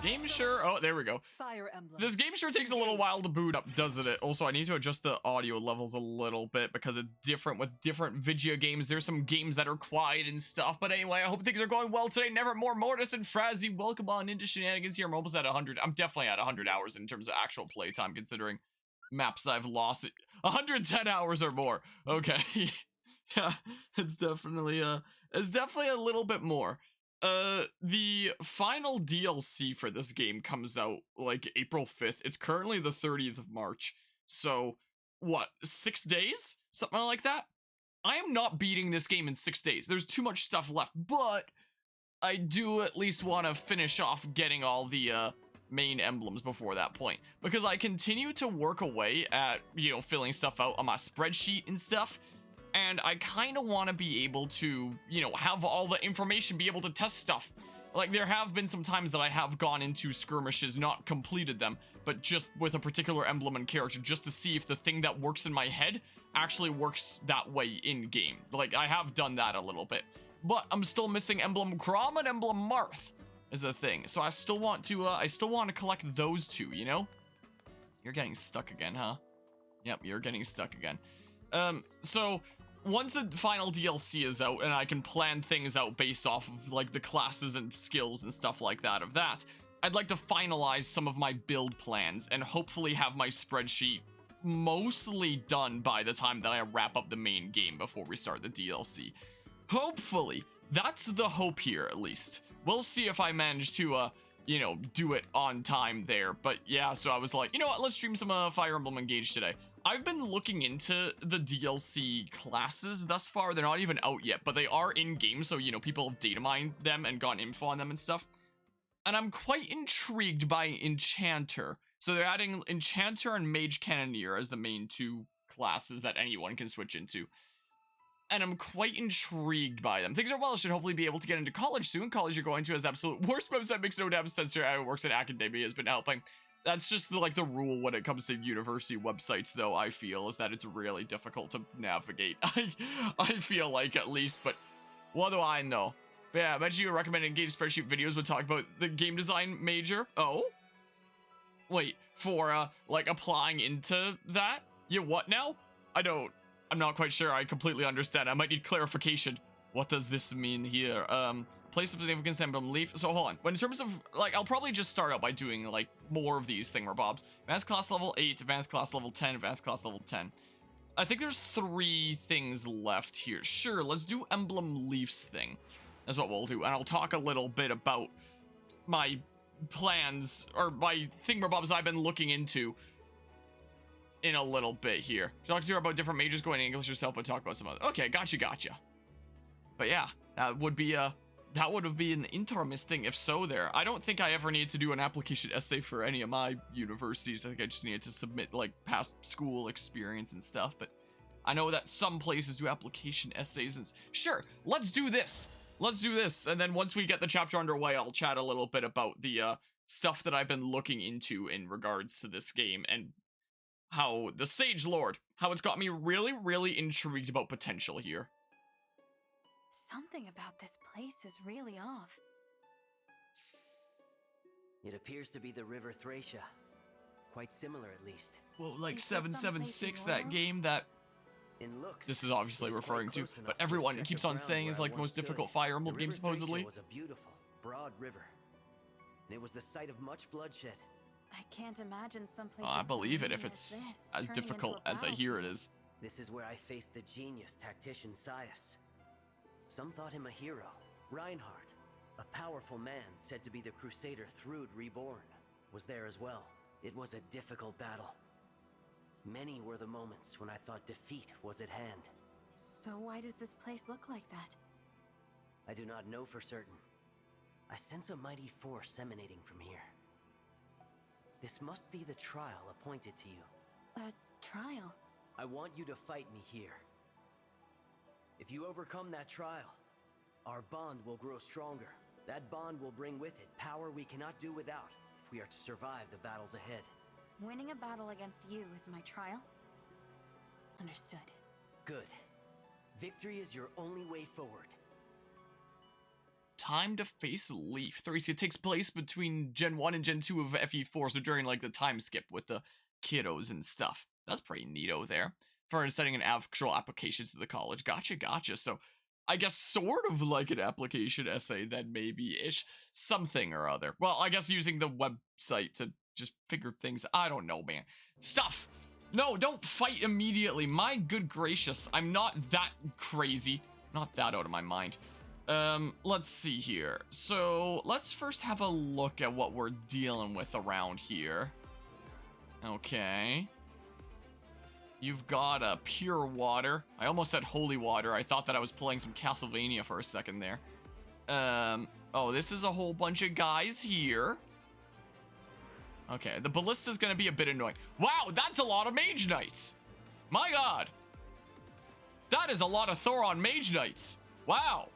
Game sure. Oh, there we go. Fire Emblem. This game sure takes a little while to boot up, doesn't it? Also, I need to adjust the audio levels a little bit because it's different with different video games. There's some games that are quiet and stuff. But anyway, I hope things are going well today. Nevermore, Mortis, and Frazzy, welcome on into Shenanigans here. I'm almost at 100. I'm definitely at 100 hours in terms of actual playtime, considering maps that I've lost. 110 hours or more. Okay. Yeah, it's definitely a little bit more. The final DLC for this game comes out like April 5th. It's currently the 30th of March. So, what, 6 days? Something like that? I am not beating this game in 6 days. There's too much stuff left, but I do at least want to finish off getting all the main emblems before that point, because I continue to work away at, filling stuff out on my spreadsheet and stuff. And I kind of want to be able to, have all the information, be able to test stuff. Like, there have been some times that I have gone into skirmishes, not completed them, but just with a particular emblem and character, just to see if the thing that works in my head actually works that way in-game. Like, I have done that a little bit. But I'm still missing Emblem Grom and Emblem Marth is a thing. So I still want to collect those two, You're getting stuck again, huh? Yep, you're getting stuck again. So once the final DLC is out and I can plan things out based off of like the classes and skills and stuff like that of that, I'd like to finalize some of my build plans and hopefully have my spreadsheet mostly done by the time that I wrap up the main game before we start the DLC. Hopefully. That's the hope here, at least. We'll see if I manage to, do it on time there. But yeah, so I was like, you know what, let's stream some Fire Emblem Engage today. I've been looking into the DLC classes thus far. They're not even out yet, but they are in-game, so, people have data mined them and gotten info on them and stuff. And I'm quite intrigued by Enchanter. So they're adding Enchanter and Mage Cannoneer as the main two classes that anyone can switch into. And I'm quite intrigued by them. Things are well, should hopefully be able to get into college soon. College you're going to has absolute worst website, makes no damn sense to how it works in academia has been helping. That's just the rule when it comes to university websites, though, I feel, is that it's really difficult to navigate. I feel like, at least, but what do I know? But yeah, I bet you recommend Engage spreadsheet videos would talk about the game design major. Oh? Wait, for, applying into that? Yeah, what now? I'm not quite sure I completely understand. I might need clarification. What does this mean here? Place of significance, emblem leaf. So hold on. But in terms of, I'll probably just start out by doing, more of these thingamabobs. Advanced class level 8, advanced class level 10, advanced class level 10. I think there's 3 things left here. Sure, let's do emblem leaves thing. That's what we'll do. And I'll talk a little bit about my plans, or my thingamabobs I've been looking into in a little bit here. Talk to you about different majors going to English yourself, but talk about some other. Okay, gotcha. But yeah, that would have been interesting if so there. I don't think I ever needed to do an application essay for any of my universities. I think I just needed to submit past school experience and stuff, but I know that some places do application essays and sure, let's do this. And then once we get the chapter underway, I'll chat a little bit about the stuff that I've been looking into in regards to this game and how the Sage Lord, how it's got me really, really intrigued about potential here. Something about this place is really off. It appears to be the River Thracia. Quite similar, at least. Well, 776, that game that in looks, this is obviously referring to, but everyone keeps on saying is the most difficult Fire Emblem game, supposedly. It was a beautiful, broad river, and it was the site of much bloodshed. I can't imagine some place. I believe it if it's as difficult as I hear it is. This is where I faced the genius tactician Sias. Some thought him a hero. Reinhardt, a powerful man said to be the Crusader Thrud reborn, was there as well. It was a difficult battle. Many were the moments when I thought defeat was at hand. So why does this place look like that? I do not know for certain. I sense a mighty force emanating from here. This must be the trial appointed to you. A trial? I want you to fight me here. If you overcome that trial, our bond will grow stronger. That bond will bring with it power we cannot do without if we are to survive the battles ahead. Winning a battle against you is my trial? Understood. Good. Victory is your only way forward. Time to Face Leaf 3. So it takes place between Gen 1 and Gen 2 of FE4, so during like the time skip with the kiddos and stuff. That's pretty neato there. For setting an actual application to the college. Gotcha. So I guess sort of like an application essay then maybe-ish. Something or other. Well, I guess using the website to just figure things. I don't know, man. Stuff. No, don't fight immediately. My good gracious. I'm not that crazy. Not that out of my mind. Let's see here. So let's first have a look at what we're dealing with around here. Okay. You've got pure water. I almost said holy water. I thought that I was playing some Castlevania for a second there. Oh, this is a whole bunch of guys here. Okay, the ballista's gonna be a bit annoying. Wow, that's a lot of Mage Knights. My god. That is a lot of Thoron Mage Knights. Wow.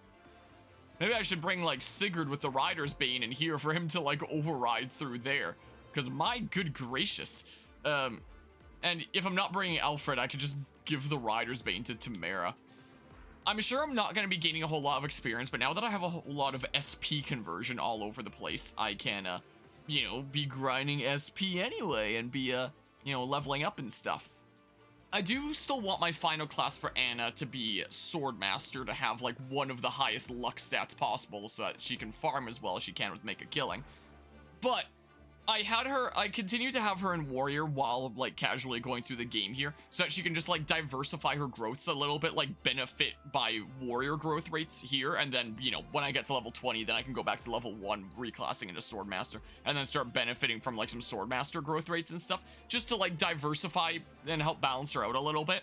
Maybe I should bring, like, Sigurd with the Rider's Bane in here for him to, like, override through there. Because my good gracious. And if I'm not bringing Alfred, I could just give the Rider's Bane to Tamara. I'm sure I'm not going to be gaining a whole lot of experience, but now that I have a whole lot of SP conversion all over the place, I can, you know, be grinding SP anyway and be, you know, leveling up and stuff. I do still want my final class for Anna to be Swordmaster, to have, like, one of the highest luck stats possible so that she can farm as well as she can with Make a Killing. But I continue to have her in Warrior while, like, casually going through the game here, so that she can just, like, diversify her growths a little bit, like, benefit by Warrior growth rates here, and then, you know, when I get to level 20, then I can go back to level 1, reclassing into Swordmaster, and then start benefiting from, like, some Swordmaster growth rates and stuff, just to, like, diversify and help balance her out a little bit.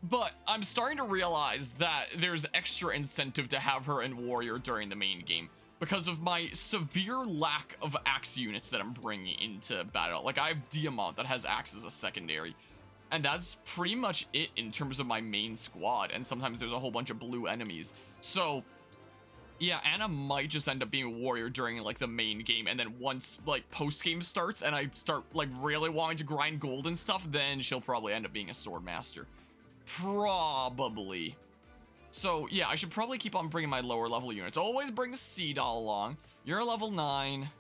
But I'm starting to realize that there's extra incentive to have her in Warrior during the main game, because of my severe lack of axe units that I'm bringing into battle. Like, I have Diamant that has axe as a secondary, and that's pretty much it in terms of my main squad, and sometimes there's a whole bunch of blue enemies. So, yeah, Anna might just end up being a warrior during, like, the main game, and then once, like, post-game starts, and I start, like, really wanting to grind gold and stuff, then she'll probably end up being a Swordmaster. Probably. So, yeah, I should probably keep on bringing my lower level units. Always bring Sea Doll along. You're a level 9.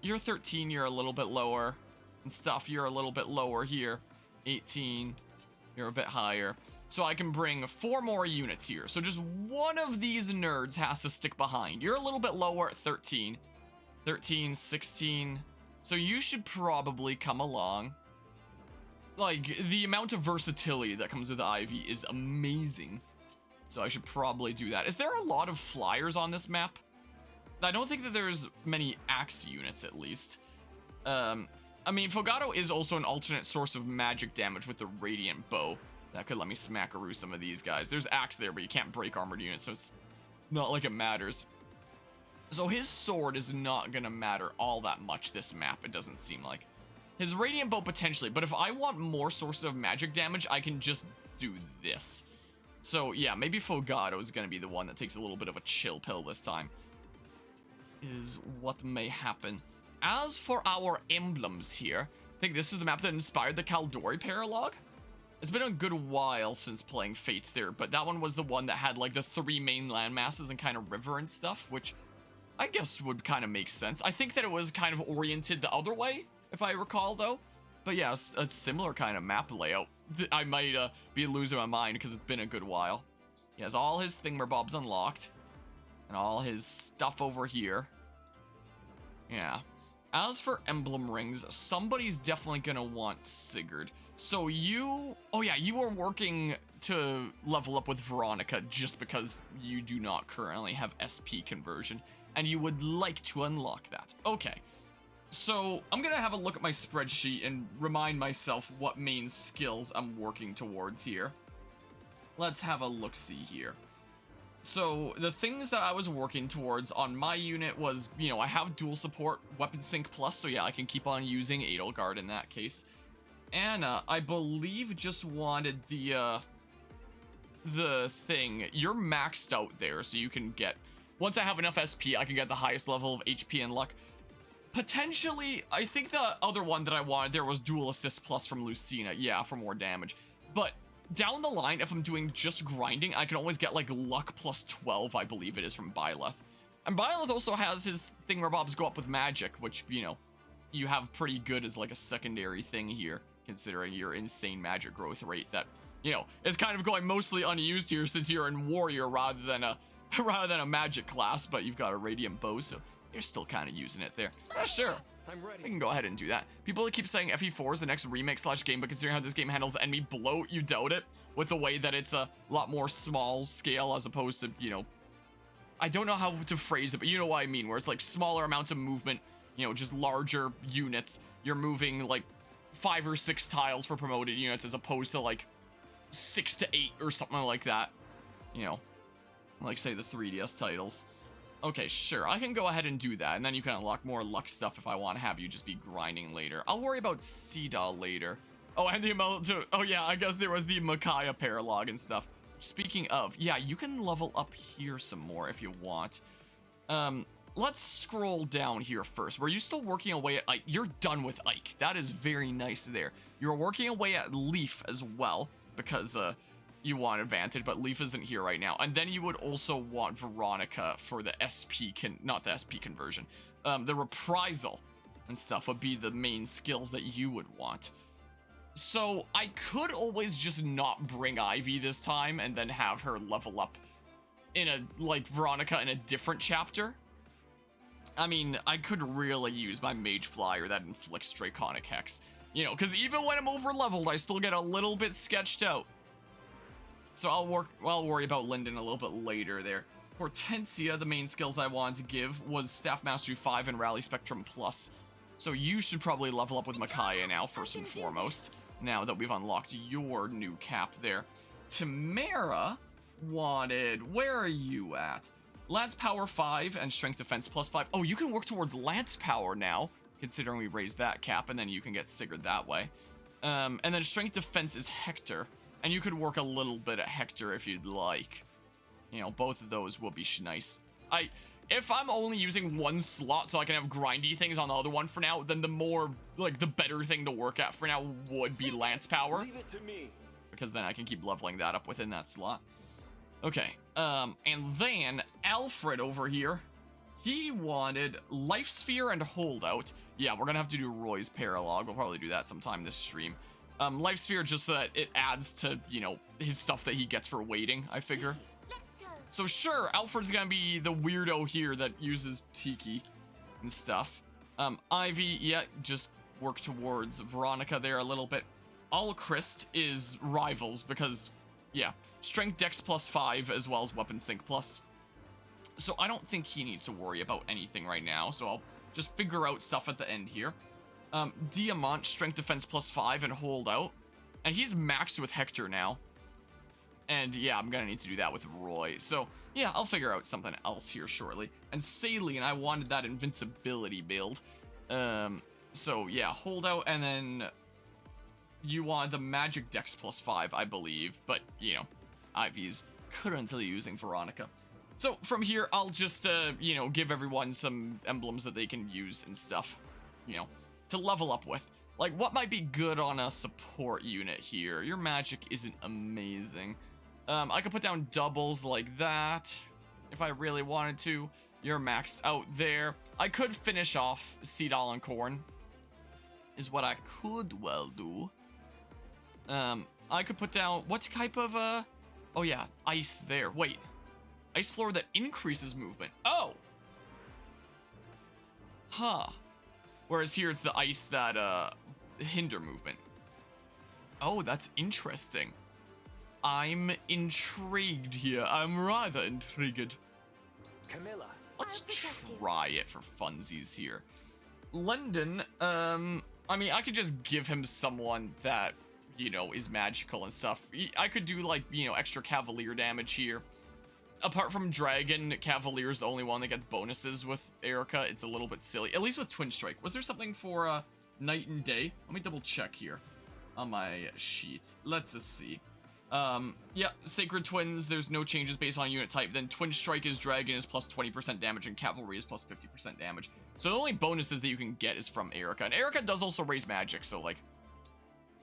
You're 13, you're a little bit lower. And stuff, you're a little bit lower here. 18, you're a bit higher. So I can bring 4 more units here. So just one of these nerds has to stick behind. You're a little bit lower at 13. 13, 16. So you should probably come along. Like, the amount of versatility that comes with Ivy is amazing. So I should probably do that. Is there a lot of flyers on this map? I don't think that there's many axe units, at least. I mean, Fogado is also an alternate source of magic damage with the Radiant Bow. That could let me smackaroo some of these guys. There's axe there, but you can't break armored units, so it's not like it matters. So his sword is not gonna matter all that much this map, it doesn't seem like. His Radiant Bow potentially, but if I want more sources of magic damage, I can just do this. So yeah, maybe Fogado is going to be the one that takes a little bit of a chill pill this time. Is what may happen. As for our emblems here, I think this is the map that inspired the Kaldori Paralogue. It's been a good while since playing Fates there, but that one was the one that had like the 3 main landmasses and kind of river and stuff, which I guess would kind of make sense. I think that it was kind of oriented the other way, if I recall, though. But yeah, it's a similar kind of map layout. I might be losing my mind because it's been a good while. He has all his thingamabobs unlocked. And all his stuff over here. Yeah. As for emblem rings, somebody's definitely gonna want Sigurd. So you... Oh yeah, you are working to level up with Veronica just because you do not currently have SP conversion. And you would like to unlock that. Okay. So, I'm gonna have a look at my spreadsheet and remind myself what main skills I'm working towards here. Let's have a look-see here. So, the things that I was working towards on my unit was, you know, I have dual support, Weapon Sync Plus, so yeah, I can keep on using Edelgard in that case. Anna, I believe, just wanted the thing. You're maxed out there, so you can get... Once I have enough SP, I can get the highest level of HP and luck. Potentially, I think the other one that I wanted there was Dual Assist Plus from Lucina. Yeah, for more damage. But down the line, if I'm doing just grinding, I can always get like luck plus 12, I believe it is, from Byleth. And Byleth also has his thingamabobs go up with magic, which, you know, you have pretty good as like a secondary thing here, considering your insane magic growth rate that, you know, is kind of going mostly unused here since you're in warrior rather than a magic class, but you've got a radiant bow, so you're still kind of using it there. Yeah, sure. I'm ready. We can go ahead and do that. People keep saying FE4 is the next remake / game, but considering how this game handles enemy bloat, you doubt it, with the way that it's a lot more small scale as opposed to, you know, I don't know how to phrase it, but you know what I mean, where it's like smaller amounts of movement, you know, just larger units. You're moving like 5 or 6 tiles for promoted units as opposed to like 6 to 8 or something like that, you know, like say the 3DS titles. Okay, sure, I can go ahead and do that, and then you can unlock more luck stuff if I want to have you just be grinding later. I'll worry about Cedar later. Oh, and the amount to, oh yeah, I guess there was the Micaiah paralog and stuff. Speaking of, yeah, you can level up here some more if you want. Let's scroll down here first. Were you still working away at Ike? You're done with Ike. That is very nice there. You're working away at Leaf as well, because, you want advantage, but Leaf isn't here right now. And then you would also want Veronica for the not the SP conversion. The reprisal and stuff would be the main skills that you would want. So I could always just not bring Ivy this time and then have her level up in a, like, Veronica in a different chapter. I mean, I could really use my Mage Flyer that inflicts Draconic Hex. You know, because even when I'm over leveled, I still get a little bit sketched out. So I'll worry about Linden a little bit later there. Hortensia, the main skills that I wanted to give was Staff Mastery 5 and Rally Spectrum Plus. So you should probably level up with Micaiah now, first and foremost, now that we've unlocked your new cap there. Tamara wanted, where are you at? Lance Power 5 and Strength Defense plus 5. Oh, you can work towards Lance Power now, considering we raised that cap, and then you can get Sigurd that way. And then Strength Defense is Hector. And you could work a little bit at Hector if you'd like. You know, both of those will be nice. If I'm only using one slot so I can have grindy things on the other one for now, then the more, like, the better thing to work at for now would be Lance Power. Leave it to me. Because then I can keep leveling that up within that slot. Okay, and then Alfred over here, he wanted Life Sphere and Holdout. Yeah, we're gonna have to do Roy's Paralog. We'll probably do that sometime this stream. Life Sphere just so that it adds to, you know, his stuff that he gets for waiting, I figure. Let's go. So sure, Alfred's gonna be the weirdo here that uses Tiki and stuff. Ivy, yeah, just work towards Veronica there a little bit. Alchrist is Rivals because, yeah, Strength Dex plus 5 as well as Weapon Sync plus. So I don't think he needs to worry about anything right now, so I'll just figure out stuff at the end here. Diamant, Strength Defense plus 5 and Holdout. And he's maxed with Hector now. And yeah, I'm gonna need to do that with Roy. So yeah, I'll figure out something else here shortly. And Saline, I wanted that invincibility build. So yeah, Holdout, and then you want the Magic Dex plus 5, I believe. But, you know, Ivy's currently using Veronica. So from here, I'll just, you know, give everyone some emblems that they can use and stuff, you know, to level up with. Like, what might be good on a support unit here? Your magic isn't amazing. I could put down doubles like that if I really wanted to. You're maxed out there. I could finish off Seedal and Corn, is what I could well do. I could put down, what type of, oh yeah, ice there. Wait, ice floor that increases movement. Oh! Huh. Whereas here it's the ice that, hinder movement. Oh, that's interesting. I'm intrigued here. I'm rather intrigued. Camilla. Let's I'll protect you. try it for funsies here. London, I mean, I could just give him someone that, you know, is magical and stuff. I could do, like, you know, extra Cavalier damage here. Apart from Dragon, Cavalier is the only one that gets bonuses with Erica. It's a little bit silly. At least with Twin Strike. Was there something for, Night and Day? Let me double check here on my sheet. Let's just see. Yeah, Sacred Twins, there's no changes based on unit type. Then Twin Strike is Dragon is plus 20% damage and Cavalry is plus 50% damage. So the only bonuses that you can get is from Erica. And Erica does also raise magic, so like...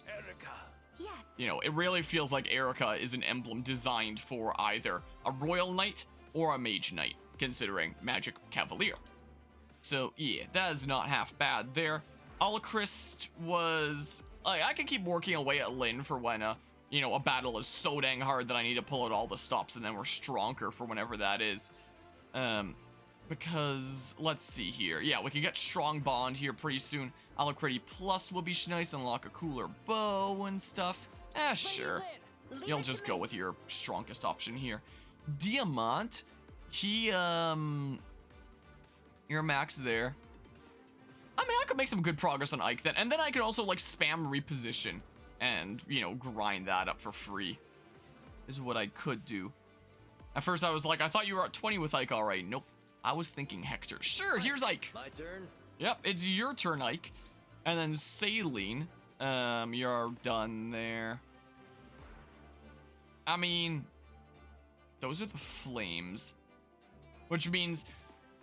Erica. Yes. You know, it really feels like Erica is an emblem designed for either a Royal Knight or a Mage Knight, considering Magic Cavalier. So yeah, that is not half bad there. Alacrist was... I can keep working away at Lynn for when, you know, a battle is so dang hard that I need to pull out all the stops and then we're stronger for whenever that is. Because, let's see here. Yeah, we can get Strong Bond here pretty soon. Alacrity Plus will be nice, unlock a cooler bow and stuff. Sure. You'll just go with your strongest option here. Diamant, he, you're max there. I mean, I could make some good progress on Ike then, and then I could also, like, spam reposition and, you know, grind that up for free. Is what I could do. At first, I was like, I thought you were at 20 with Ike already. Nope. I was thinking Hector. Sure, here's Ike. My turn. Yep, it's your turn, Ike. And then Saline, you're done there. I mean, those are the flames. Which means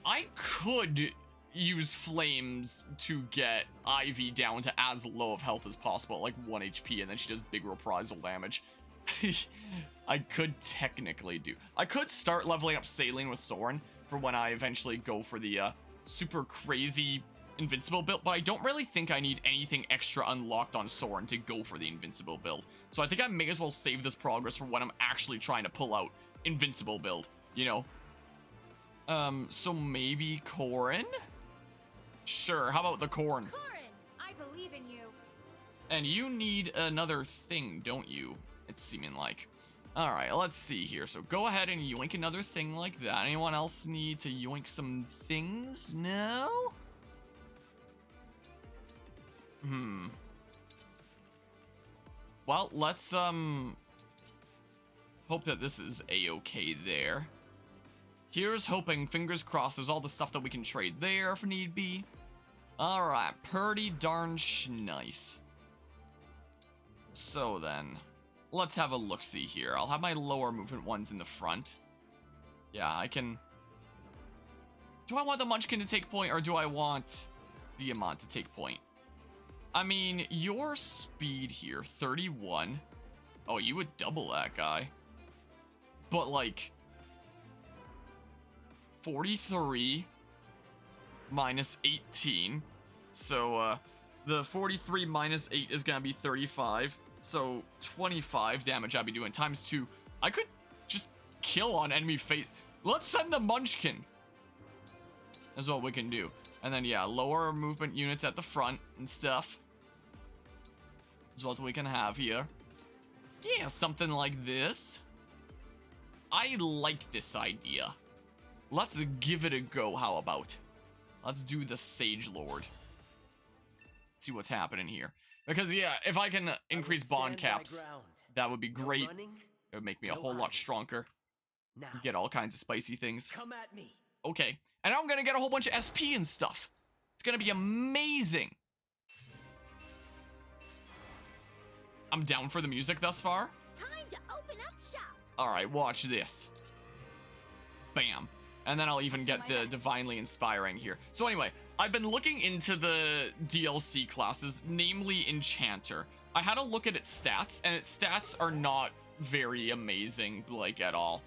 I could use flames to get Ivy down to as low of health as possible, like 1 HP, and then she does big reprisal damage. I could technically do. I could start leveling up Saline with Soren for when I eventually go for the super crazy invincible build, but I don't really think I need anything extra unlocked on Soren to go for the invincible build. So I think I may as well save this progress for when I'm actually trying to pull out invincible build, you know? So maybe Corrin? Sure, how about the Corrin? Corin, I believe in you. And you need another thing, don't you? It's seeming like. Alright, let's see here. So go ahead and yoink another thing like that. Anyone else need to yoink some things? No? Well, let's, hope that this is a-okay there. Here's hoping, fingers crossed, there's all the stuff that we can trade there if need be. Alright, pretty darn nice. So then, let's have a look-see here. I'll have my lower movement ones in the front. Yeah, I can... Do I want the Munchkin to take point, or do I want Diamant to take point? I mean, your speed here, 31. Oh, you would double that guy. But, like... 43 minus 18. So, the 43 minus 8 is gonna be 35. So, 25 damage I'll be doing times 2. I could just kill on enemy face. Let's send the Munchkin. That's what we can do. And then, yeah, lower movement units at the front and stuff is what we can have here. Yeah, something like this. I like this idea. Let's give it a go, how about? Let's do the Sage Lord. See what's happening here. Because, yeah, if I can increase bond caps, that would be great. It would make me a whole lot stronger. Now, Get all kinds of spicy things. come at me. Okay. And now I'm gonna get a whole bunch of SP and stuff. It's gonna be amazing. I'm down for the music thus far. Time to open up shop. Alright, watch this. Bam. And then I'll even get the Divinely Inspiring here. So anyway, I've been looking into the DLC classes, namely Enchanter. I had a look at its stats, and its stats are not very amazing, like, at all.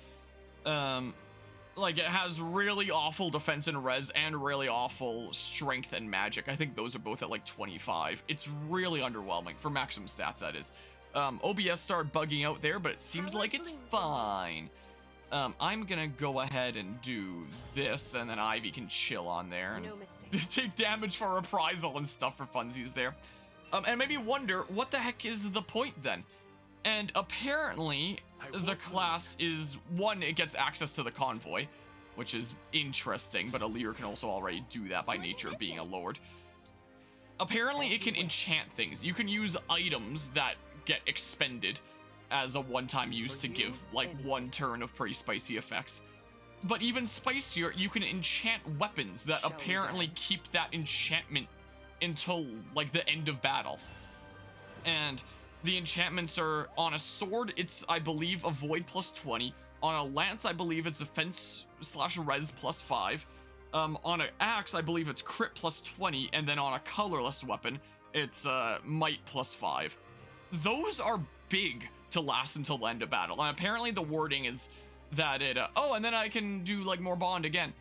Like, it has really awful defense and res, and really awful strength and magic. I think those are both at, like, 25. It's really underwhelming, for maximum stats, that is. OBS started bugging out there, but it seems like it's fine. I'm gonna go ahead and do this, and then Ivy can chill on there and No mistake. take damage for reprisal and stuff for funsies there. And maybe wonder, what the heck is the point then? And apparently, the class is, one, it gets access to the convoy, which is interesting, but a leader can also already do that by nature of being a lord. Apparently, it can enchant things. You can use items that get expended as a one-time use to give, like, one turn of pretty spicy effects. But even spicier, you can enchant weapons that apparently keep that enchantment until, like, the end of battle. And the enchantments are, on a sword, it's, I believe, avoid plus 20. On a lance, I believe it's defense / res plus 5. On an axe, I believe it's crit plus 20. And then on a colorless weapon, it's might plus 5. those are big to last until the end of battle. And apparently the wording is that it, oh, and then I can do like more bond again.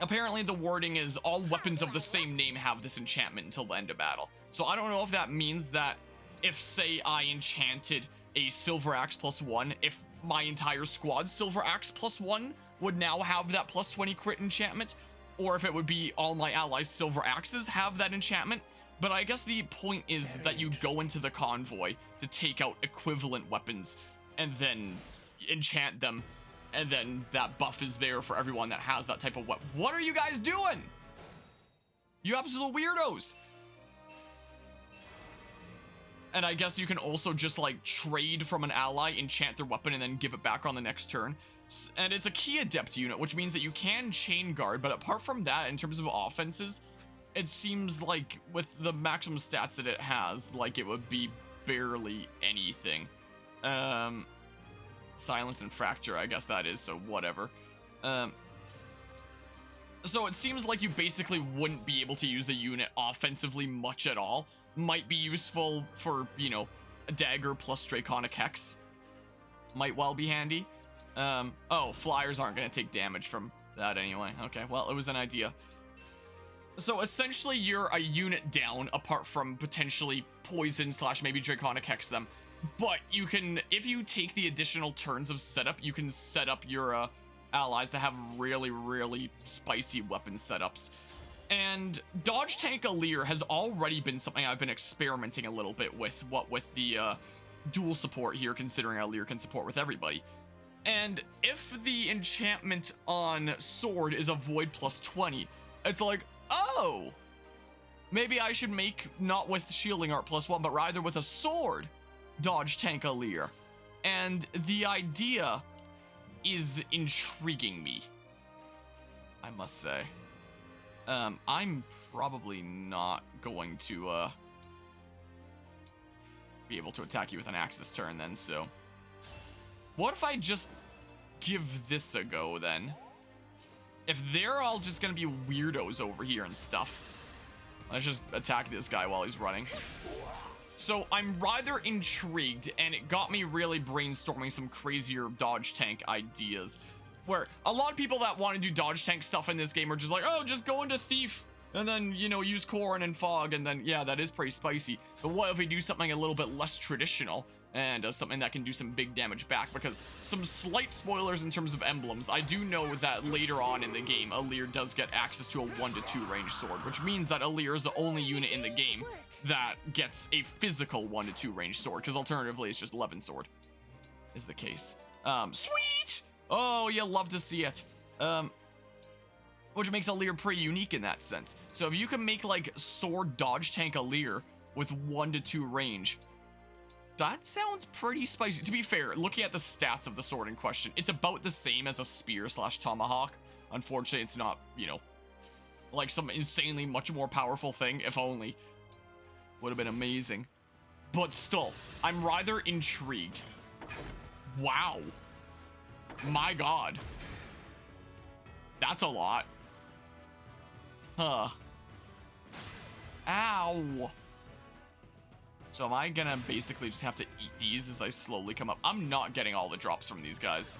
Apparently the wording is all weapons of the same name have this enchantment until the end of battle. So I don't know if that means that if, say, I enchanted a Silver Axe +1, if my entire squad's Silver Axe +1 would now have that +20 crit enchantment, or if it would be all my allies' Silver Axes have that enchantment. But I guess the point is that you go into the convoy to take out equivalent weapons and then enchant them, and then that buff is there for everyone that has that type of weapon. What are you guys doing? You absolute weirdos. And I guess you can also just like trade from an ally, enchant their weapon, and then give it back on the next turn. And it's a key adept unit, which means that you can chain guard, but apart from that, in terms of offenses, it seems like with the maximum stats that it has, like it would be barely anything. Silence and fracture, I guess that is, so whatever. So it seems like you basically wouldn't be able to use the unit offensively much at all. Might be useful for, you know, a dagger plus Draconic Hex. Might well be handy. Oh, flyers aren't going to take damage from that anyway. Okay, well, it was an idea. So essentially you're a unit down apart from potentially poison / maybe Draconic Hex them. But you can, if you take the additional turns of setup, you can set up your allies to have really, really spicy weapon setups. And Dodge Tank Alir has already been something I've been experimenting a little bit with, what with the dual support here, considering Alir can support with everybody. And if the enchantment on sword is a void +20, it's like, oh, maybe I should make not with shielding art +1, but rather with a sword Dodge Tank Alir. And the idea is intriguing me, I must say. I'm probably not going to be able to attack you with an axe this turn then, so what if I just give this a go then? If they're all just gonna be weirdos over here and stuff, let's just attack this guy while he's running. So I'm rather intrigued, and it got me really brainstorming some crazier dodge tank ideas, where a lot of people that want to do dodge tank stuff in this game are just like, oh, just go into Thief, and then, you know, use Corrin and Fog, and then, yeah, that is pretty spicy. But what if we do something a little bit less traditional, and something that can do some big damage back? Because some slight spoilers in terms of emblems, I do know that later on in the game, Alir does get access to a 1-2 range sword, which means that Alir is the only unit in the game that gets a physical 1-2 range sword, because alternatively it's just 11 sword is the case. Sweet! Oh, you'll love to see it. Which makes Alir pretty unique in that sense. So if you can make like sword dodge tank Alir with 1-2 range, that sounds pretty spicy. To be fair, looking at the stats of the sword in question, it's about the same as a spear / tomahawk. Unfortunately, it's not, you know, like some insanely much more powerful thing. If only. Would have been amazing. But still, I'm rather intrigued. Wow. My god. That's a lot. Huh. Ow. So am I gonna basically just have to eat these as I slowly come up? I'm not getting all the drops from these guys.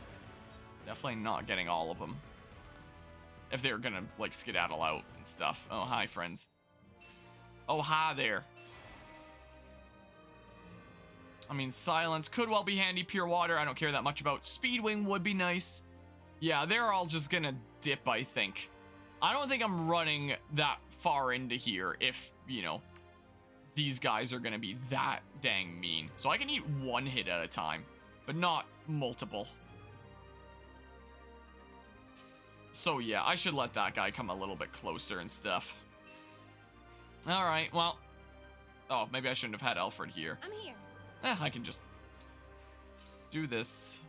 Definitely not getting all of them. If they're gonna, like, skedaddle out and stuff. Oh, hi, friends. Oh, hi there. I mean, silence could well be handy. Pure water, I don't care that much about. Speedwing would be nice. Yeah, they're all just gonna dip, I think. I don't think I'm running that far into here if, you know, these guys are gonna be that dang mean. So I can eat one hit at a time, but not multiple. So yeah, I should let that guy come a little bit closer and stuff. All right, well. Oh, maybe I shouldn't have had Alfred here. I'm here. I can just do this.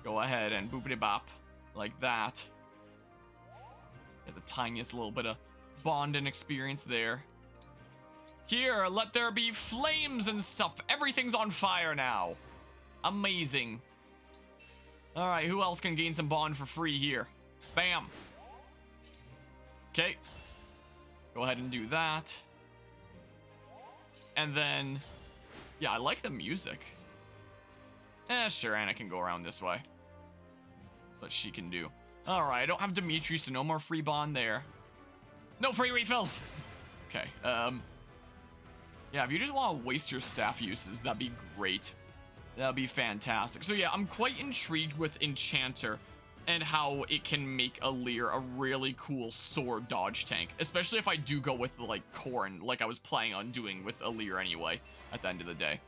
Go ahead and boopity bop like that. Get the tiniest little bit of bonding experience there. Here, let there be flames and stuff. Everything's on fire now. Amazing. All right, who else can gain some bond for free here? Bam. Okay. Go ahead and do that. And then Yeah, I like the music. Sure, Anna can go around this way. But she can do. Alright, I don't have Dimitri, so no more free bond there. No free refills! Okay, yeah, if you just want to waste your staff uses, that'd be great. That'd be fantastic. So yeah, I'm quite intrigued with Enchanter and how it can make Alear a really cool sword dodge tank. Especially if I do go with, like, Corrin, like I was planning on doing with Alear anyway, at the end of the day.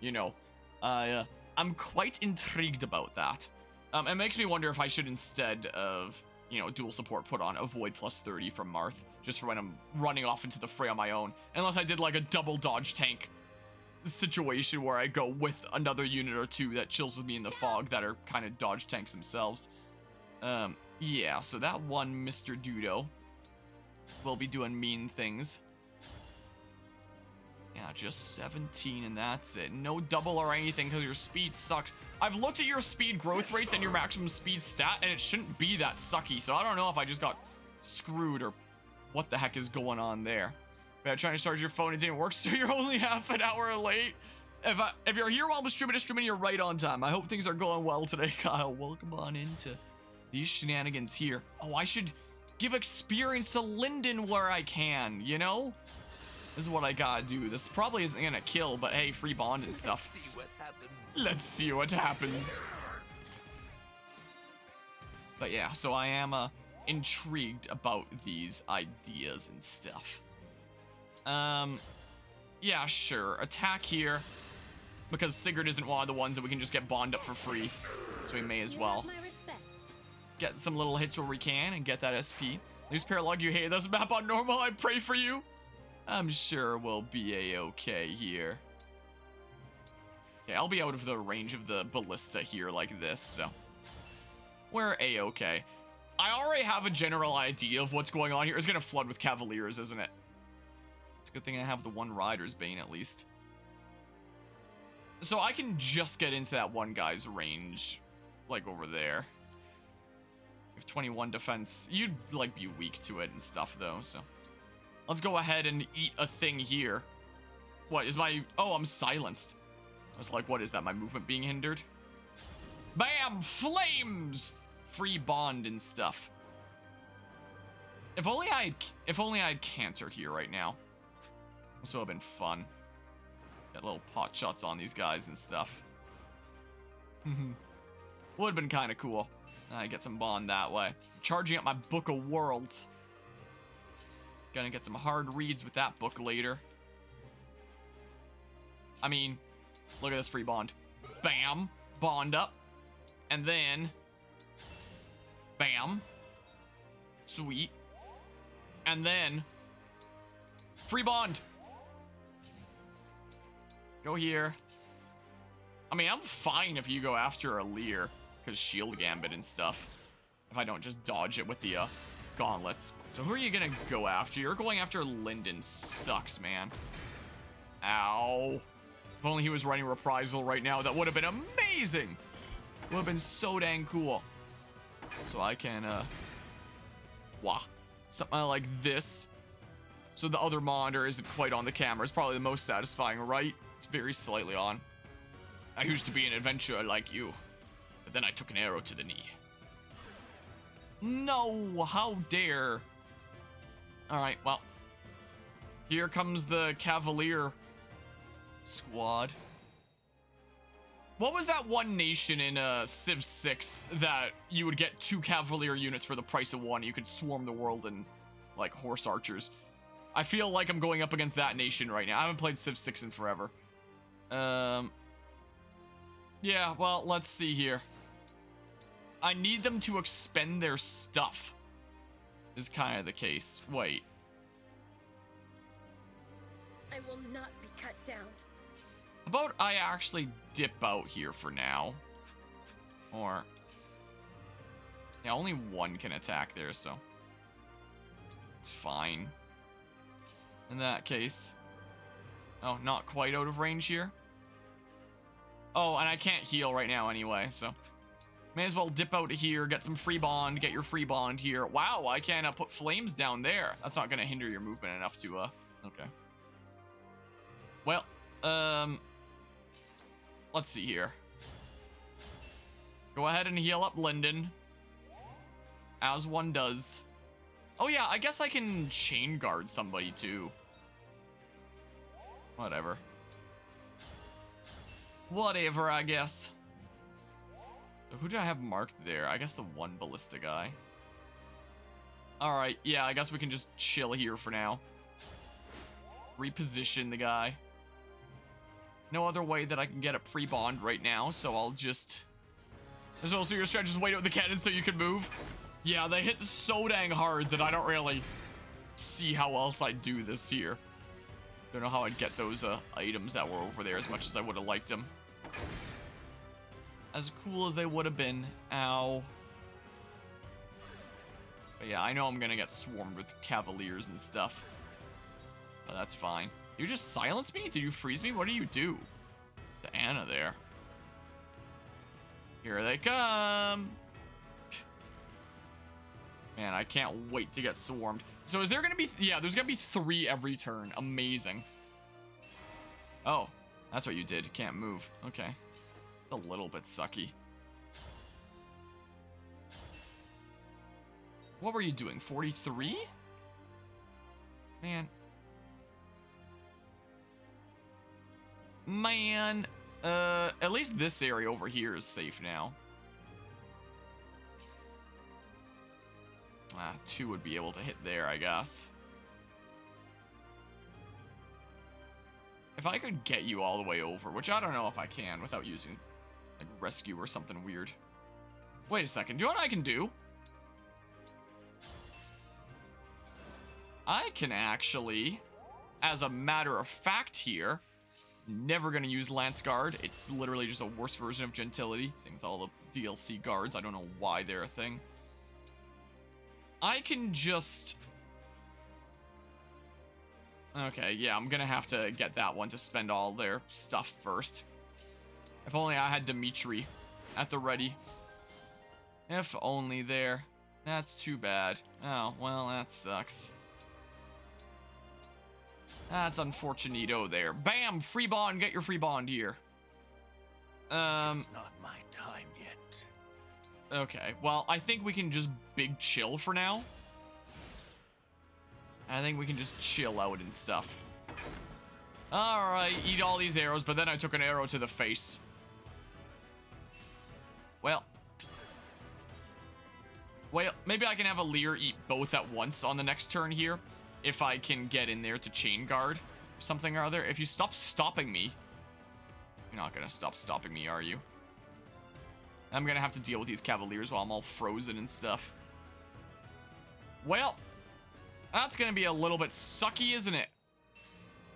You know, I'm quite intrigued about that. It makes me wonder if I should, instead of, you know, dual support, put on Avoid plus 30 from Marth, just for when I'm running off into the fray on my own. Unless I did, like, a double dodge tank situation where I go with another unit or two that chills with me in the fog that are kind of dodge tanks themselves. Yeah, so that one Mr. Dudo will be doing mean things. Yeah, just 17 and that's it. No double or anything because your speed sucks. I've looked at your speed growth rates and your maximum speed stat and it shouldn't be that sucky. So I don't know if I just got screwed or what the heck is going on there. Yeah, trying to charge your phone, it didn't work, so you're only half an hour late. If you're here while I'm streaming, you're right on time. I hope things are going well today, Kyle. Welcome on into these shenanigans here. Oh, I should give experience to Lyndon where I can, you know? This is what I gotta do. This probably isn't gonna kill, but hey, free bond and stuff. Let's see what happens. But yeah, so I am intrigued about these ideas and stuff. Yeah, sure. Attack here. Because Sigurd isn't one of the ones that we can just get bond up for free. So we may as well get some little hits where we can and get that SP. At least Paralog, you hate this map on normal. I pray for you. I'm sure we'll be a-okay here. Okay, I'll be out of the range of the ballista here like this, so we're a-okay. I already have a general idea of what's going on here. It's gonna flood with Cavaliers, isn't it? It's a good thing I have the one Rider's Bane at least. So I can just get into that one guy's range, like over there. If 21 defense, you'd like be weak to it and stuff though, so. Let's go ahead and eat a thing here. What is my, oh, I'm silenced. I was like, what is that, my movement being hindered? Bam, flames! Free bond and stuff. If only I had Canter here right now. This would have been fun. Get little pot shots on these guys and stuff. Would have been kind of cool. I get some bond that way. Charging up my Book of Worlds. Gonna get some hard reads with that book later. I mean, look at this free bond. Bam, bond up. And then, bam. Sweet. And then, free bond. Go here. I mean, I'm fine if you go after Alear, because shield gambit and stuff. If I don't just dodge it with the gauntlets. So who are you gonna go after? You're going after Lyndon. Sucks, man. Ow. If only he was running Reprisal right now, that would have been amazing. Would have been so dang cool. So I can, something like this. So the other monitor isn't quite on the camera. It's probably the most satisfying, right? It's very slightly on. I used to be an adventurer like you, but then I took an arrow to the knee. No, how dare. Alright, well. Here comes the Cavalier squad. What was that one nation in Civ 6 that you would get 2 Cavalier units for the price of 1? You could swarm the world in, like, horse archers. I feel like I'm going up against that nation right now. I haven't played Civ 6 in forever. Yeah, well, let's see here. I need them to expend their stuff. Is kind of the case. Wait. I will not be cut down. How about I actually dip out here for now? Or... yeah, only one can attack there, so... it's fine. In that case. Oh, not quite out of range here. Oh, and I can't heal right now anyway, so... may as well dip out here, get some free bond, get your free bond here. Wow, I can put flames down there. That's not gonna hinder your movement enough to, okay. Well, let's see here. Go ahead and heal up Lyndon. As one does. Oh yeah, I guess I can chain guard somebody too. Whatever. Whatever, I guess. So who do I have marked there? I guess the one ballista guy. Alright, yeah, I guess we can just chill here for now. Reposition the guy. No other way that I can get a free bond right now, so I'll just... There's also your stretch, just wait out the cannon so you can move. Yeah, they hit so dang hard that I don't really see how else I'd do this here. Don't know how I'd get those items that were over there as much as I would have liked them. As cool as they would have been. Ow. But yeah, I know I'm gonna get swarmed with cavaliers and stuff. But that's fine. You just silence me? Did you freeze me? What do you do? To Anna there. Here they come. Man, I can't wait to get swarmed. So is there gonna be... Yeah, there's gonna be 3 every turn. Amazing. Oh, that's what you did. Can't move. Okay. It's a little bit sucky. What were you doing? 43? Man. Man. At least this area over here is safe now. 2 would be able to hit there, I guess. If I could get you all the way over, which I don't know if I can without using like rescue or something weird. Wait a second, do you know what I can do? I can actually, as a matter of fact here, never gonna use Lance Guard. It's literally just a worse version of Gentility. Same with all the DLC guards. I don't know why they're a thing. I can just... Okay, yeah, I'm gonna have to get that one to spend all their stuff first. If only I had Dimitri at the ready. If only there. That's too bad. Oh, well, that sucks. That's unfortunito there. Bam! Free bond, get your free bond here. It's not my time yet. Okay, well, I think we can just big chill for now. I think we can just chill out and stuff. Alright, eat all these arrows, but then I took an arrow to the face. Well, maybe I can have a Lear eat both at once on the next turn here. If I can get in there to chain guard something or other. If you stop stopping me. You're not gonna stop stopping me, are you? I'm gonna have to deal with these cavaliers while I'm all frozen and stuff. Well, that's gonna be a little bit sucky, isn't it?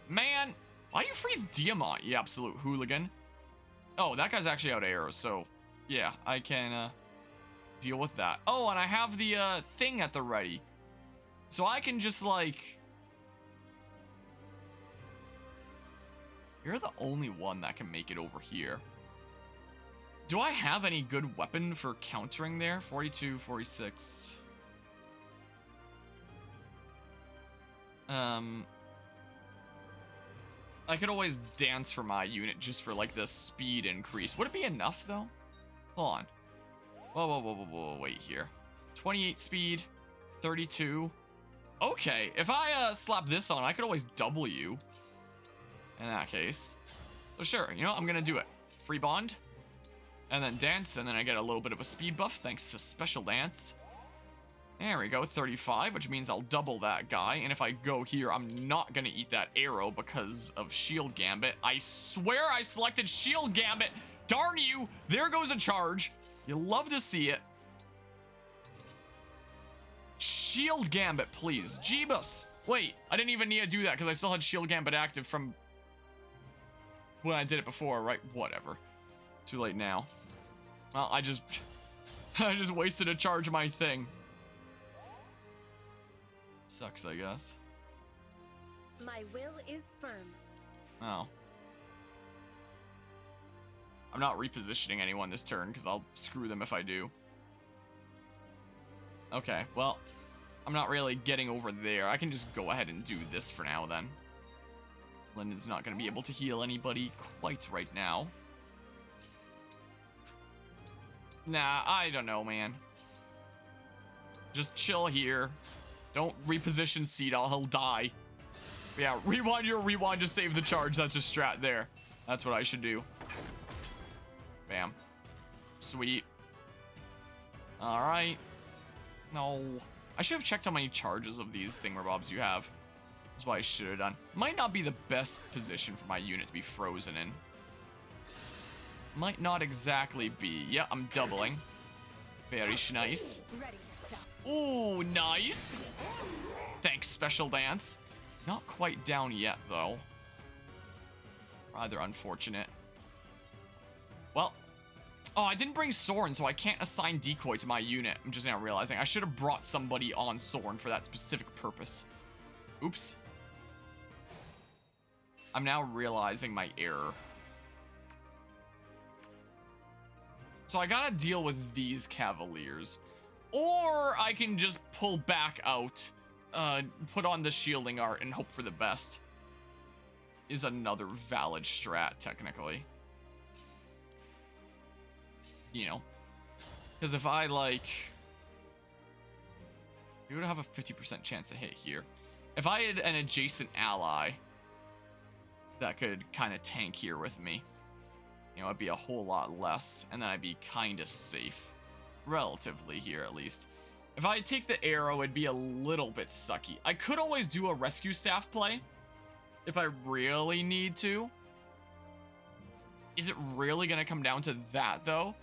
Man, why do you freeze Diamant, you absolute hooligan? Oh, that guy's actually out of arrows, so yeah, I can deal with that. Oh, and I have the thing at the ready. So I can just like... You're the only one that can make it over here. Do I have any good weapon for countering there? 42, 46. I could always dance for my unit just for like the speed increase. Would it be enough though? Hold on. Whoa, wait here. 28 speed, 32. Okay, if I slap this on, I could always double you. In that case. So sure, you know what? I'm gonna do it. Free bond. And then dance, and then I get a little bit of a speed buff thanks to special dance. There we go, 35, which means I'll double that guy. And if I go here, I'm not gonna eat that arrow because of Shield Gambit. I swear I selected Shield Gambit. Darn you! There goes a charge. You love to see it. Shield Gambit, please. Jeebus. Wait, I didn't even need to do that because I still had Shield Gambit active from when I did it before, right? Whatever. Too late now. Well, I just wasted a charge of my thing. Sucks, I guess. My will is firm. Oh. I'm not repositioning anyone this turn because I'll screw them if I do. Okay, well, I'm not really getting over there. I can just go ahead and do this for now then. Lyndon's not going to be able to heal anybody quite right now. Nah, I don't know, man. Just chill here. Don't reposition Seedal, he'll die. But yeah, rewind your rewind to save the charge. That's a strat there. That's what I should do. Bam. Sweet. Alright. No. I should have checked how many charges of these thingamabobs you have. That's what I should have done. Might not be the best position for my unit to be frozen in. Might not exactly be. Yeah, I'm doubling. Very nice. Ready yourself. Ooh, nice. Thanks, Special Dance. Not quite down yet, though. Rather unfortunate. Well. Oh, I didn't bring Soren, so I can't assign Decoy to my unit. I'm just now realizing. I should have brought somebody on Soren for that specific purpose. Oops. I'm now realizing my error. So I gotta deal with these Cavaliers. Or I can just pull back out, put on the shielding art and hope for the best. Is another valid strat, technically. You know. Because if I, like... You would have a 50% chance to hit here. If I had an adjacent ally that could kind of tank here with me, you know, it'd be a whole lot less, and then I'd be kind of safe. Relatively here, at least. If I take the arrow, it'd be a little bit sucky. I could always do a rescue staff play, if I really need to. Is it really going to come down to that, though?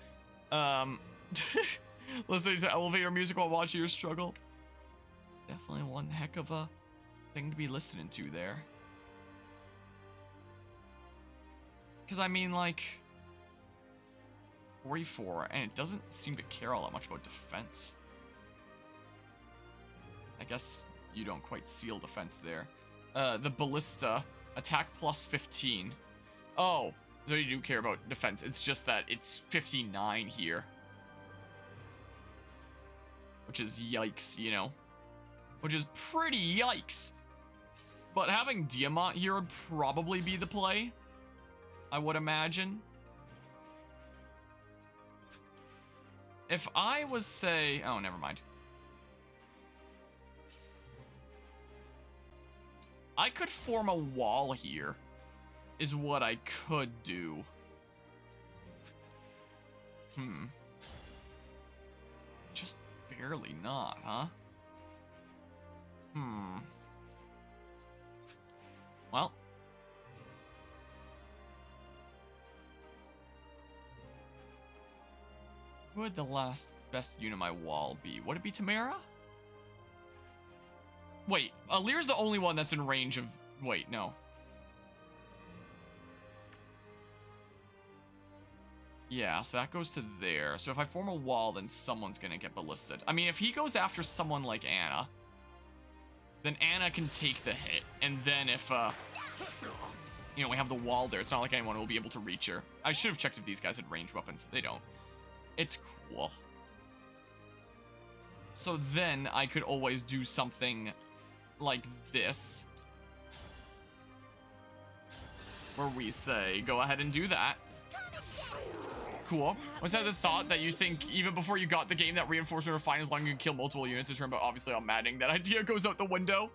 Listening to elevator music while watching your struggle. Definitely one heck of a thing to be listening to there. Because, I mean, like... 44, and it doesn't seem to care all that much about defense. I guess you don't quite seal defense there. The Ballista, attack plus 15. Oh, so you do care about defense. It's just that it's 59 here. Which is yikes, you know? Which is pretty yikes. But having Diamant here would probably be the play, I would imagine. If I was, say... Oh, never mind. I could form a wall here, is what I could do. Just barely not, huh? Well. Who would the last best unit of my wall be? Would it be Tamara? Wait, Lear's the only one that's in range of... Wait, no. Yeah, so that goes to there. So if I form a wall, then someone's gonna get ballisted. I mean, if he goes after someone like Anna, then Anna can take the hit. And then if, you know, we have the wall there, it's not like anyone will be able to reach her. I should have checked if these guys had ranged weapons. They don't. It's cool. So then I could always do something like this. Where we say, go ahead and do that. Cool. Was that the thought that you think even before you got the game that reinforcement are fine as long as you can kill multiple units a turn, but obviously on Maddening that idea goes out the window?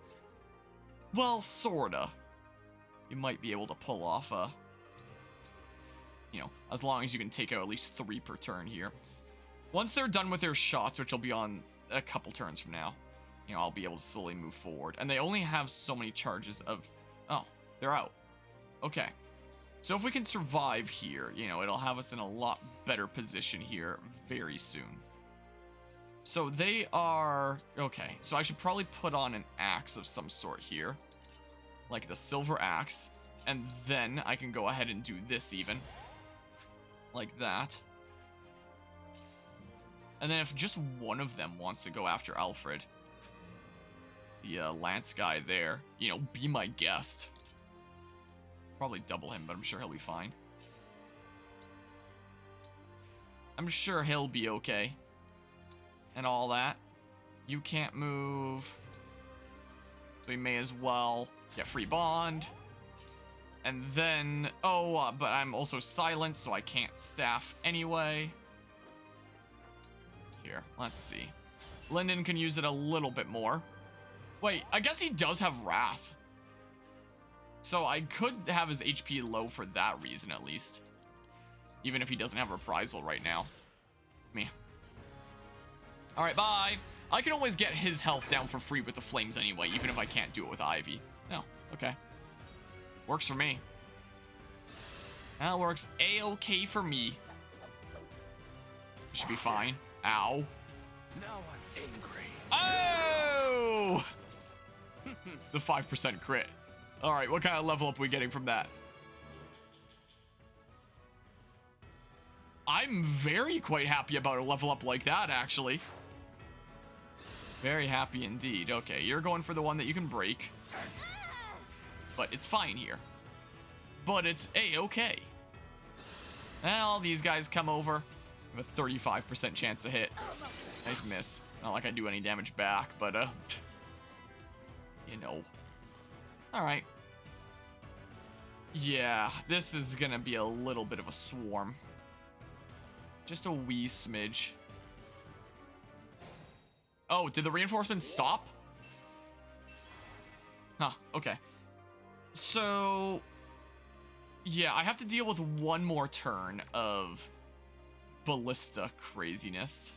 Well, sorta. You might be able to pull off a... You know, as long as you can take out at least 3 per turn here. Once they're done with their shots, which will be on a couple turns from now, you know, I'll be able to slowly move forward. And they only have so many charges of... Oh, they're out. Okay. So if we can survive here, you know, it'll have us in a lot better position here very soon. So they are... Okay, so I should probably put on an axe of some sort here. Like the silver axe. And then I can go ahead and do this even. Like that. And then if just one of them wants to go after Alfred, the Lance guy there, you know, be my guest. Probably double him, but I'm sure he'll be fine. I'm sure he'll be okay. And all that. You can't move. So we may as well get free bond. And then, but I'm also silenced, so I can't staff anyway. Here, let's see. Lyndon can use it a little bit more. Wait, I guess he does have Wrath. So I could have his HP low for that reason, at least. Even if he doesn't have Reprisal right now. Me. Alright, bye. I can always get his health down for free with the flames anyway, even if I can't do it with Ivy. No, okay. Works for me. That works A-okay for me. Should be fine. Ow. Now I'm angry. Oh! The 5% crit. Alright, what kind of level up are we getting from that? I'm very quite happy about a level up like that, actually. Very happy indeed. Okay, you're going for the one that you can break. But it's fine here. But it's A-okay. Well, these guys come over. I have a 35% chance to hit. Nice miss. Not like I do any damage back, but, you know. Alright. Yeah, this is gonna be a little bit of a swarm. Just a wee smidge. Oh, did the reinforcements stop? Huh, okay. So, yeah, I have to deal with one more turn of ballista craziness.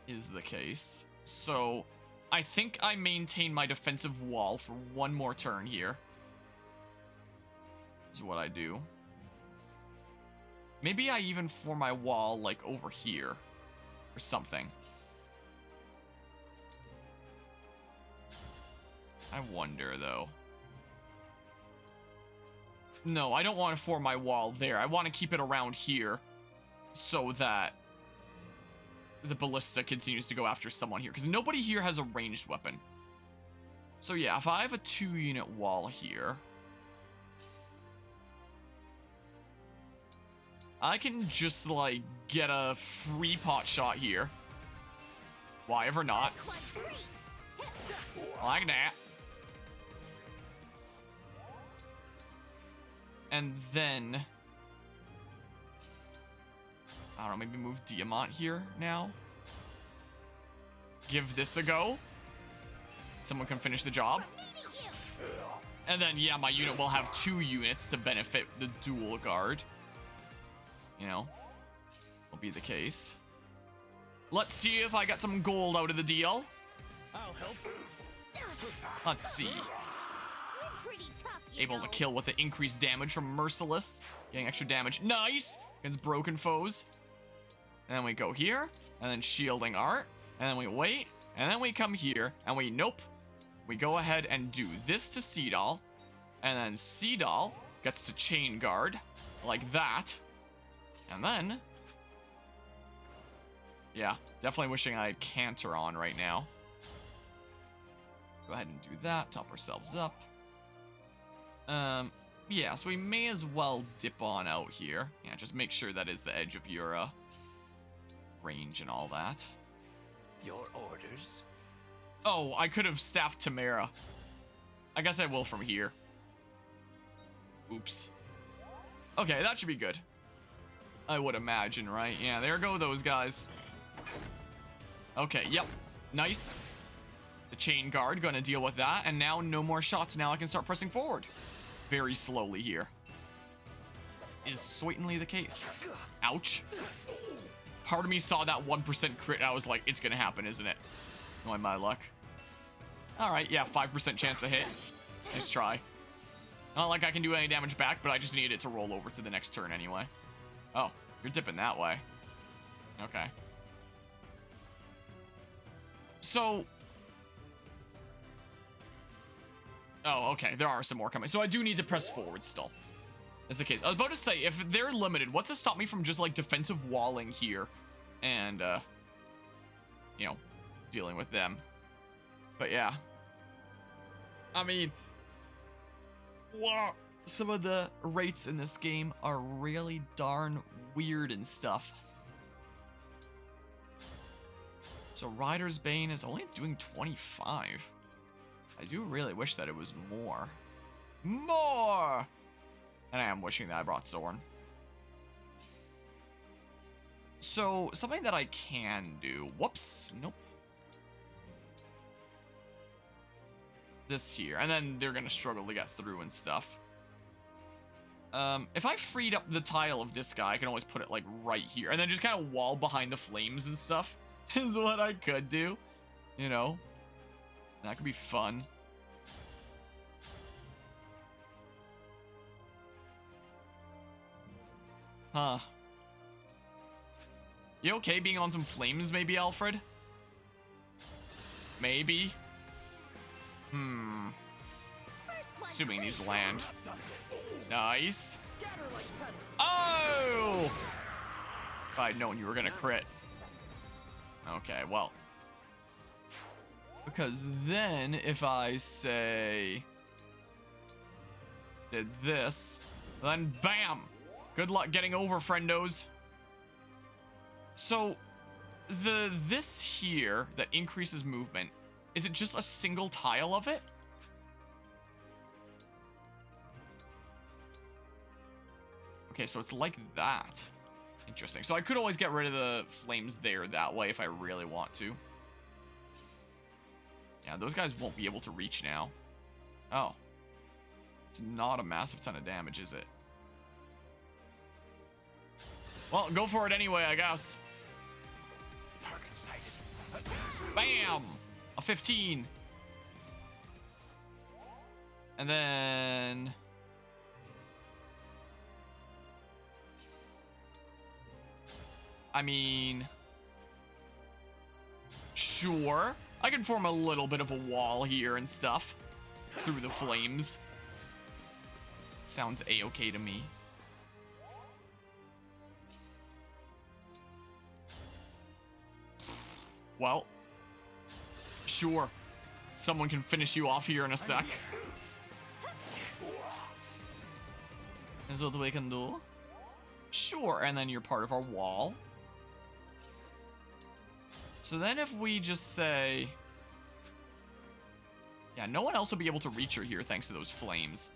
Is the case. So, I think I maintain my defensive wall for one more turn here. Is what I do. Maybe I even form my wall, like, over here. Or something. I wonder, though. No, I don't want to form my wall there. I want to keep it around here so that the ballista continues to go after someone here. Because nobody here has a ranged weapon. So yeah, if I have a 2-unit wall here, I can just, like, get a free pot shot here. Why ever not? Like that. And then, I don't know, maybe move Diamant here now. Give this a go. Someone can finish the job. And then, yeah, my unit will have 2 units to benefit the dual guard. You know, will be the case. Let's see if I got some gold out of the deal. I'll help. Let's see. Able to kill with the increased damage from Merciless. Getting extra damage. Nice! Against broken foes. And then we go here. And then shielding art. And then we wait. And then we come here. And we, nope. We go ahead and do this to Seedal. And then Seedal gets to chain guard. Like that. And then, yeah, definitely wishing I had Canter on right now. Go ahead and do that, top ourselves up. Yeah, so we may as well dip on out here. Yeah, just make sure that is the edge of your, range and all that. Your orders? Oh, I could have staffed Tamara. I guess I will from here. Oops. Okay, that should be good. I would imagine, right? Yeah, there go those guys. Okay, yep. Nice. The chain guard gonna deal with that, and now no more shots. Now I can start pressing forward. Very slowly here. Is certainly the case. Ouch. Part of me saw that 1% crit, and I was like, it's gonna happen, isn't it? Knowing my luck. Alright, yeah, 5% chance to hit. Nice try. Not like I can do any damage back, but I just need it to roll over to the next turn anyway. Oh, you're dipping that way. Okay. So... Oh, okay. There are some more coming. So I do need to press forward still. Is the case. I was about to say, if they're limited, what's to stop me from just, like, defensive walling here? And, you know, dealing with them. But, yeah. I mean... Wow. Some of the rates in this game are really darn weird and stuff. So Rider's Bane is only doing 25. I do really wish that it was more. More! And I am wishing that I brought Zorn. So, something that I can do. Whoops. Nope. This here. And then they're going to struggle to get through and stuff. If I freed up the tile of this guy, I can always put it, like, right here. And then just kind of wall behind the flames and stuff is what I could do. You know? That could be fun. Huh. You okay being on some flames, maybe, Alfred? Maybe. Assuming these land. Nice. Oh! If I'd known you were gonna crit. Okay, well. Because then, if I say... did this, then BAM! Good luck getting over, friendos. So, this here that increases movement, is it just a single tile of it? Okay, so it's like that. Interesting. So I could always get rid of the flames there that way if I really want to. Yeah, those guys won't be able to reach now. Oh. It's not a massive ton of damage, is it? Well, go for it anyway, I guess. Target sighted. Bam! A 15. And then... I mean... sure. I can form a little bit of a wall here and stuff. Through the flames. Sounds a-okay to me. Well, sure. Someone can finish you off here in a sec. Is what we can do. Sure, and then you're part of our wall. So then if we just say... yeah, no one else will be able to reach her here thanks to those flames.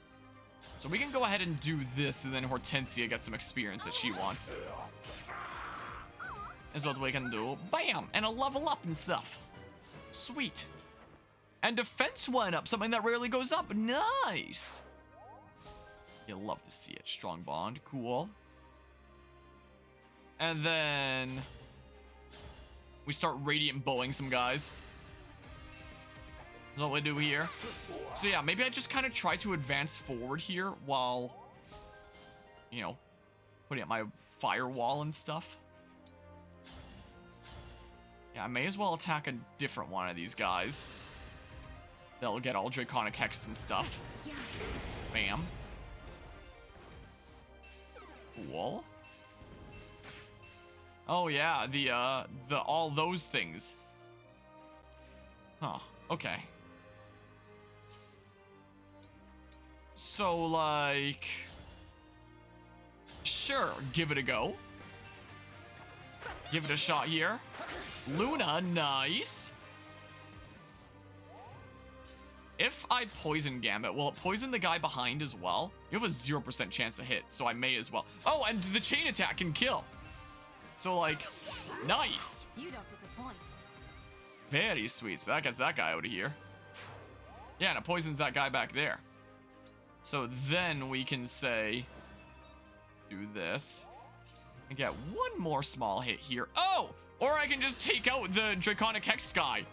So we can go ahead and do this, and then Hortensia gets some experience that she wants. Is what we can do. Bam! And a level up and stuff. Sweet. And defense went up, something that rarely goes up. Nice! You'll love to see it. Strong bond. Cool. And then... we start radiant bowing some guys. That's what we do here. So yeah, maybe I just kind of try to advance forward here while, you know, putting up my firewall and stuff. Yeah, I may as well attack a different one of these guys. They'll get all Draconic Hexed and stuff. Bam. Cool. Oh yeah, the all those things. Huh, okay. So, like... sure, give it a go. Give it a shot here. Luna, nice. If I poison Gambit, will it poison the guy behind as well? You have a 0% chance to hit, so I may as well. Oh, and the chain attack can kill. So, like, nice. You don't disappoint. Very sweet. So that gets that guy out of here. Yeah, and it poisons that guy back there. So then we can say, do this. And get one more small hit here. Oh! Or I can just take out the Draconic Hexed guy.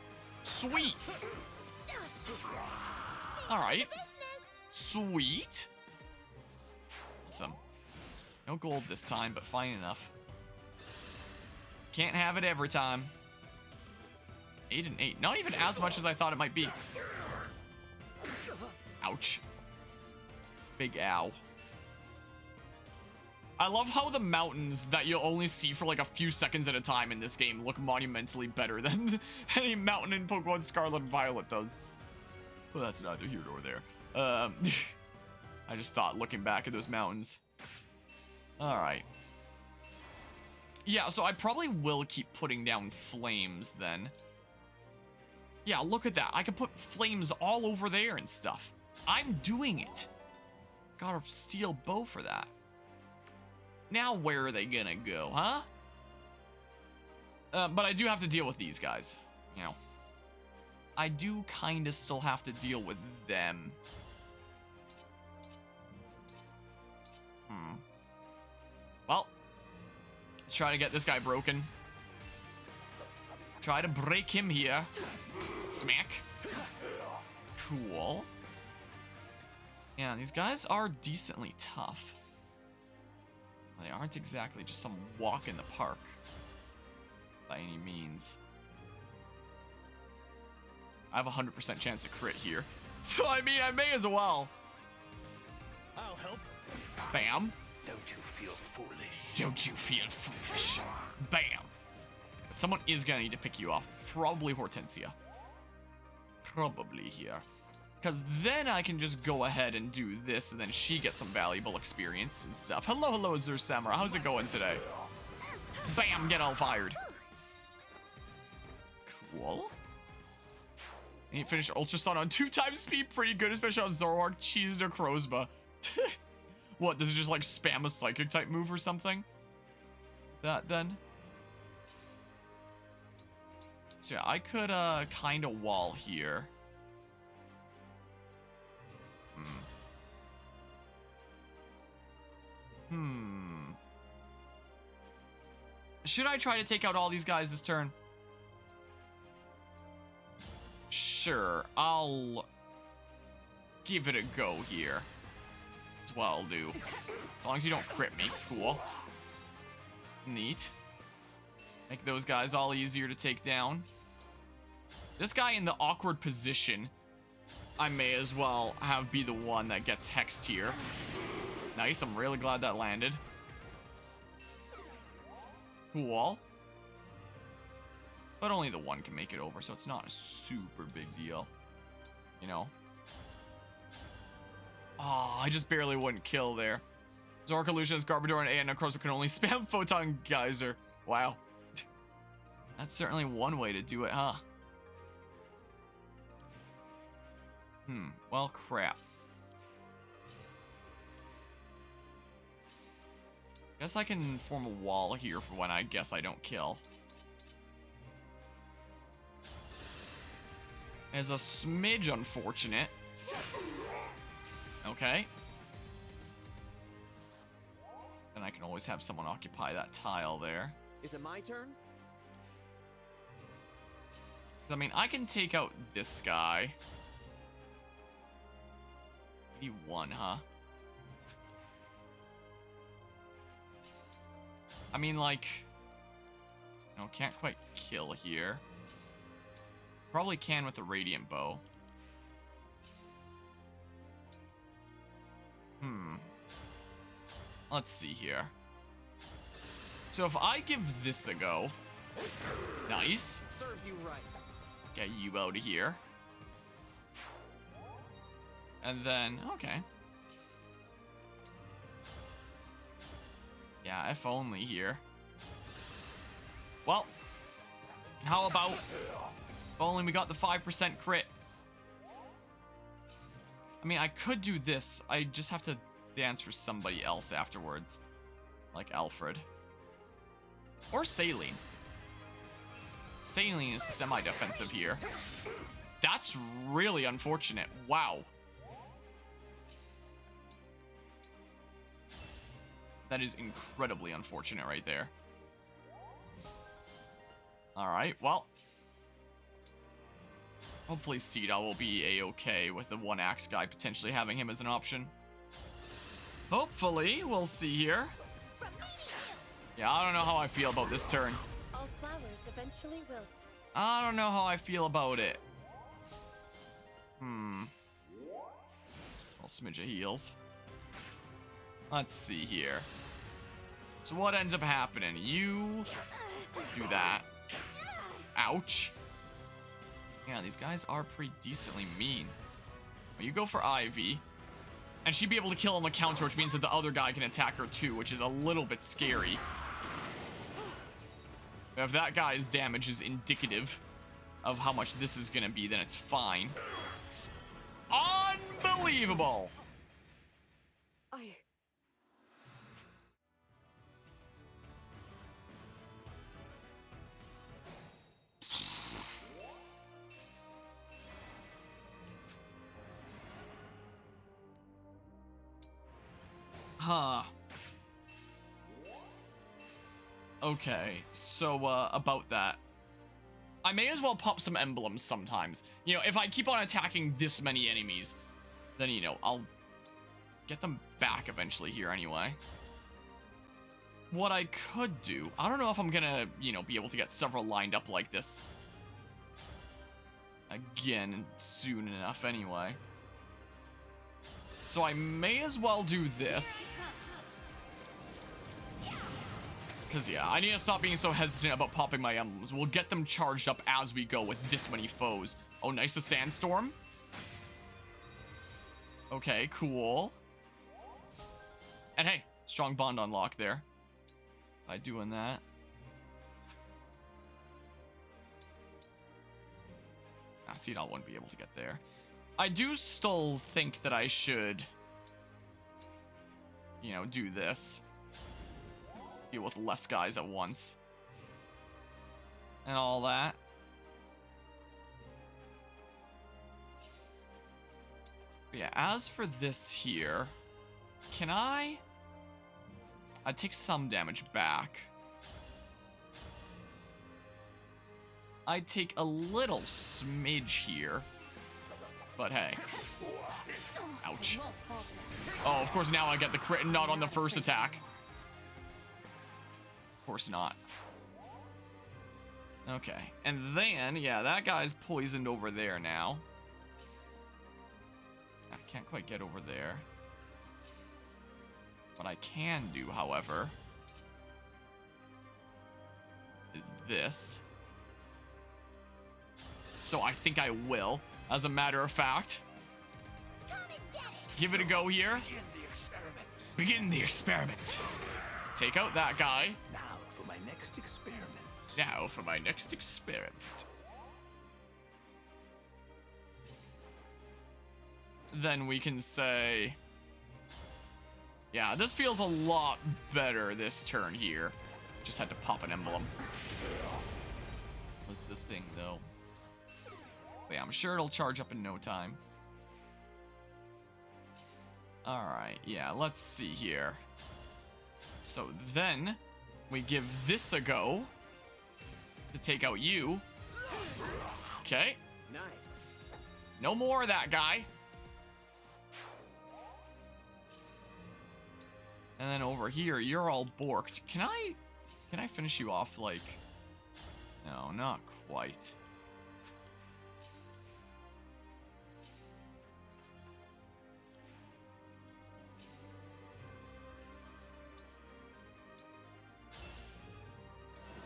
Sweet. Alright. Sweet. Awesome. No gold this time, but fine enough. Can't have it every time. 8 and 8. Not even as much as I thought it might be. Ouch. Big ow. I love how the mountains that you'll only see for like a few seconds at a time in this game look monumentally better than any mountain in Pokemon Scarlet and Violet does. Well, that's neither here nor there. I just thought looking back at those mountains. Alright. Yeah, so I probably will keep putting down flames then. Yeah, look at that. I can put flames all over there and stuff. I'm doing it. Got a steel bow for that. Now where are they gonna go, huh? But I do have to deal with these guys, you know. I do kind of still have to deal with them. Well, let's try to get this guy broken. Try to break him here. Smack. Cool. Yeah, these guys are decently tough. They aren't exactly just some walk in the park by any means. I have a 100% chance to crit here. So, I mean, I may as well. I'll help. Bam. Don't you feel foolish? Don't you feel foolish? Bam. But someone is gonna need to pick you off. Probably Hortensia. Probably here. Because then I can just go ahead and do this, and then she gets some valuable experience and stuff. Hello, hello, Zur Samura. How's it going today? Bam, get all fired. Cool. And you finish Ultrason on 2x speed. Pretty good, especially on Zoroark, Cheese, and Crozba. What, does it just like spam a psychic type move or something? That then? So yeah, I could kind of wall here. Should I try to take out all these guys this turn? Sure, I'll give it a go here. That's what I'll do. As long as you don't crit me. Cool. Neat. Make those guys all easier to take down. This guy in the awkward position, I may as well have be the one that gets hexed here. Nice, I'm really glad that landed. Cool. But only the one can make it over, so it's not a super big deal. You know? Oh, I just barely wouldn't kill there. Zork Illusionist, Garbodor, and of course we can only spam Photon Geyser. Wow. That's certainly one way to do it, huh? Well, crap. Guess I can form a wall here for when I guess I don't kill. It's a smidge unfortunate. Okay. Then I can always have someone occupy that tile there. Is it my turn? I mean, I can take out this guy. 81, huh? I mean, like... No, can't quite kill here. Probably can with the Radiant Bow. Let's see here. So if I give this a go... Nice. Serves you right. Get you out of here. And then, okay. Yeah, if only here. Well, how about if only we got the 5% crit? I mean, I could do this. I just have to dance for somebody else afterwards. Like Alfred. Or Saline. Saline is semi-defensive here. That's really unfortunate. Wow. That is incredibly unfortunate right there. Alright, well. Hopefully Cedar will be a-okay with the one axe guy potentially having him as an option. Hopefully, we'll see here. Yeah, I don't know how I feel about this turn. All flowers eventually wilt. I don't know how I feel about it. Little smidge of heals. Let's see here. So what ends up happening? You do that. Ouch. Yeah, these guys are pretty decently mean. Well, you go for Ivy. And she'd be able to kill on the counter, which means that the other guy can attack her too, which is a little bit scary. If that guy's damage is indicative of how much this is gonna be, then it's fine. Unbelievable! Huh. Okay, so, about that. I may as well pop some emblems sometimes. You know, if I keep on attacking this many enemies, then, you know, I'll get them back eventually here anyway. What I could do, I don't know if I'm gonna, you know, be able to get several lined up like this again soon enough anyway. So I may as well do this. Because, yeah, I need to stop being so hesitant about popping my emblems. We'll get them charged up as we go with this many foes. Oh, nice, the sandstorm. Okay, cool. And hey, strong bond unlock there. By doing that. See, I wouldn't be able to get there. I do still think that I should, you know, do this. Deal with less guys at once. And all that. But yeah, as for this here, can I'd take some damage back. I'd take a little smidge here. But hey. Ouch. Oh, of course now I get the crit and not on the first attack. Of course not. Okay. And then, yeah, that guy's poisoned over there now. I can't quite get over there. What I can do, however, is this. So I think I will, as a matter of fact. Give it a go here. Begin the experiment. Take out that guy. Now for my next experiment. Now for my next experiment. Then we can say, yeah, this feels a lot better this turn here. Just had to pop an emblem. What's the thing, though? But yeah, I'm sure it'll charge up in no time. Alright, yeah, let's see here. So then, we give this a go to take out you. Okay. Nice. No more of that guy. And then over here, you're all borked. Can I finish you off, like... No, not quite.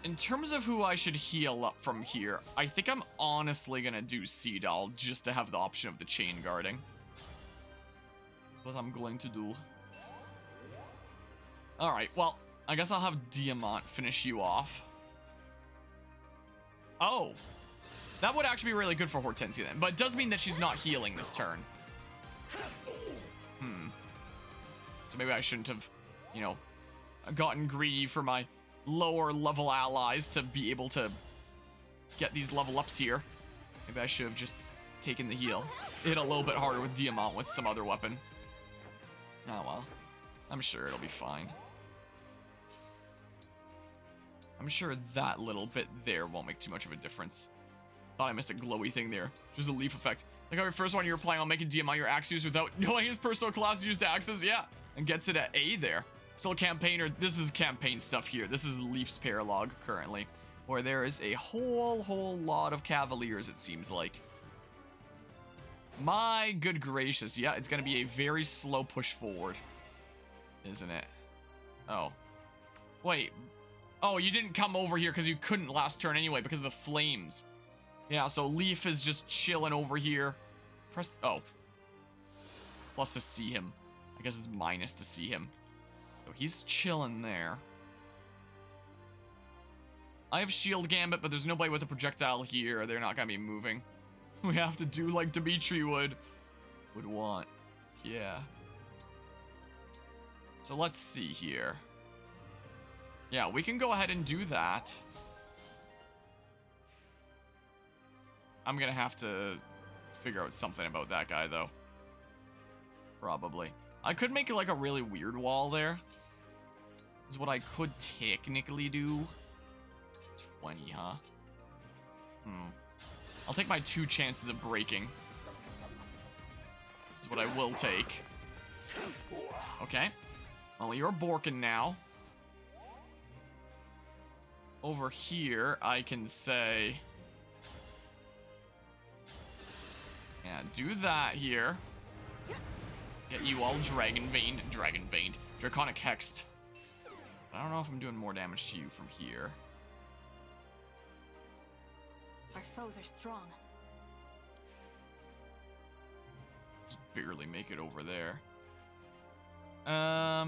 In terms of who I should heal up from here, I think I'm honestly gonna do Sea-Doll just to have the option of the chain guarding. What I'm going to do. Alright, well, I guess I'll have Diamant finish you off. Oh. That would actually be really good for Hortensia then, but it does mean that she's not healing this turn. So maybe I shouldn't have, you know, gotten greedy for my lower level allies to be able to get these level ups here. Maybe I should have just taken the heal. Hit a little bit harder with Diamant with some other weapon. Oh well. I'm sure it'll be fine. I'm sure that little bit there won't make too much of a difference. Thought I missed a glowy thing there. Just a leaf effect. Like our first one you were playing on making Diamant your axe use without knowing his personal class used axes. Yeah. And gets it at A there. Still campaigner. This is campaign stuff here. This is Leaf's paralog currently. Where there is a whole lot of Cavaliers, it seems like. My good gracious. Yeah, it's going to be a very slow push forward. Isn't it? Oh. Wait. Oh, you didn't come over here because you couldn't last turn anyway because of the flames. Yeah, so Leaf is just chilling over here. Press... Oh. Plus to see him. I guess it's minus to see him. So he's chilling there. I have Shield Gambit, but there's nobody with a projectile here. They're not going to be moving. We have to do like Dimitri would want. Yeah. So let's see here. Yeah, we can go ahead and do that. I'm gonna have to figure out something about that guy, though. Probably. I could make like a really weird wall there. Is what I could technically do. 20, huh? I'll take my 2 chances of breaking. Is what I will take. Okay. Well, you're Borkin now. Over here, I can say... Yeah, do that here. Get you all Dragon Veined. Draconic Hexed. I don't know if I'm doing more damage to you from here. Our foes are strong. Just barely make it over there. As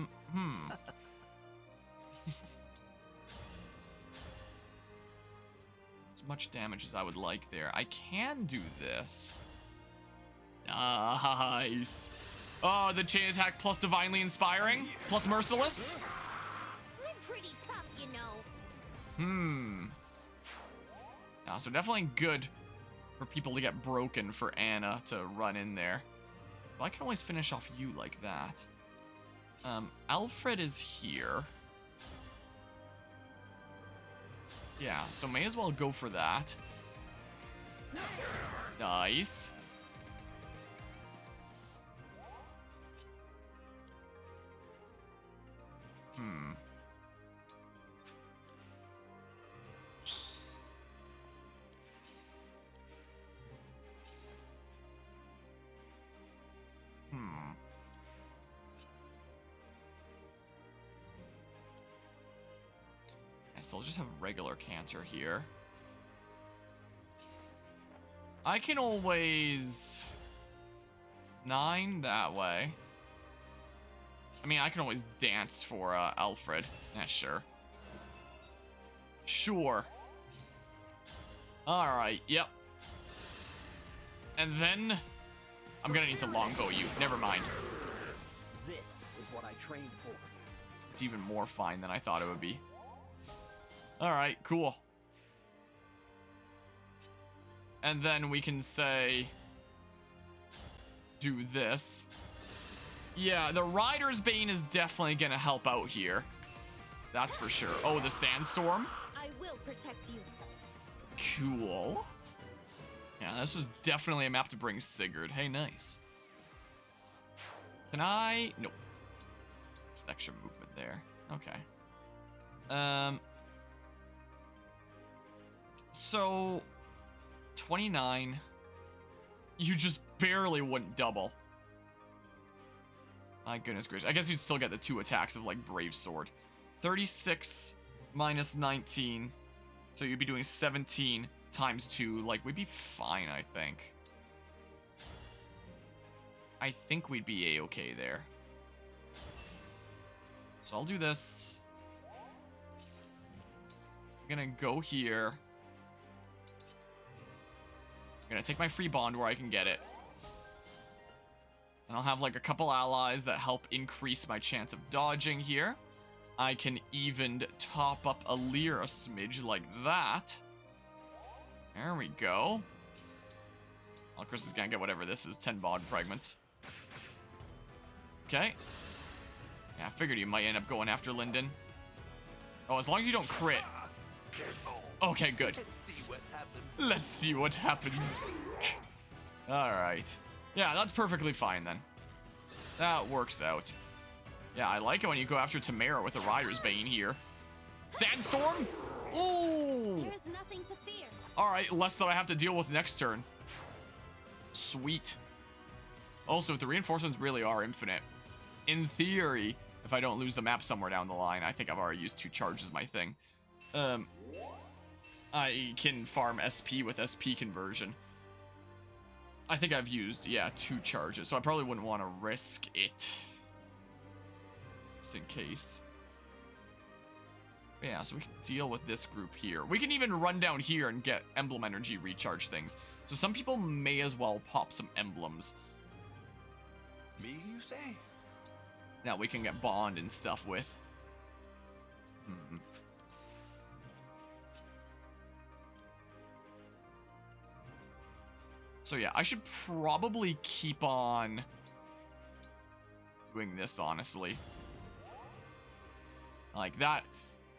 much damage as I would like there. I can do this. Nice. Oh, the chain attack plus divinely inspiring plus merciless. I'm pretty tough, you know. Yeah, so definitely good for people to get broken for Anna to run in there. So I can always finish off you like that. Alfred is here. Yeah, so may as well go for that. Nice. I still just have regular cancer here. I can always 9 that way. I mean, I can always dance for Alfred. Yeah, sure. Sure. Alright, yep. And then I'm gonna need to longbow you. Never mind. This is what I trained for. It's even more fine than I thought it would be. Alright, cool. And then we can say... do this. Yeah, the Rider's Bane is definitely gonna help out here. That's for sure. Oh, the Sandstorm? I will protect you. Cool. Yeah, this was definitely a map to bring Sigurd. Hey, nice. Can I... Nope. It's the extra movement there. Okay. So... 29. You just barely wouldn't double. My goodness gracious. I guess you'd still get the 2 attacks of, like, Brave Sword. 36 minus 19. So you'd be doing 17 times 2. Like, we'd be fine, I think. I think we'd be a-okay there. So I'll do this. I'm gonna go here. I'm gonna take my free bond where I can get it. And I'll have like a couple allies that help increase my chance of dodging here. I can even top up a Lear a smidge like that. There we go. Well, Chris is gonna get whatever this is, 10 bond fragments. Okay. Yeah, I figured you might end up going after Lyndon. Oh, as long as you don't crit. Okay, good. Let's see what happens. Alright. Yeah, that's perfectly fine then. That works out. Yeah, I like it when you go after Tamara with a Rider's Bane here. Sandstorm? Ooh! There's nothing to fear. Alright, less that I have to deal with next turn. Sweet. Also, if the reinforcements really are infinite, in theory, if I don't lose the map somewhere down the line, I think I've already used 2 charges my thing. I can farm SP with SP conversion. I think I've used, yeah, 2 charges, so I probably wouldn't want to risk it. Just in case. But yeah, so we can deal with this group here. We can even run down here and get Emblem energy recharge things. So some people may as well pop some emblems. Me, you say? That we can get bond and stuff with. So yeah, I should probably keep on doing this, honestly. Like that.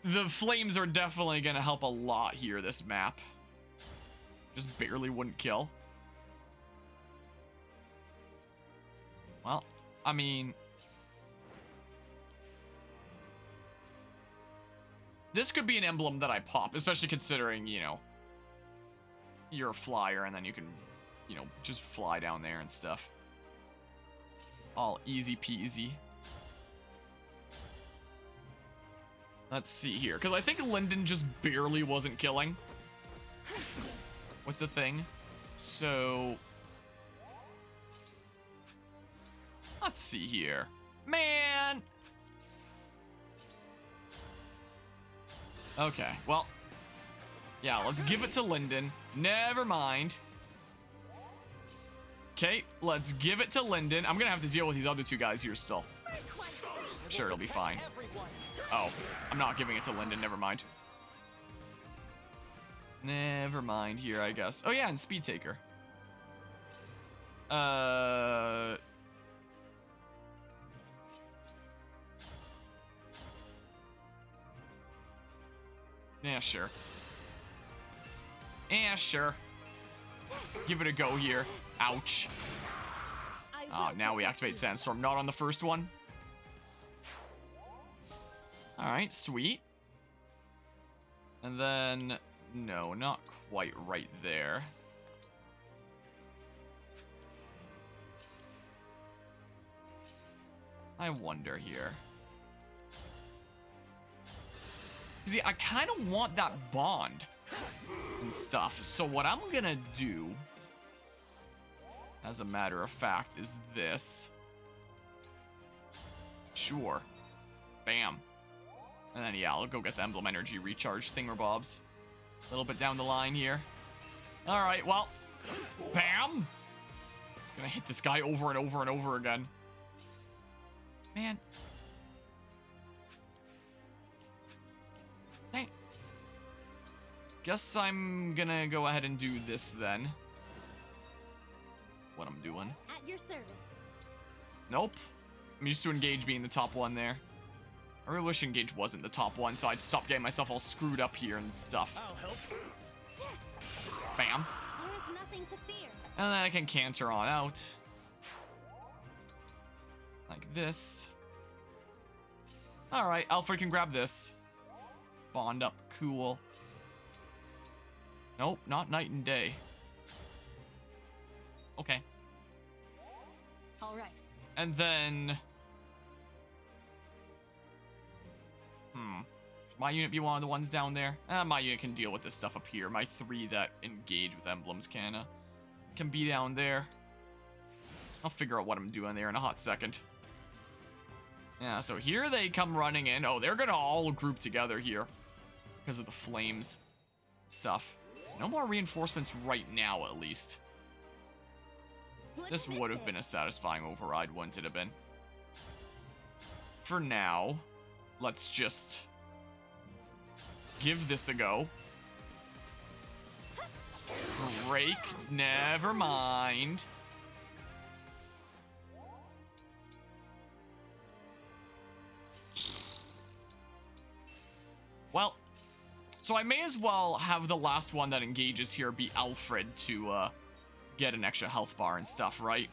The flames are definitely gonna help a lot here, this map. Just barely wouldn't kill. Well, I mean... this could be an emblem that I pop, especially considering, you know, you're a flyer and then you can, you know, just fly down there and stuff. All easy peasy. Let's see here, because I think Linden just barely wasn't killing with the thing. So, let's see here. Man! Okay, well, yeah, let's give it to Linden. Never mind. Okay, let's give it to Linden. I'm gonna have to deal with these other two guys here still. I'm sure it'll be fine. Oh, I'm not giving it to Linden, never mind. Never mind here, I guess. Oh yeah, and Speed Taker. Yeah, sure. Yeah, sure. Give it a go here. Ouch. Oh, now we activate Sandstorm. Not on the first one. Alright, sweet. And then... no, not quite right there. I wonder here. See, I kind of want that bond and stuff. So what I'm gonna do, as a matter of fact, is this. Sure. Bam. And then, yeah, I'll go get the Emblem Energy recharge thingamabobs. A little bit down the line here. Alright, well. Bam! Gonna hit this guy over and over and over again. Man. Dang. Guess I'm gonna go ahead and do this then. What I'm doing. At your service. Nope. I'm used to Engage being the top one there. I really wish Engage wasn't the top one, so I'd stop getting myself all screwed up here and stuff. I'll help. Bam. There is nothing to fear. And then I can canter on out. Like this. Alright, Alfred can grab this. Bond up, cool. Nope, not night and day. Okay. All right. And then... should my unit be one of the ones down there? My unit can deal with this stuff up here. My 3 that engage with emblems can be down there. I'll figure out what I'm doing there in a hot second. Yeah, so here they come running in. Oh, they're gonna all group together here because of the flames stuff. There's no more reinforcements right now, at least. This would have been a satisfying override, wouldn't it have been? For now, let's just give this a go. Break, never mind. Well, so I may as well have the last one that engages here be Alfred to get an extra health bar and stuff, right?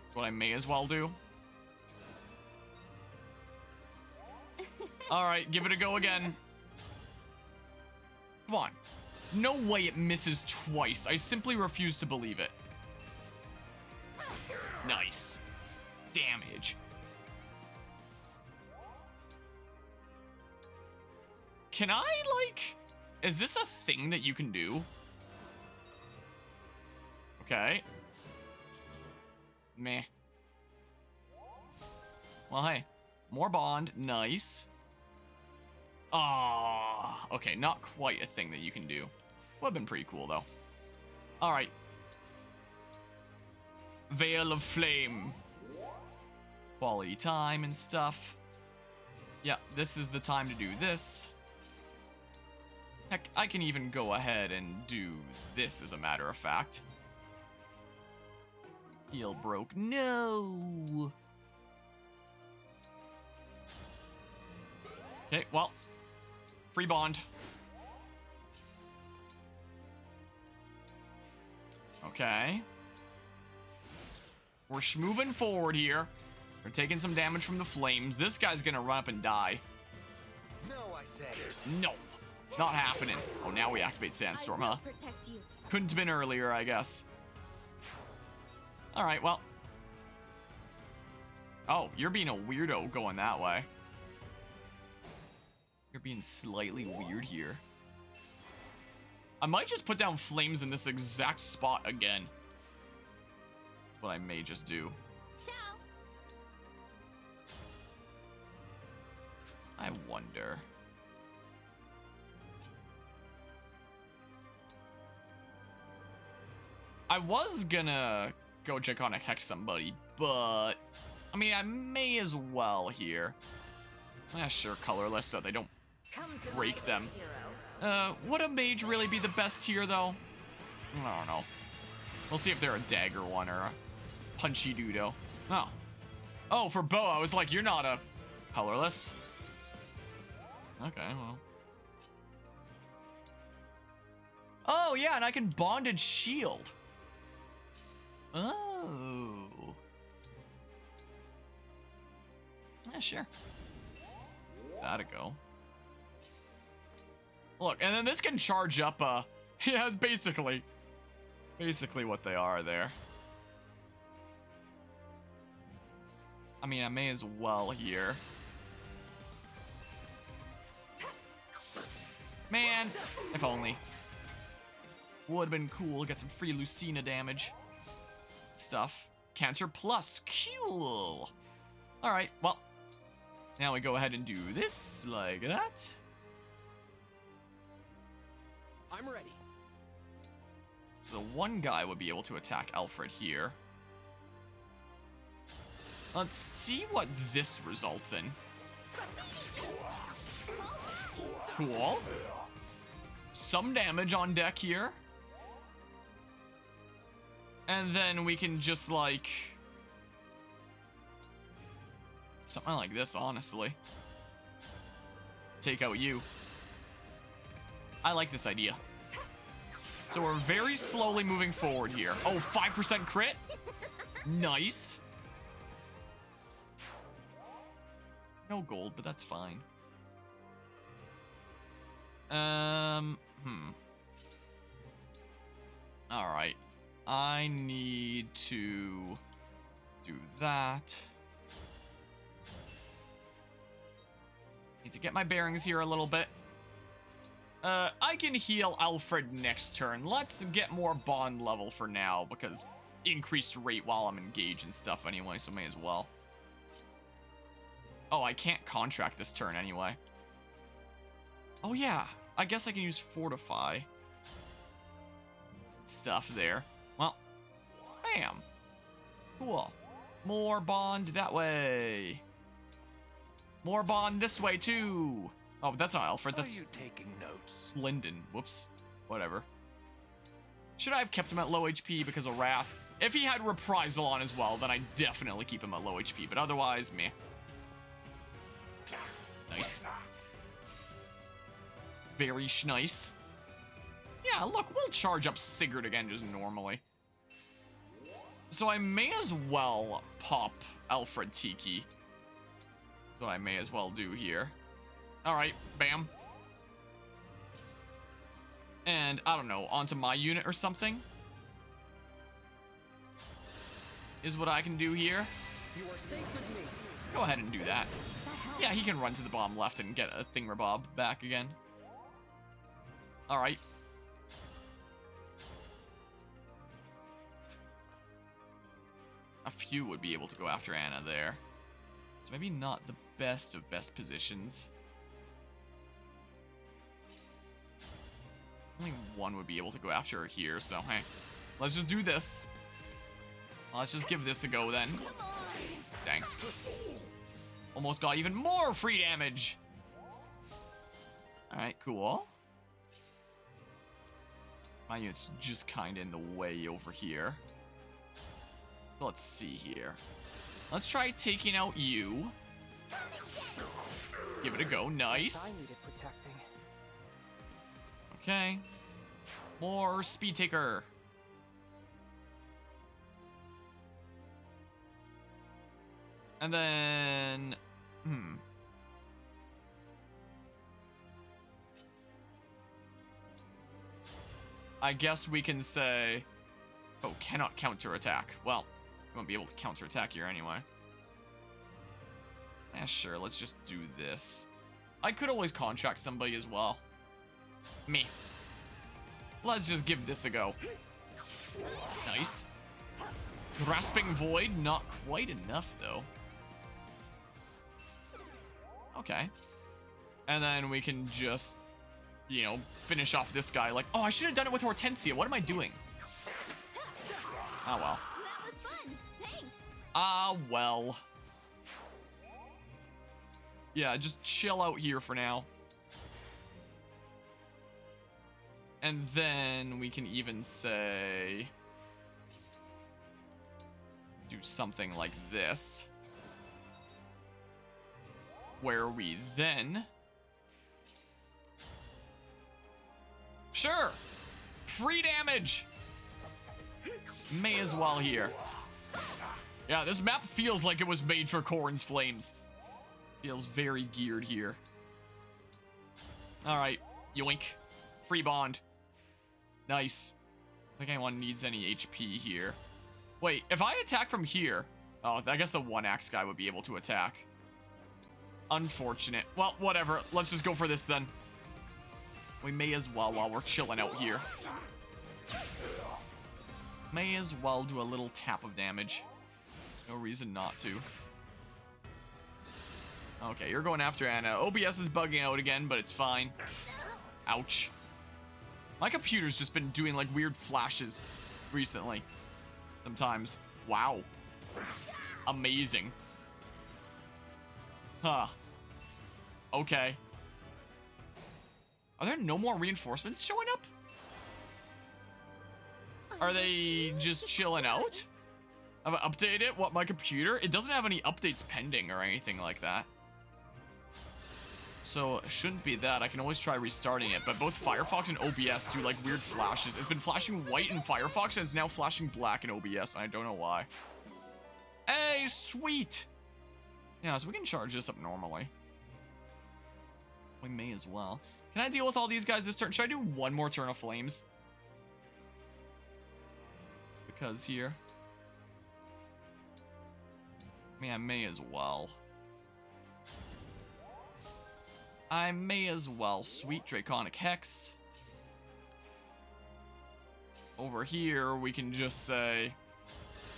That's what I may as well do. Alright, give it a go again. Come on. No way it misses twice. I simply refuse to believe it. Nice. Damage. Can I, like... is this a thing that you can do? Okay. Meh. Well, hey. More bond. Nice. Ah, okay, not quite a thing that you can do. Would have been pretty cool, though. Alright. Veil of Flame. Quality time and stuff. Yeah, this is the time to do this. Heck, I can even go ahead and do this, as a matter of fact. Heal broke. No! Okay, well, free bond. Okay. We're moving forward here. We're taking some damage from the flames. This guy's gonna run up and die. No, I said. No, it's not happening. Oh, now we activate Sandstorm, I will huh? protect you. Couldn't have been earlier, I guess. All right, well. Oh, you're being a weirdo going that way. You're being slightly weird here. I might just put down flames in this exact spot again. That's what I may just do. Ciao. I wonder. I was gonna go Draconic Hex somebody, but I mean, I may as well here. Yeah, sure, colorless so they don't break them. Would a mage really be the best here, though? I don't know. We'll see if they're a dagger one or a punchy doodle. Oh. Oh, for bow, I was like, you're not a colorless. Okay, well. Oh, yeah, and I can bonded shield. Oh. Yeah, sure. That'd go. Look, and then this can charge up, yeah, basically what they are there. I mean, I may as well here. Man, if only. Would've been cool, get some free Lucina damage. Stuff. Cancer plus, cool. Alright, well. Now we go ahead and do this, like that. I'm ready. So the one guy would be able to attack Alfred here. Let's see what this results in. Cool. Some damage on deck here. And then we can just like... something like this, honestly. Take out you. I like this idea. So we're very slowly moving forward here. Oh, 5% crit? Nice. No gold, but that's fine. Alright. I need to do that. Need to get my bearings here a little bit. I can heal Alfred next turn. Let's get more bond level for now, because increased rate while I'm engaged and stuff anyway, so may as well. Oh, I can't contract this turn anyway. Oh yeah, I guess I can use Fortify. Stuff there. Well, bam. Cool. More bond that way. More bond this way too. Oh, that's not Alfred, that's... Are you taking notes? Lyndon. Whoops. Whatever. Should I have kept him at low HP because of Wrath? If he had Reprisal on as well, then I definitely keep him at low HP, but otherwise, meh. Nice. Very nice. Yeah, look, we'll charge up Sigurd again just normally. So I may as well pop Alfred Tiki. That's what I may as well do here. Alright, bam. And, I don't know, onto my unit or something? Is what I can do here. You are safe with me. Go ahead and do that. Yeah, he can run to the bottom left and get a thingamabob back again. Alright. A few would be able to go after Anna there. So maybe not the best of best positions. Only one would be able to go after her here, so hey. Let's just do this. Let's just give this a go then. Dang. Almost got even more free damage. Alright, cool. My unit's just kind of in the way over here. So let's see here. Let's try taking out you. Give it a go. Nice. I needed protecting. Okay. More speed taker. And then... I guess we can say... Oh, cannot counterattack. Well, we won't be able to counterattack here anyway. Yeah, sure, let's just do this. I could always contract somebody as well. Me. Let's just give this a go. Nice. Grasping Void, not quite enough, though. Okay. And then we can just, you know, finish off this guy. Like, oh, I should have done it with Hortensia. What am I doing? Oh, well. That was fun. Thanks. Ah, well. Yeah, just chill out here for now. And then we can even say... do something like this. Where we then... Sure! Free damage! May as well here. Yeah, this map feels like it was made for Corrin's Flames. Feels very geared here. Alright, yoink. Free bond. Nice. I think anyone needs any HP here. Wait, if I attack from here... Oh, I guess the one axe guy would be able to attack. Unfortunate. Well, whatever. Let's just go for this then. We may as well while we're chilling out here. May as well do a little tap of damage. No reason not to. Okay, you're going after Anna. OBS is bugging out again, but it's fine. Ouch. My computer's just been doing like weird flashes recently. Sometimes. Wow. Amazing. Huh. Okay. Are there no more reinforcements showing up? Are they just chilling out? Have I updated what, my computer? It doesn't have any updates pending or anything like that. So it shouldn't be that. I can always try restarting it, but both Firefox and OBS do like weird flashes. It's been flashing white in Firefox and it's now flashing black in OBS, and I don't know why. Hey, sweet! Yeah, so we can charge this up normally. We may as well. Can I deal with all these guys this turn? Should I do one more turn of flames? Because here. I mean, I may as well. I may as well. Sweet Draconic Hex. Over here, we can just say,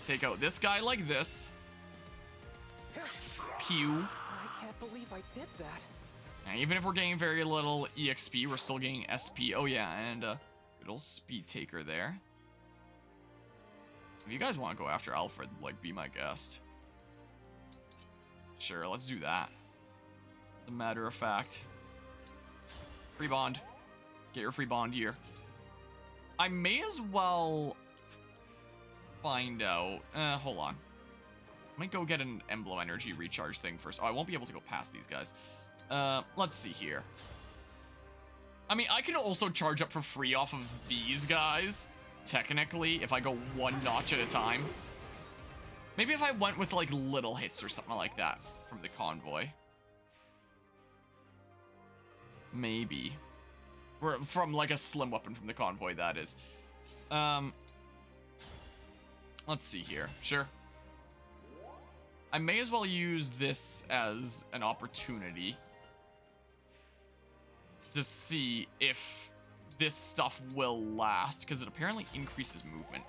take out this guy like this. Pew. I can't believe I did that. And even if we're getting very little EXP, we're still getting SP. Oh yeah, and good old Speed Taker there. If you guys want to go after Alfred, like, be my guest. Sure, let's do that. As a matter of fact. Free bond. Get your free bond here. I may as well find out. Hold on. Let me go get an Emblem energy recharge thing first. Oh, I won't be able to go past these guys. Let's see here. I mean, I can also charge up for free off of these guys, technically, if I go one notch at a time. Maybe if I went with, like, little hits or something like that from the convoy. Maybe. Or from, like, a slim weapon from the convoy, that is. Let's see here. Sure. I may as well use this as an opportunity to see if this stuff will last, because it apparently increases movement.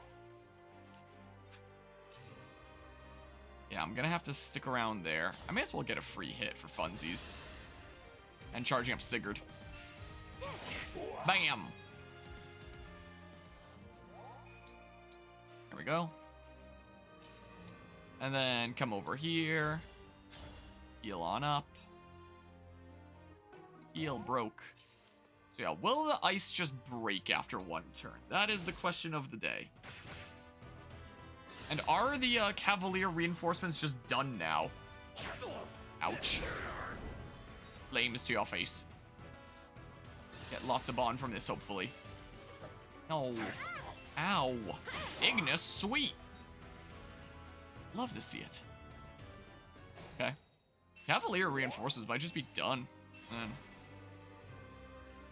Yeah, I'm gonna have to stick around there. I may as well get a free hit for funsies. And charging up Sigurd. Bam! There we go. And then come over here. Heal on up. Heal broke. So yeah, will the ice just break after one turn? That is the question of the day. And are the Cavalier reinforcements just done now? Ouch. Flames to your face. Get lots of bond from this, hopefully. No. Ow. Ignis, sweet. Love to see it. Okay. Cavalier reinforces might just be done. That's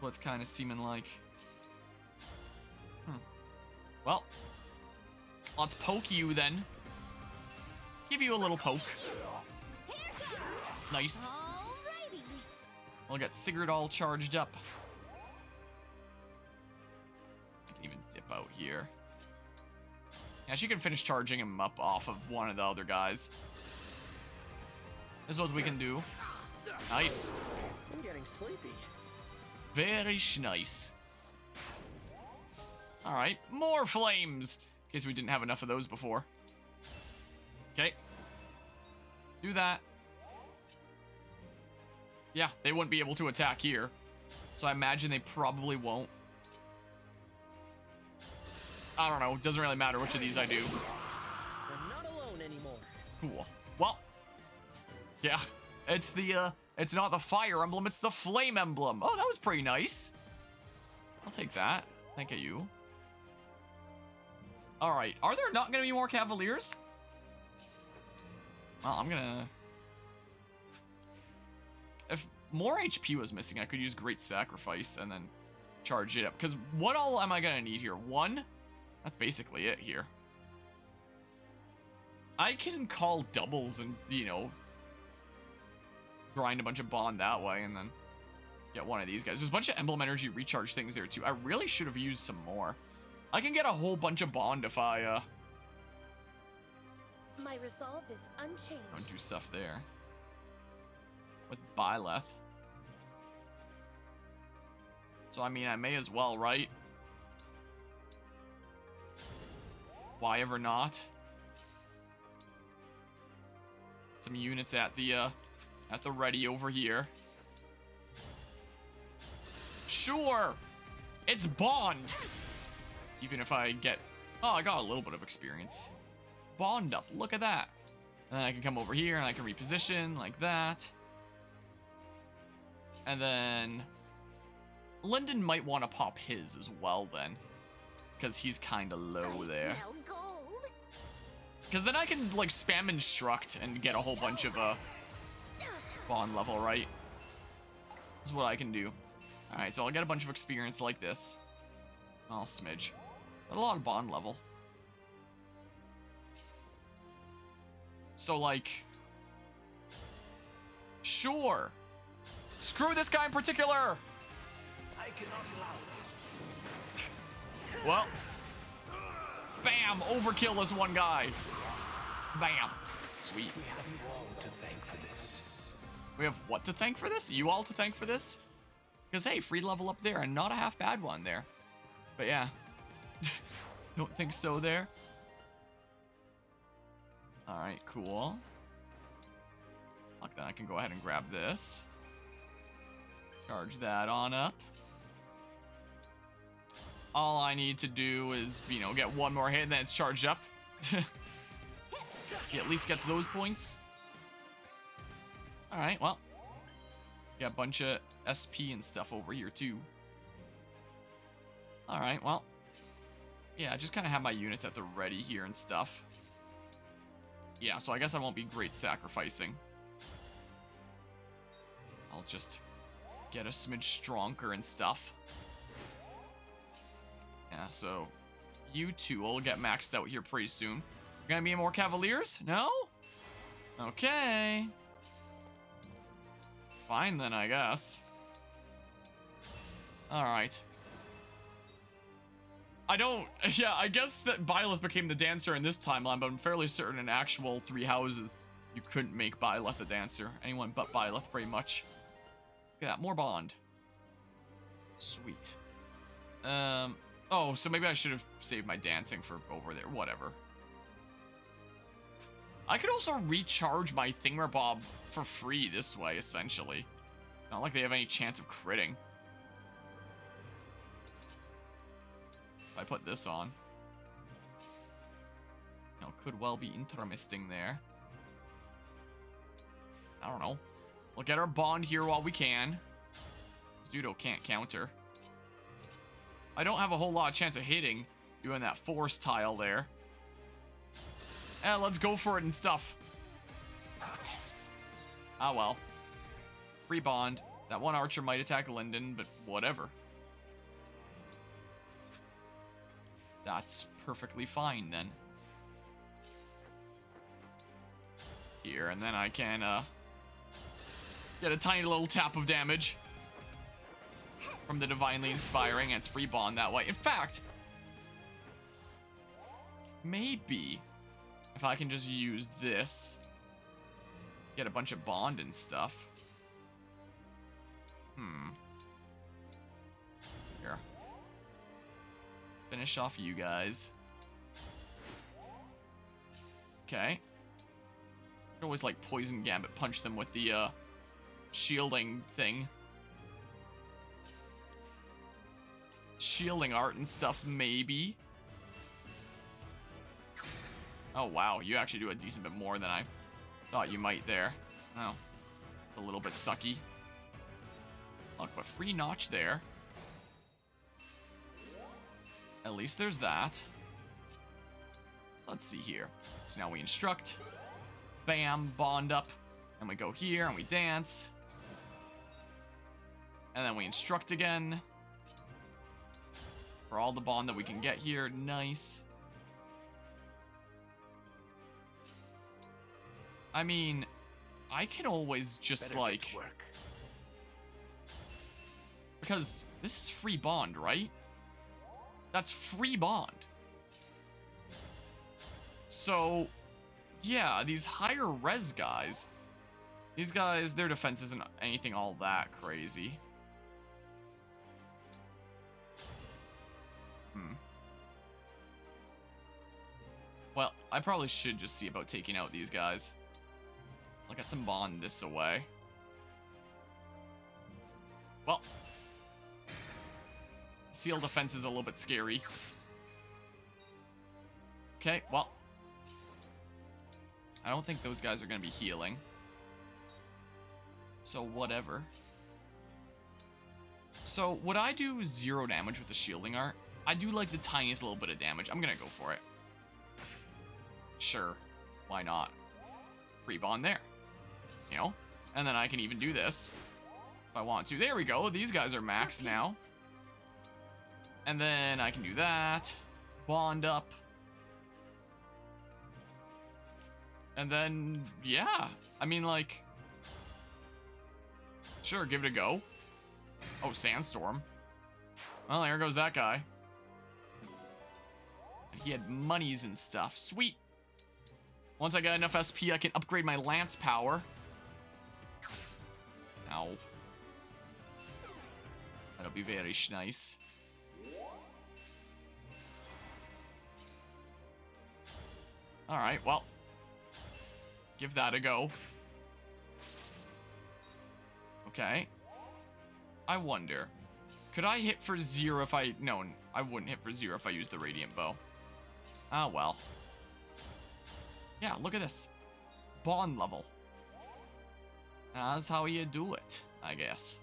what's kind of seeming like. Well, let's poke you then. Give you a little poke. Nice. Alrighty. We'll get Sigurd all charged up. I can even dip out here. Yeah, she can finish charging him up off of one of the other guys. This is what we can do. Nice. I'm getting sleepy. Very nice. Alright, more flames! In case we didn't have enough of those before. Okay. Do that. Yeah, they wouldn't be able to attack here. So I imagine they probably won't. I don't know, doesn't really matter which of these I do. I'm not alone anymore. Cool. Well. Yeah, it's the, it's not the fire emblem, it's the flame emblem. Oh, that was pretty nice. I'll take that. Thank you. Alright, are there not gonna be more cavaliers? Well, I'm gonna... If more HP was missing, I could use Great Sacrifice and then charge it up. Because what all am I gonna need here? One? That's basically it here. I can call doubles and, you know, grind a bunch of bond that way and then get one of these guys. There's a bunch of emblem energy recharge things there too. I really should have used some more. I can get a whole bunch of bond if I My resolve is unchanged. don't do stuff there. With Byleth. So I mean I may as well, right? Why ever not? Some units at the ready over here. Sure! It's bond! Even if I get... Oh, I got a little bit of experience. Bond up, look at that. And then I can come over here and I can reposition like that. And then... Lyndon might want to pop his as well then. Because he's kind of low there. Smell gold. Because then I can, like, spam Instruct and get a whole bunch of, bond level, right? That's what I can do. Alright, so I'll get a bunch of experience like this. Oh, smidge. But a lot of bond level. So, like... Sure! Screw this guy in particular! I cannot allow this. Well... Bam! Overkill this one guy. Bam. Sweet. We have you all to thank for this. We have what to thank for this? You all to thank for this? Because, hey, free level up there and not a half bad one there. But yeah. Don't think so there. Alright, cool. Like then I can go ahead and grab this. Charge that on up. All I need to do is, you know, get one more hit and then it's charged up. You at least get to those points. Alright, well. Got a bunch of SP and stuff over here too. Alright, well. Yeah, I just kind of have my units at the ready here and stuff. Yeah, so I guess I won't be great sacrificing. I'll just get a smidge stronger and stuff. Yeah, so you two will get maxed out here pretty soon. Gonna be more Cavaliers? No? Okay. Fine then, I guess. Alright. I don't... Yeah, I guess that Byleth became the dancer in this timeline, but I'm fairly certain in actual Three Houses, you couldn't make Byleth a dancer. Anyone but Byleth, pretty much. Look at that, more bond. Sweet. Oh, so maybe I should have saved my dancing for over there. Whatever. I could also recharge my thingamabob for free this way, essentially. It's not like they have any chance of critting. If I put this on. You know, could well be interesting there. I don't know. We'll get our bond here while we can. This Dudo can't counter. I don't have a whole lot of chance of hitting doing that force tile there. Let's go for it and stuff. Ah, well. Free bond. That one archer might attack Linden, but whatever. That's perfectly fine then. Here, and then I can get a tiny little tap of damage from the Divinely Inspiring, and it's free bond that way. In fact, maybe if I can just use this, get a bunch of bond and stuff. Here. Finish off you guys. Okay. I always like Poison Gambit punch them with the shielding thing. Shielding art and stuff, maybe. Oh wow, you actually do a decent bit more than I thought you might there. Oh, a little bit sucky. Look, but free notch there. At least there's that. Let's see here. So now we instruct. Bam, bond up. And we go here and we dance. And then we instruct again. For all the bond that we can get here. Nice. I mean, I can always just Better like... get to work. Because this is free bond, right? That's free bond. So, yeah, these higher res guys, these guys, their defense isn't anything all that crazy. Well, I probably should just see about taking out these guys. I'll get some bond this away. Well, seal defense is a little bit scary. Okay, well, I don't think those guys are going to be healing. So whatever. So would I do 0 damage with the shielding art? I do like the tiniest little bit of damage. I'm going to go for it. Sure, why not? Free bond there. You know? And then I can even do this if I want to. There we go. These guys are max now. And then I can do that. Bond up. And then, yeah. I mean, like... Sure, give it a go. Oh, Sandstorm. Well, there goes that guy. And he had monies and stuff. Sweet. Once I got enough SP, I can upgrade my Lance power. Ow. That'll be very nice. Alright, well. Give that a go. Okay. I wonder. Could I hit for 0 if I... No, I wouldn't hit for 0 if I used the Radiant Bow. Ah, well. Yeah, look at this. Bond level. That's how you do it, I guess.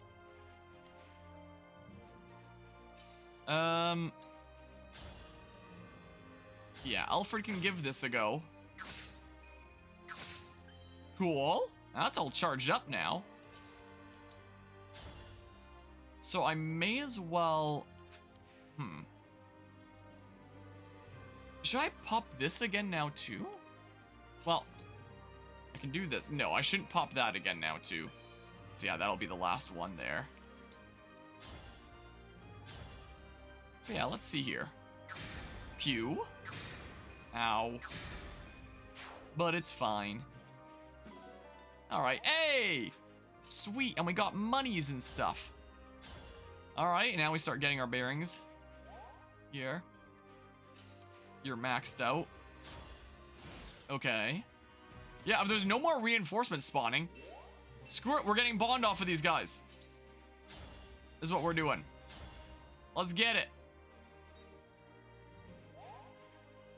Yeah, Alfred can give this a go. Cool. That's all charged up now. So I may as well... Should I pop this again now too? Well, I can do this. No, I shouldn't pop that again now too. So yeah, that'll be the last one there. But yeah, let's see here. Pew. Ow. But it's fine. Alright, hey! Sweet, and we got monies and stuff. Alright, now we start getting our bearings. Here. You're maxed out. Okay. Yeah, if there's no more reinforcements spawning, screw it, we're getting bond off of these guys. This is what we're doing. Let's get it.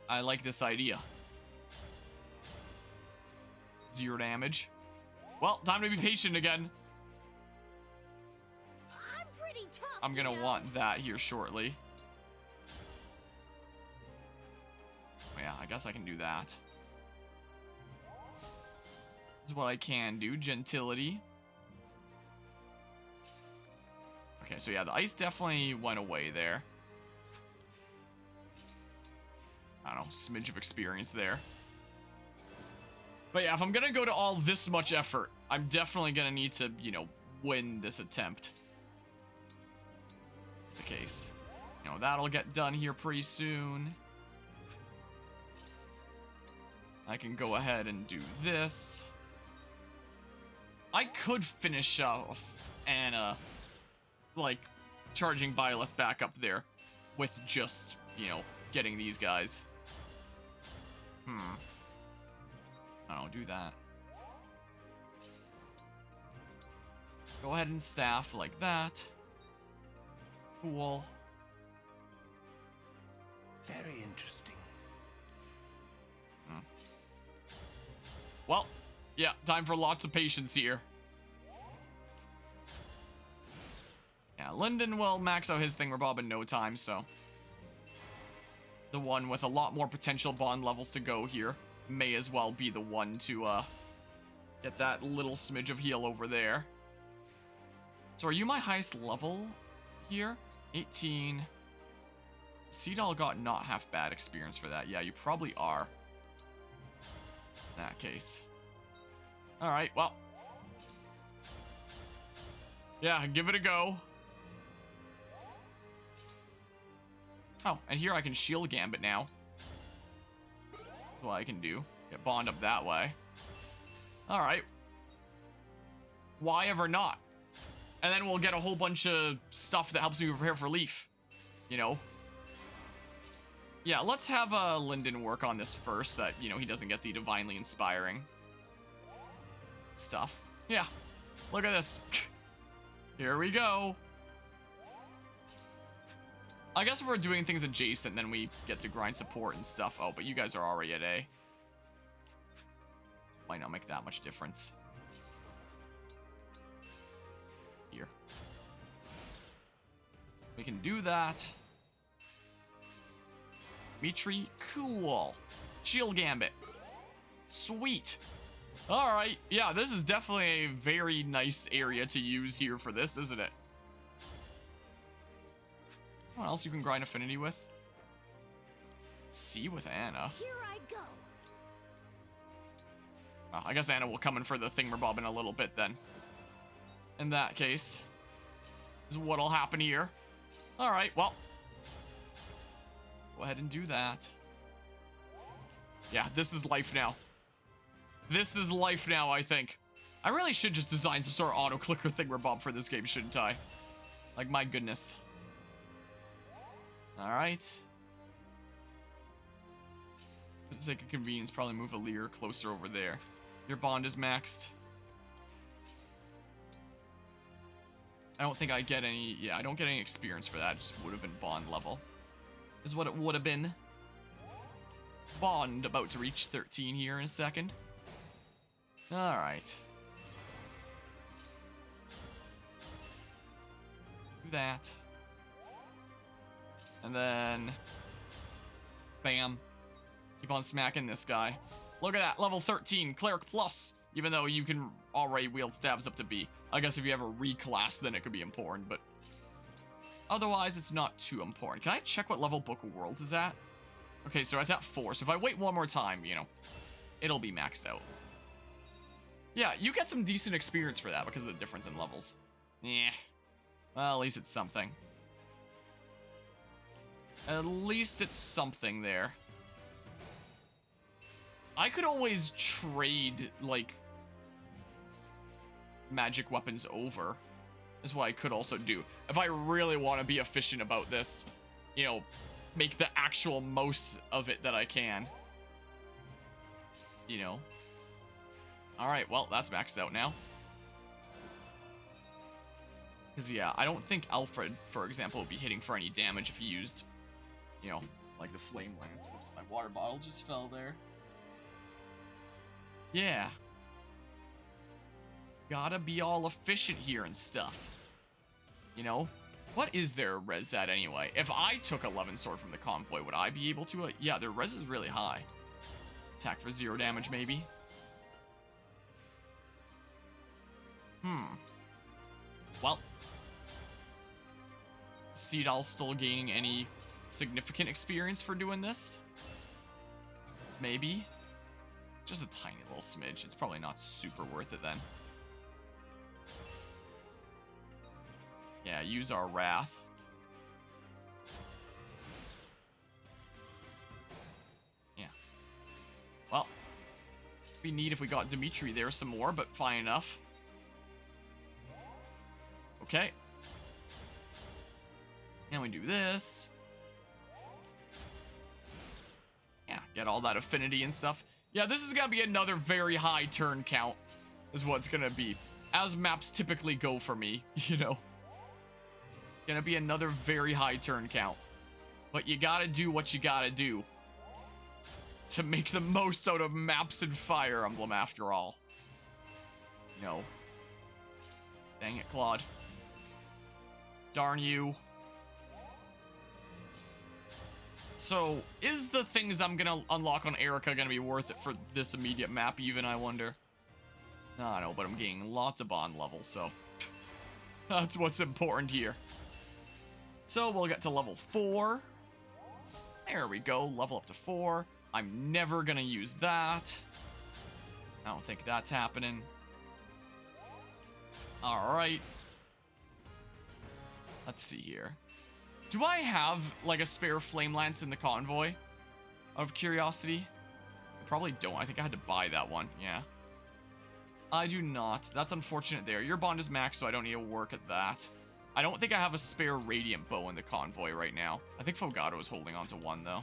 I like this idea. 0 damage. Well, time to be patient again. I'm pretty tough. I'm gonna want that here shortly. Oh, yeah, I guess I can do that. That's what I can do. Gentility. Okay, so yeah, the ice definitely went away there. I don't know, smidge of experience there. But yeah, if I'm gonna go to all this much effort, I'm definitely gonna need to, you know, win this attempt. That's the case. You know, that'll get done here pretty soon. I can go ahead and do this. I could finish off Anna, like, charging Byleth back up there with just, you know, getting these guys. I don't do that. Go ahead and staff like that. Cool. Very interesting. Well, yeah, time for lots of patience here. Yeah, Lyndon will max out his thingamabob in no time, so. The one with a lot more potential bond levels to go here may as well be the one to get that little smidge of heal over there. So are you my highest level here? 18. Seadoll got not half bad experience for that. Yeah, you probably are. In that case. Alright, well. Yeah, give it a go. Oh, and here I can shield Gambit now. That's what I can do. Get Bond up that way. Alright. Why ever not? And then we'll get a whole bunch of stuff that helps me prepare for Leaf. You know? Yeah, let's have Lyndon work on this first, so that, you know, he doesn't get the divinely inspiring stuff. Yeah. Look at this. Here we go. I guess if we're doing things adjacent, then we get to grind support and stuff. Oh, but you guys are already at A. Might not make that much difference. Here. We can do that. Mitri, cool. Shield Gambit. Sweet. Alright, yeah, this is definitely a very nice area to use here for this, isn't it? What else you can grind affinity with? C with Anna. Here I go. Oh, I guess Anna will come in for the thingamabob in a little bit then. In that case, is what'll happen here. Alright, well. Go ahead and do that. Yeah, this is life now. This is life now, I think. I really should just design some sort of auto-clicker thingamabob for this game, shouldn't I? Like, my goodness. Alright. For the sake of convenience, probably move Alir closer over there. Your bond is maxed. I don't think I get any... Yeah, I don't get any experience for that. It just would have been bond level. Is what it would have been. Bond about to reach 13 here in a second. Alright. Do that. And then... Bam. Keep on smacking this guy. Look at that, level 13, Cleric Plus. Even though you can already wield stabs up to B. I guess if you ever reclass, then it could be important, but... Otherwise, it's not too important. Can I check what level Book of Worlds is at? Okay, so it's at 4, so if I wait one more time, you know, it'll be maxed out. Yeah, you get some decent experience for that because of the difference in levels. Yeah. Well, at least it's something. At least it's something there. I could always trade, like, magic weapons over. Is what I could also do. If I really want to be efficient about this, you know, make the actual most of it that I can. You know. Alright, well, that's maxed out now. Because, yeah, I don't think Alfred, for example, would be hitting for any damage if he used, you know, like the Flame Lance. Whoops, my water bottle just fell there. Yeah. Gotta be all efficient here and stuff. You know? What is their res at anyway? If I took 11 sword from the convoy, would I be able to? Yeah, their res is really high. Attack for 0 damage, maybe. Well. Seedal's still gaining any significant experience for doing this? Maybe. Just a tiny little smidge. It's probably not super worth it then. Yeah, use our Wrath. Yeah. Well, it'd be neat if we got Dimitri there some more, but fine enough. Okay. And we do this. Yeah, get all that affinity and stuff. Yeah, this is gonna be another very high turn count, is what it's gonna be. As maps typically go for me, you know. Gonna be another very high turn count. But you gotta do what you gotta do to make the most out of maps in Fire Emblem after all. No. Dang it, Claude. Darn you. So, is the things I'm gonna unlock on Erica gonna be worth it for this immediate map even, I wonder? I don't know, but I'm gaining lots of bond levels, so that's what's important here. So we'll get to level 4. There we go, level up to 4. I'm never gonna use that. I don't think that's happening. Alright. Let's see here. Do I have, like, a spare Flame Lance in the convoy? Out of curiosity? I probably don't. I think I had to buy that one. Yeah. I do not. That's unfortunate there. Your bond is maxed, so I don't need to work at that. I don't think I have a spare Radiant Bow in the convoy right now. I think Fogado is holding on to one, though.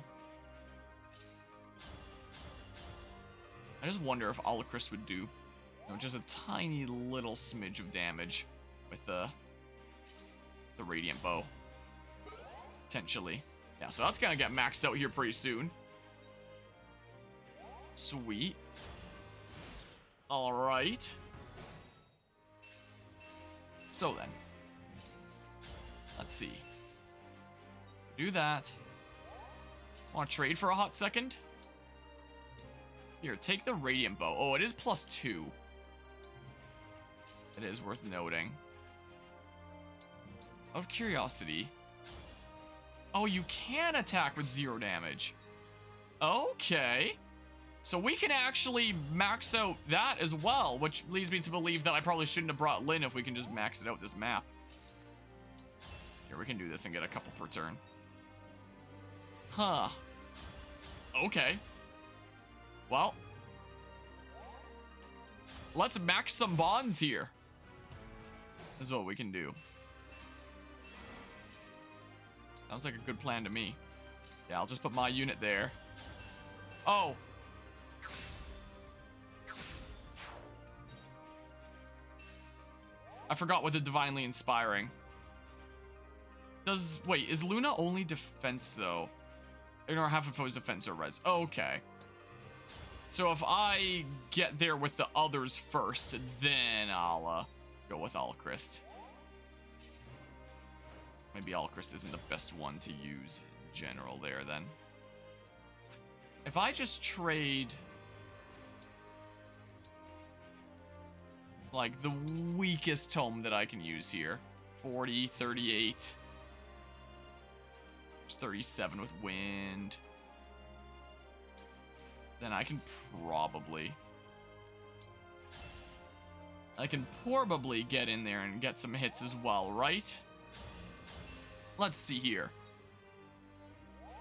I just wonder if Alacrist would do, you know, just a tiny little smidge of damage with the Radiant Bow. Potentially. Yeah, so that's gonna get maxed out here pretty soon. Sweet. Alright. So then. Let's see. Do that. Want to trade for a hot second? Here, take the Radiant Bow. Oh, it is +2. It is worth noting. Out of curiosity. Oh, you can attack with 0 damage. Okay. So we can actually max out that as well, which leads me to believe that I probably shouldn't have brought Lyn if we can just max it out this map. Here, we can do this and get a couple per turn. Huh. Okay. Well. Let's max some bonds here. This is what we can do. Sounds like a good plan to me. Yeah, I'll just put my unit there. Oh. I forgot what the Divinely Inspiring. Wait, is Luna only defense though? Or half of foe's defense or res? Okay. So if I get there with the others first, then I'll go with Alacrist. Maybe Alacrist isn't the best one to use in general there then. If I just trade like the weakest tome that I can use here. 40, 38. There's 37 with wind. Then I can probably get in there and get some hits as well, right? Let's see here.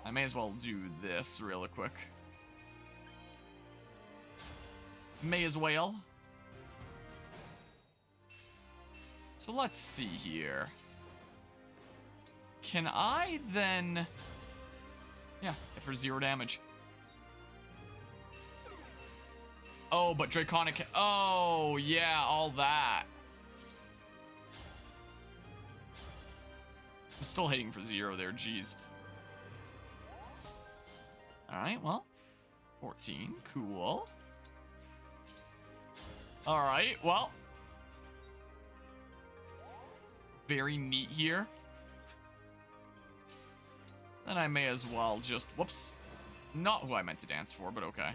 I may as well do this real quick. May as well. So let's see here. Can I then... Yeah, hit for 0 damage. Oh, but Draconic... Oh, yeah, all that. I'm still hitting for 0 there, jeez. Alright, well. 14, cool. Alright, well. very neat here, then I may as well just, whoops, not who I meant to dance for, but okay.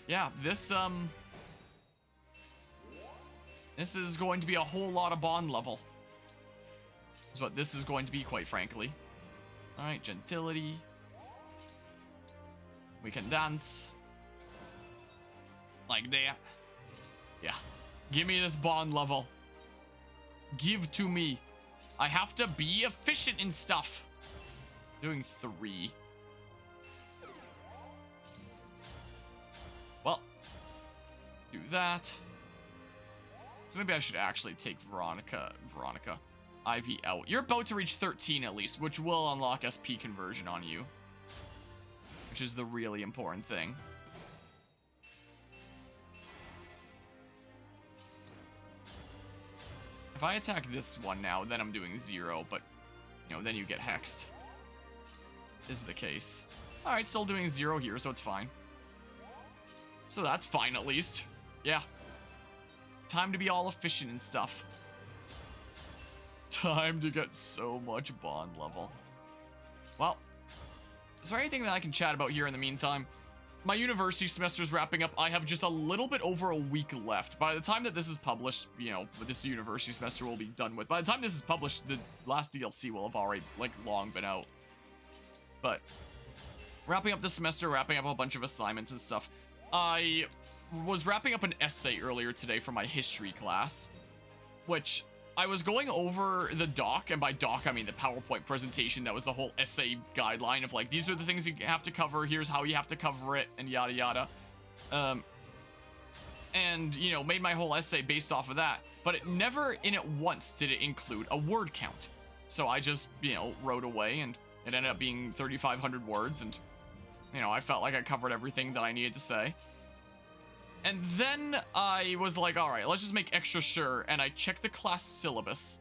Yeah, this is going to be a whole lot of bond level. Is what this is going to be, quite frankly. All right, gentility. We can dance. Like that. Yeah. Give me this bond level. Give to me. I have to be efficient in stuff. Doing 3. Well. Do that. So maybe I should actually take Veronica. Ivy out. You're about to reach 13 at least, which will unlock SP conversion on you. Which is the really important thing. If I attack this one now, then I'm doing 0, but, you know, then you get hexed. Is the case. Alright, still doing 0 here, so it's fine. So that's fine, at least. Yeah. Time to be all efficient and stuff. Time to get so much bond level. Well, is there anything that I can chat about here in the meantime? My university semester's wrapping up. I have just a little bit over a week left. By the time that this is published, you know, this university semester will be done with. By the time this is published, the last DLC will have already, like, long been out. But, wrapping up the semester, wrapping up a bunch of assignments and stuff. I was wrapping up an essay earlier today for my history class, which I was going over the doc, and by doc I mean the PowerPoint presentation that was the whole essay guideline of like, these are the things you have to cover, here's how you have to cover it, and yada yada. And, you know, made my whole essay based off of that, but it never in it once did it include a word count. So I just, you know, wrote away, and it ended up being 3,500 words, and, you know, I felt like I covered everything that I needed to say. And then I was like, all right, let's just make extra sure. And I checked the class syllabus.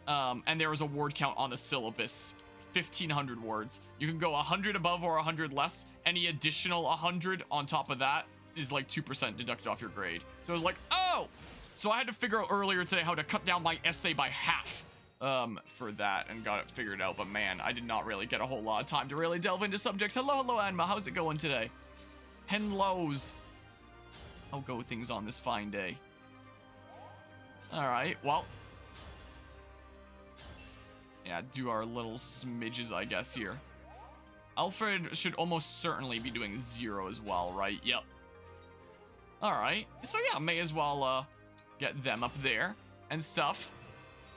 And there was a word count on the syllabus. 1,500 words. You can go 100 above or 100 less. Any additional 100 on top of that is like 2% deducted off your grade. So I was like, oh! So I had to figure out earlier today how to cut down my essay by half for that and got it figured out. But man, I did not really get a whole lot of time to really delve into subjects. Hello, Anma. How's it going today? Henlows. How go things on this fine day? Alright, well. Yeah, do our little smidges, I guess, here. Alfred should almost certainly be doing 0 as well, right? Yep. Alright, so yeah, may as well get them up there and stuff.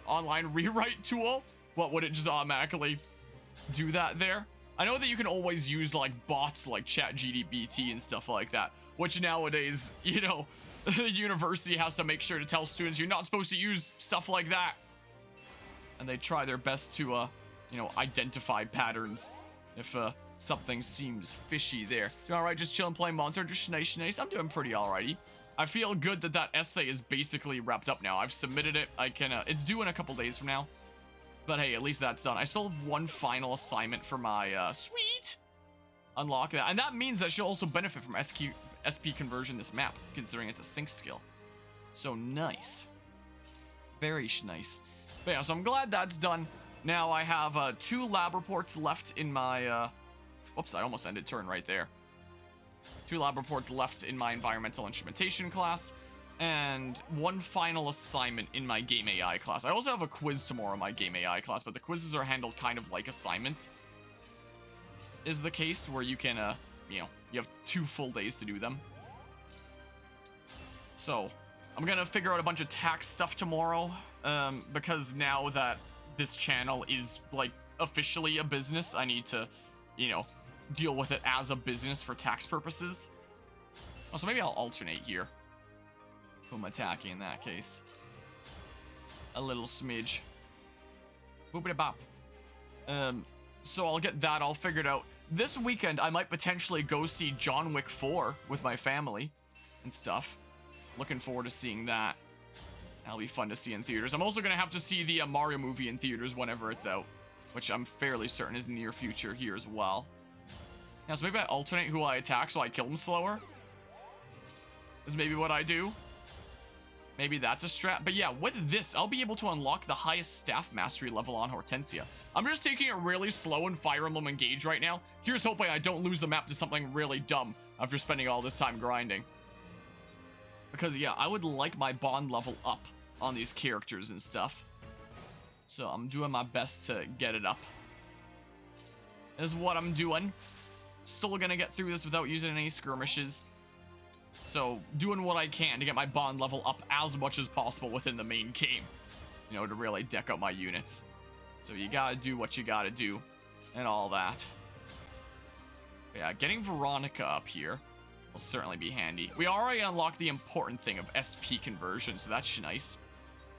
Online rewrite tool? What, would it just automatically do that there? I know that you can always use like bots like ChatGPT and stuff like that. Which nowadays, you know, the university has to make sure to tell students you're not supposed to use stuff like that. And they try their best to, you know, identify patterns if something seems fishy there. You alright, just chilling, playing Monster, just nice. I'm doing pretty alrighty. I feel good that that essay is basically wrapped up now. I've submitted it. I can, it's due in a couple days from now. But hey, at least that's done. I still have one final assignment for my, sweet! Unlock that. And that means that she'll also benefit from SP conversion this map, considering it's a sync skill. So nice. Very nice. But yeah, so I'm glad that's done. Now I have 2 lab reports left in my, whoops, I almost ended turn right there. 2 lab reports left in my environmental instrumentation class, and 1 final assignment in my game AI class. I also have a quiz tomorrow in my game AI class, but the quizzes are handled kind of like assignments. Is the case where you can, you know, you have 2 full days to do them. So, I'm gonna figure out a bunch of tax stuff tomorrow, because now that this channel is, like, officially a business, I need to, you know, deal with it as a business for tax purposes. Oh, so maybe I'll alternate here. Who am attacking in that case? A little smidge. Boop-a-da-bop. So I'll get that all figured out. This weekend, I might potentially go see John Wick 4 with my family and stuff. Looking forward to seeing that. That'll be fun to see in theaters. I'm also going to have to see the Mario movie in theaters whenever it's out, which I'm fairly certain is near future here as well. Yeah, so maybe I alternate who I attack so I kill them slower. Is maybe what I do. Maybe that's a strat. But yeah, with this, I'll be able to unlock the highest staff mastery level on Hortensia. I'm just taking it really slow in Fire Emblem Engage right now. Here's hoping I don't lose the map to something really dumb after spending all this time grinding. Because yeah, I would like my bond level up on these characters and stuff. So I'm doing my best to get it up. Is what I'm doing. Still gonna get through this without using any skirmishes. So doing what I can to get my bond level up as much as possible within the main game. You know, to really deck out my units. So you gotta do what you gotta do and all that. Yeah, getting Veronica up here will certainly be handy. We already unlocked the important thing of SP conversion, so that's nice.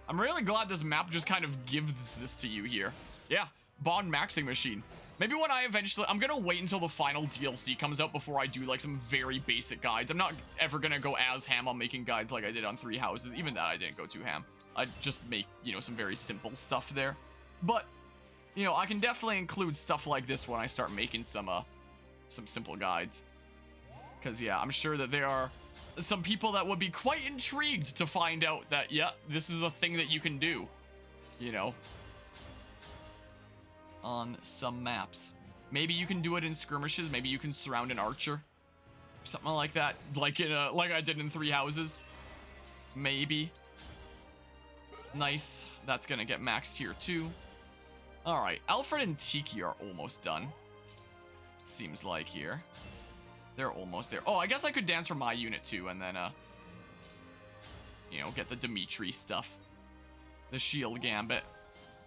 I'm really glad this map just kind of gives this to you here. Yeah, bond maxing machine. Maybe when I eventually, I'm gonna wait until the final DLC comes out before I do like some very basic guides. I'm not ever gonna go as ham on making guides like I did on Three Houses. Even that I didn't go too ham. I'd just make, you know, some very simple stuff there. But, you know, I can definitely include stuff like this when I start making some simple guides. Because, yeah, I'm sure that there are some people that would be quite intrigued to find out that, yeah, this is a thing that you can do, you know, on some maps. Maybe you can do it in skirmishes. Maybe you can surround an archer. Something like that. Like like I did in Three Houses. Maybe. Nice. That's gonna get maxed here too. Alright, Alfred and Tiki are almost done. It seems like here. They're almost there. Oh, I guess I could dance for my unit too, and then, you know, get the Dimitri stuff. The Shield Gambit.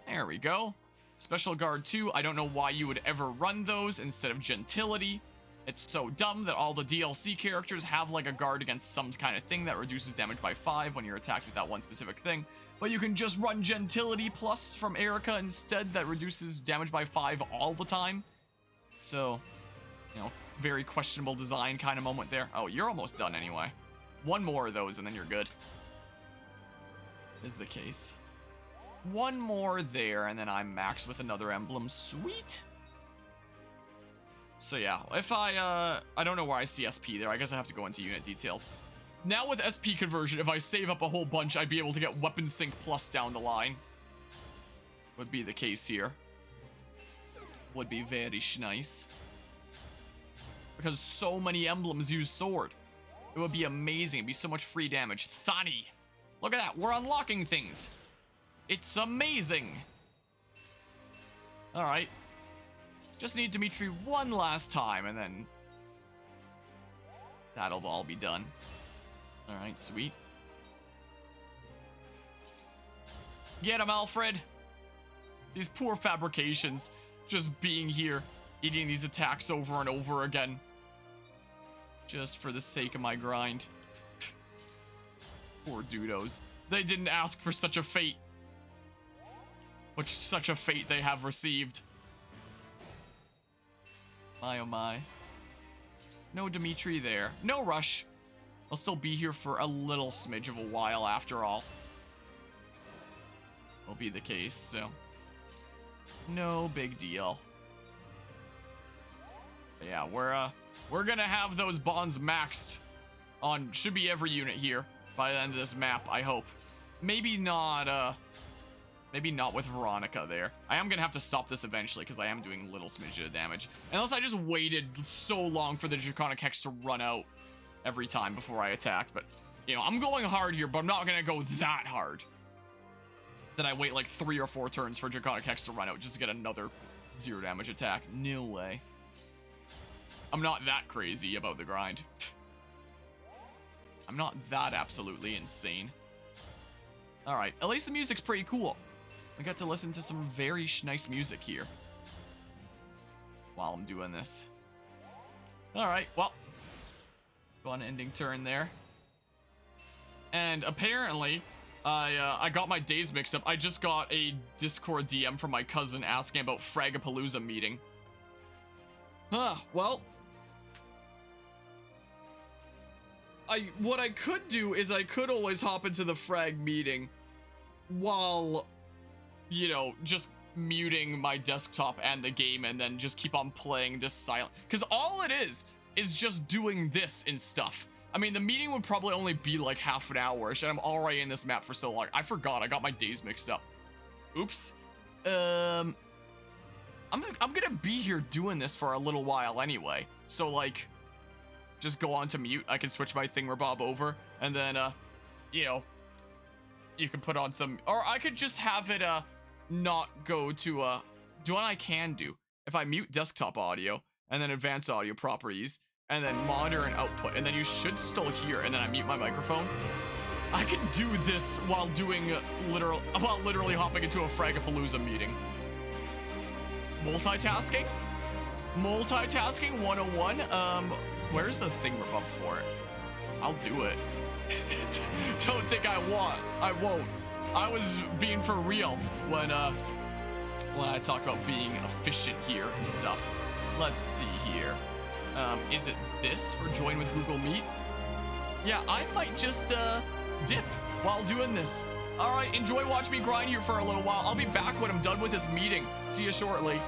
There we go. Special Guard 2, I don't know why you would ever run those instead of Gentility. It's so dumb that all the DLC characters have like a guard against some kind of thing that reduces damage by 5 when you're attacked with that one specific thing. But you can just run Gentility Plus from Erica instead that reduces damage by 5 all the time. So, you know, very questionable design kind of moment there. Oh, you're almost done anyway. One more of those and then you're good. Is the case. One more there, and then I'm maxed with another emblem. Sweet. So yeah, if I don't know where I see SP there. I guess I have to go into unit details. Now with SP conversion, if I save up a whole bunch, I'd be able to get weapon sync plus down the line. Would be the case here. Would be very nice. Because so many emblems use sword. It would be amazing. It'd be so much free damage. Thani. Look at that. We're unlocking things. It's amazing. Alright. Just need Dimitri one last time, and then that'll all be done. Alright, sweet. Get him, Alfred. These poor fabrications. Just being here, eating these attacks over and over again. Just for the sake of my grind. Poor dudos. They didn't ask for such a fate. Which such a fate they have received. My oh my. No Dimitri there. No rush. I'll still be here for a little smidge of a while after all. Will be the case, so. No big deal. But yeah, we're gonna have those bonds maxed on should be every unit here by the end of this map, I hope. Maybe not with Veronica there. I am gonna have to stop this eventually because I am doing little smidge of damage. Unless I just waited so long for the Draconic Hex to run out every time before I attacked. But, you know, I'm going hard here, but I'm not gonna go that hard. That I wait like 3 or 4 turns for Draconic Hex to run out just to get another 0 damage attack. No way. I'm not that crazy about the grind. I'm not that absolutely insane. Alright, at least the music's pretty cool. I got to listen to some very nice music here while I'm doing this. Alright, well, fun ending turn there. And apparently, I got my days mixed up. I just got a Discord DM from my cousin asking about Fragapalooza meeting. Well. What I could do is I could always hop into the frag meeting while, you know, just muting my desktop and the game and then just keep on playing this silent. Because all it is just doing this and stuff. I mean, the meeting would probably only be like half an hour-ish, and I'm already in this map for so long. I forgot. I got my days mixed up. Oops. I'm gonna be here doing this for a little while anyway. So, like, just go on to mute. I can switch my thingamabob over, and then, you know, you can put on some... Or I could just have it, not go to, do what I can do. If I mute desktop audio, and then advanced audio properties, and then monitor and output, and then you should still hear, and then I mute my microphone. I can do this while doing literally hopping into a Fragapalooza meeting. Multitasking? Multitasking 101? Where's the thingamabob for it? I'll do it. Don't think I won't. I was being for real when I talk about being efficient here and stuff. Let's see here. Is it this for join with Google Meet? Yeah, I might just dip while doing this. All right, enjoy watching me grind here for a little while. I'll be back when I'm done with this meeting. See you shortly.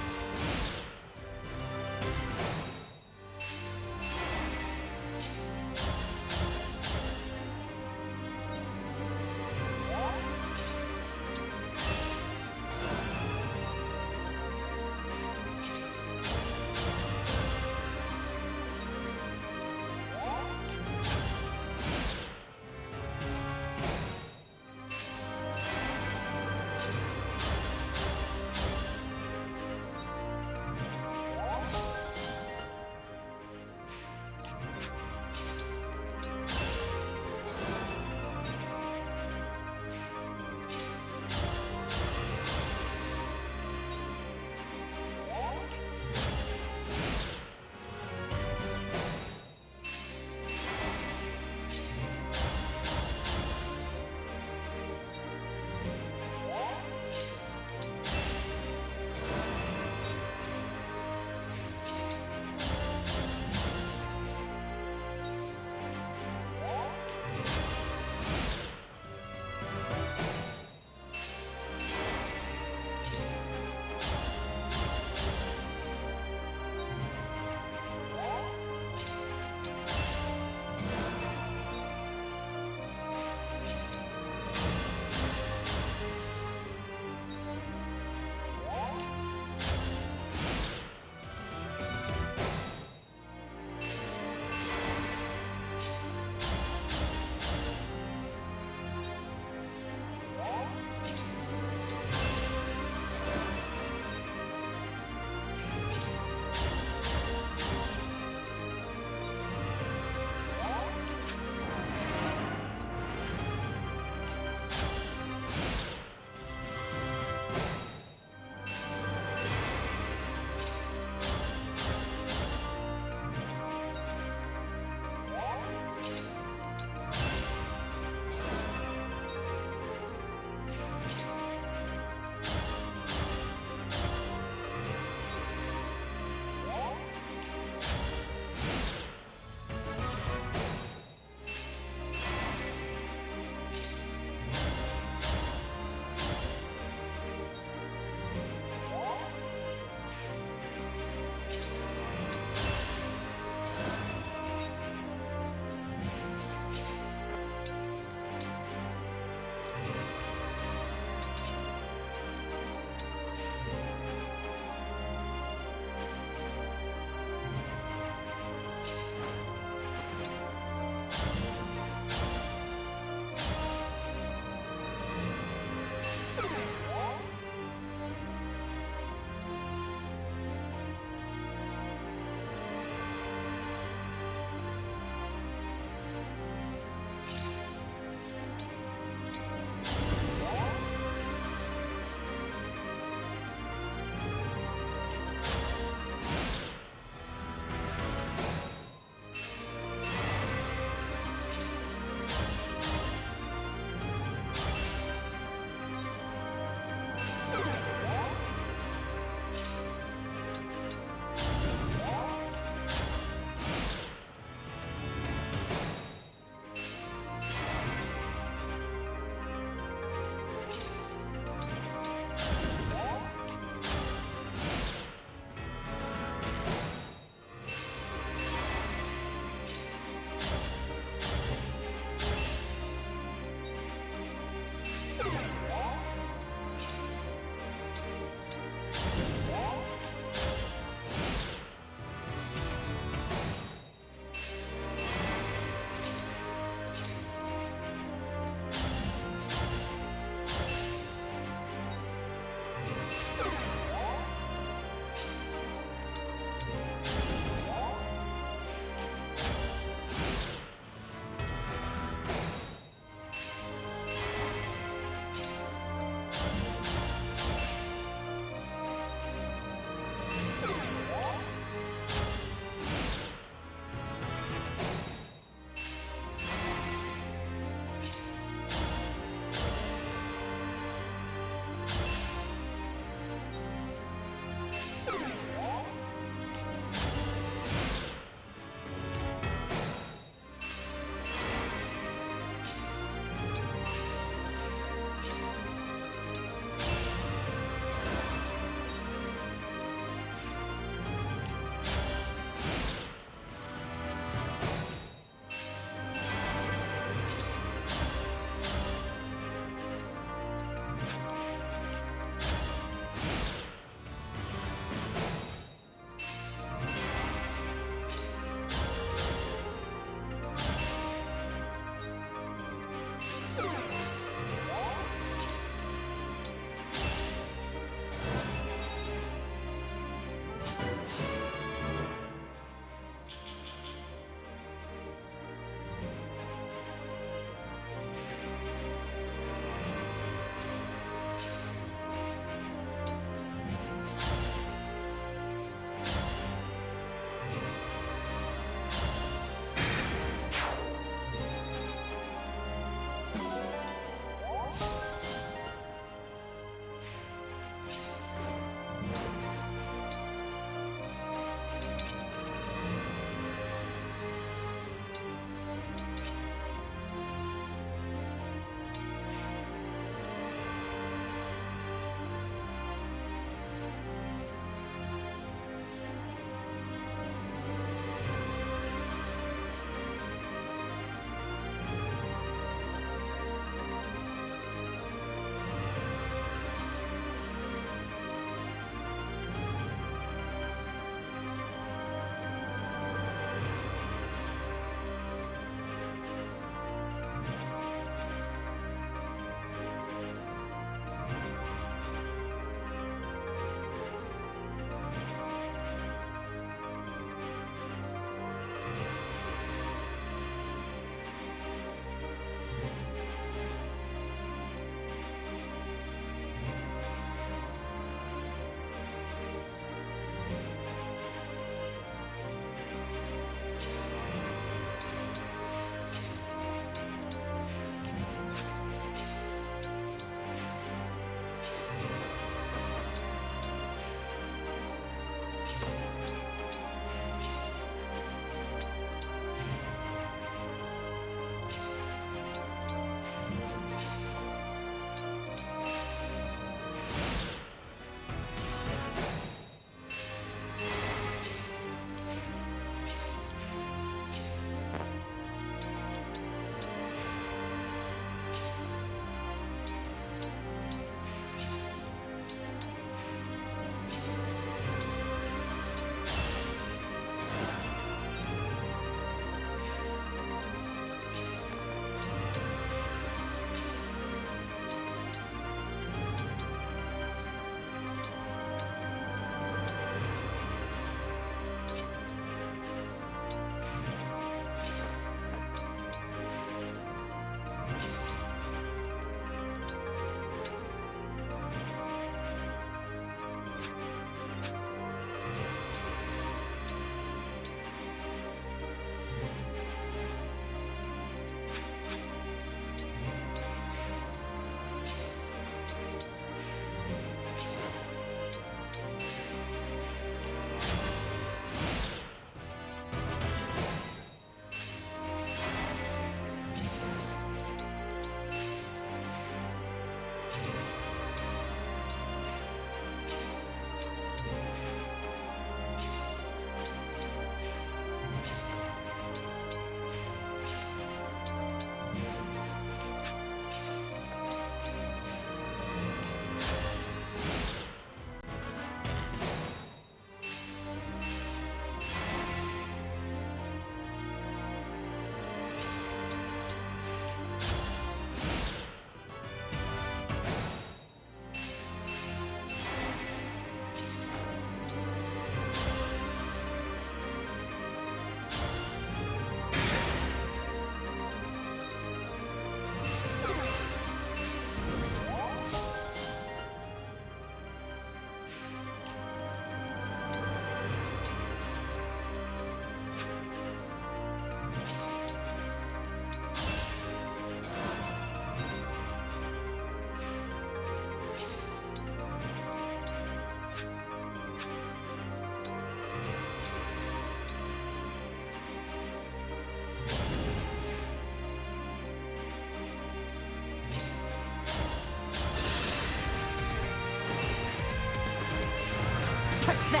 Pathetic.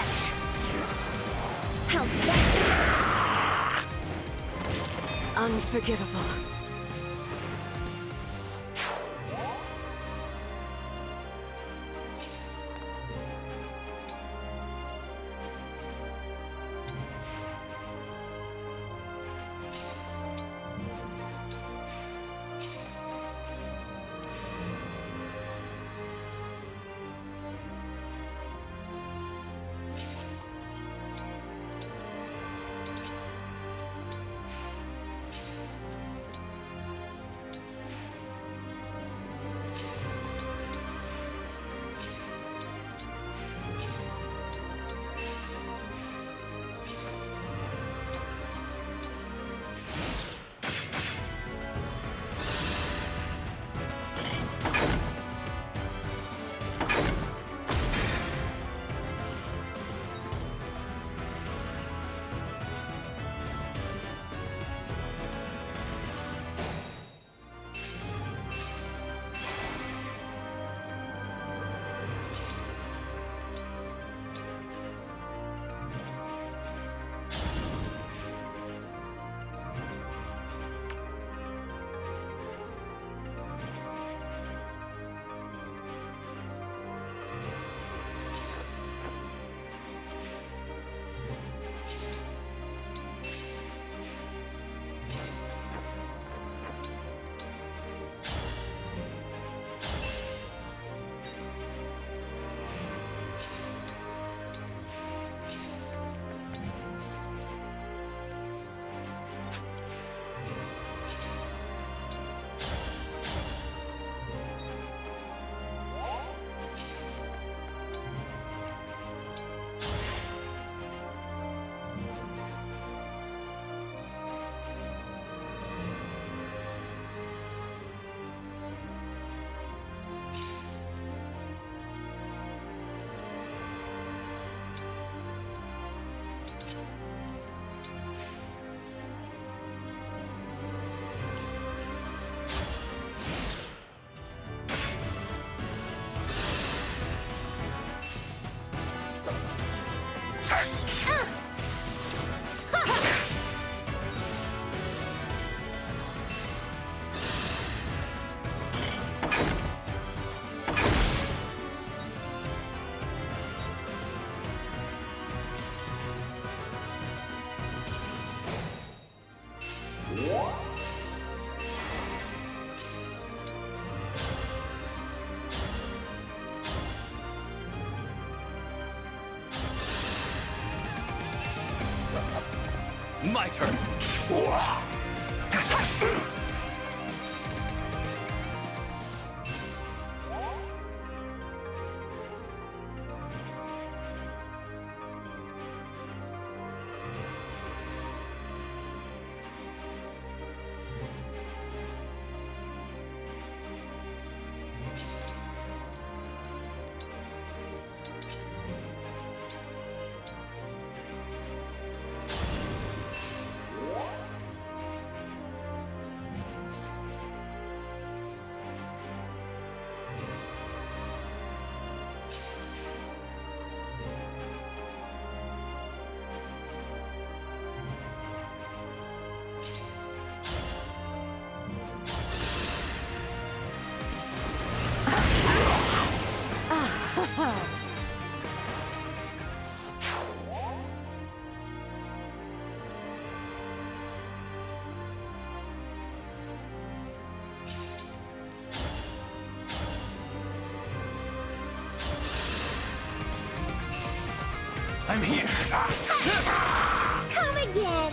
How's that? Unforgivable. My turn. I'm here. Come again.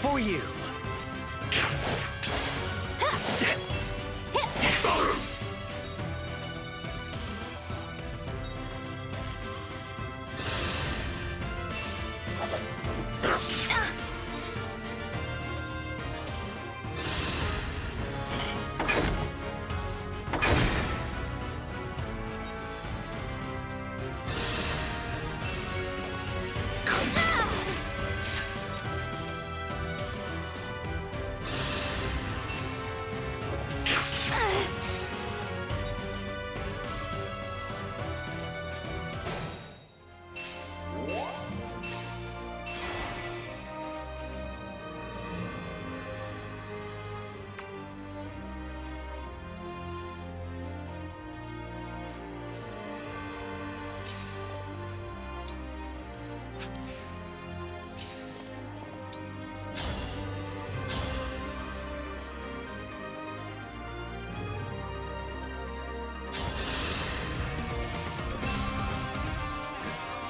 For you.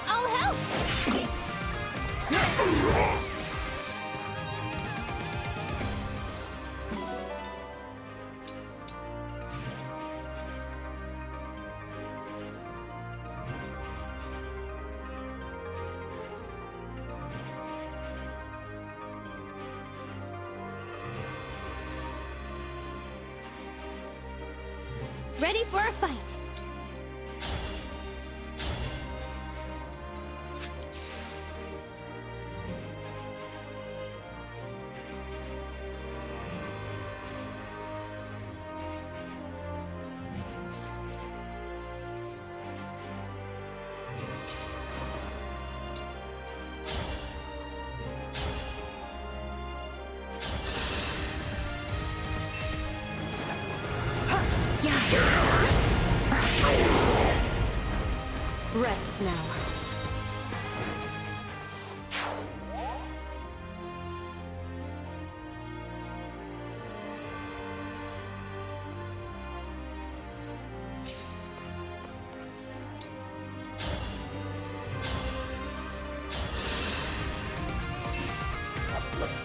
I'll help! Ready for a fight. Rest now.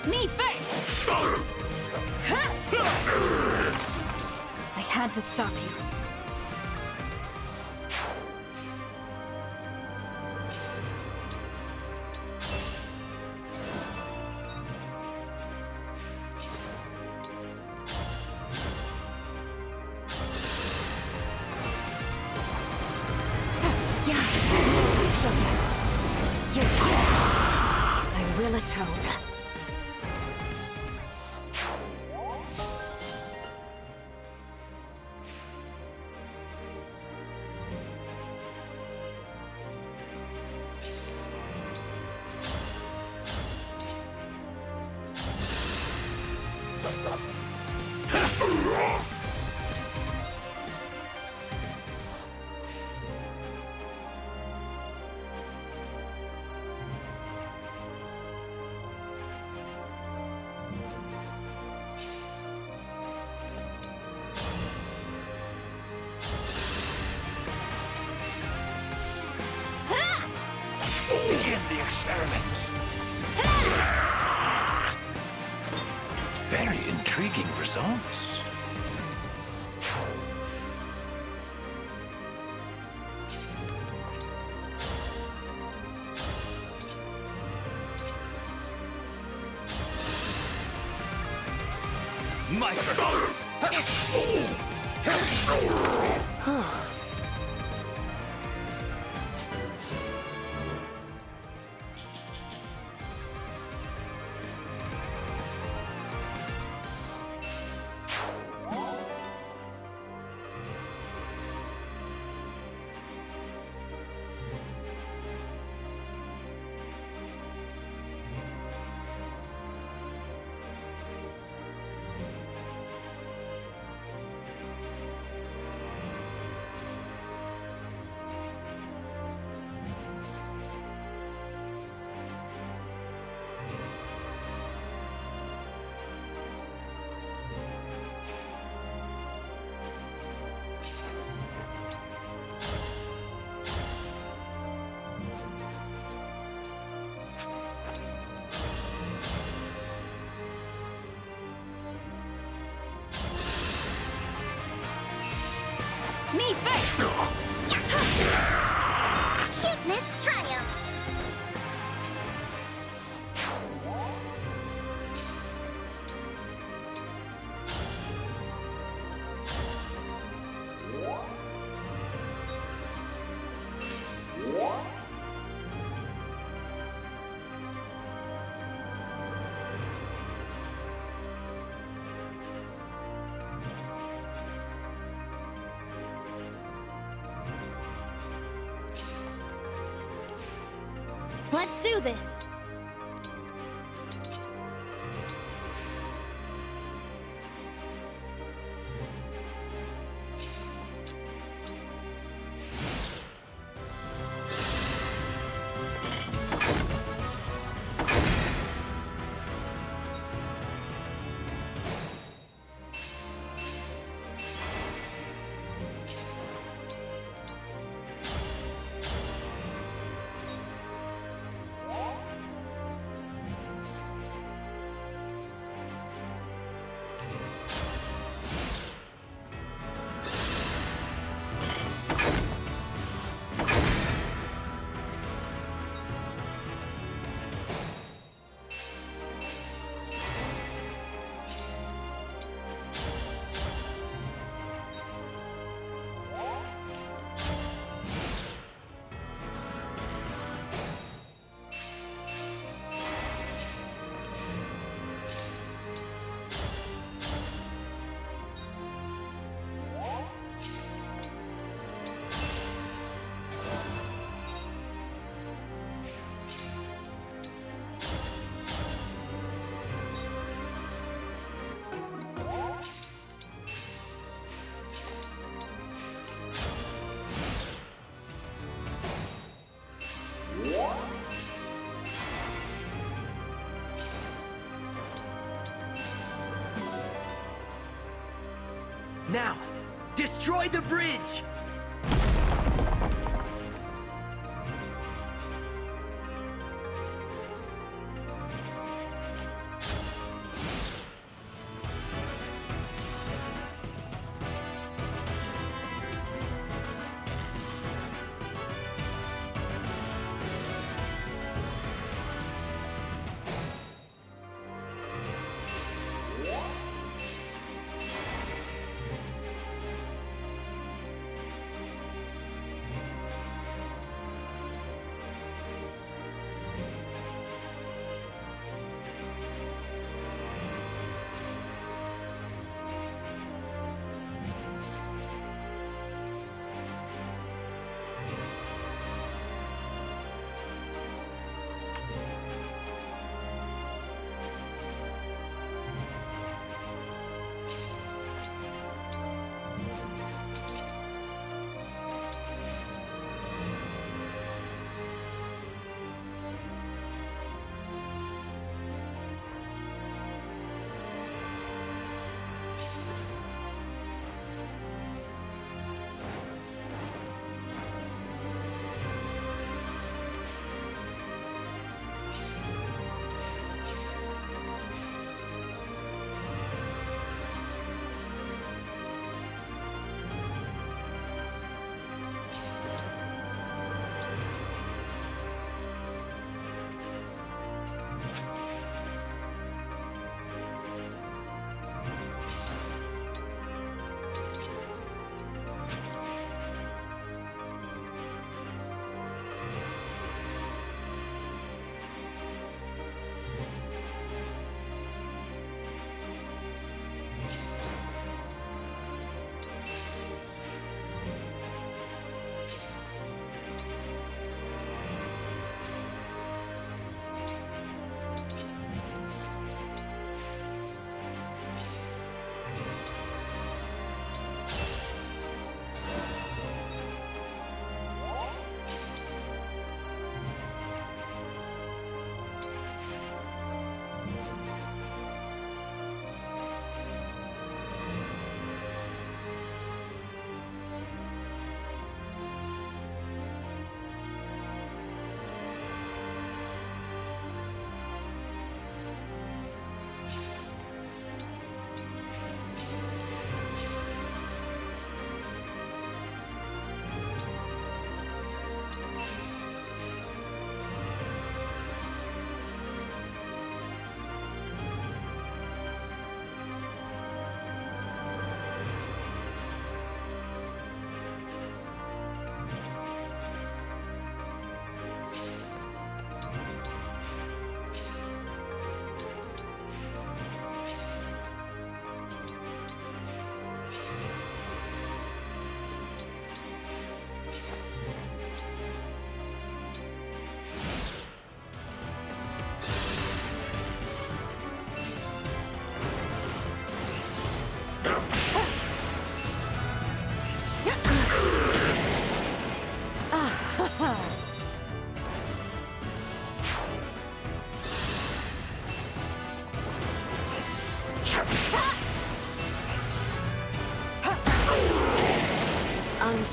Me first! I had to stop you. I will atone. Begin the experiment. Very intriguing results. My turn. face! Cuteness triumphs! Let's do this! Now, destroy the bridge!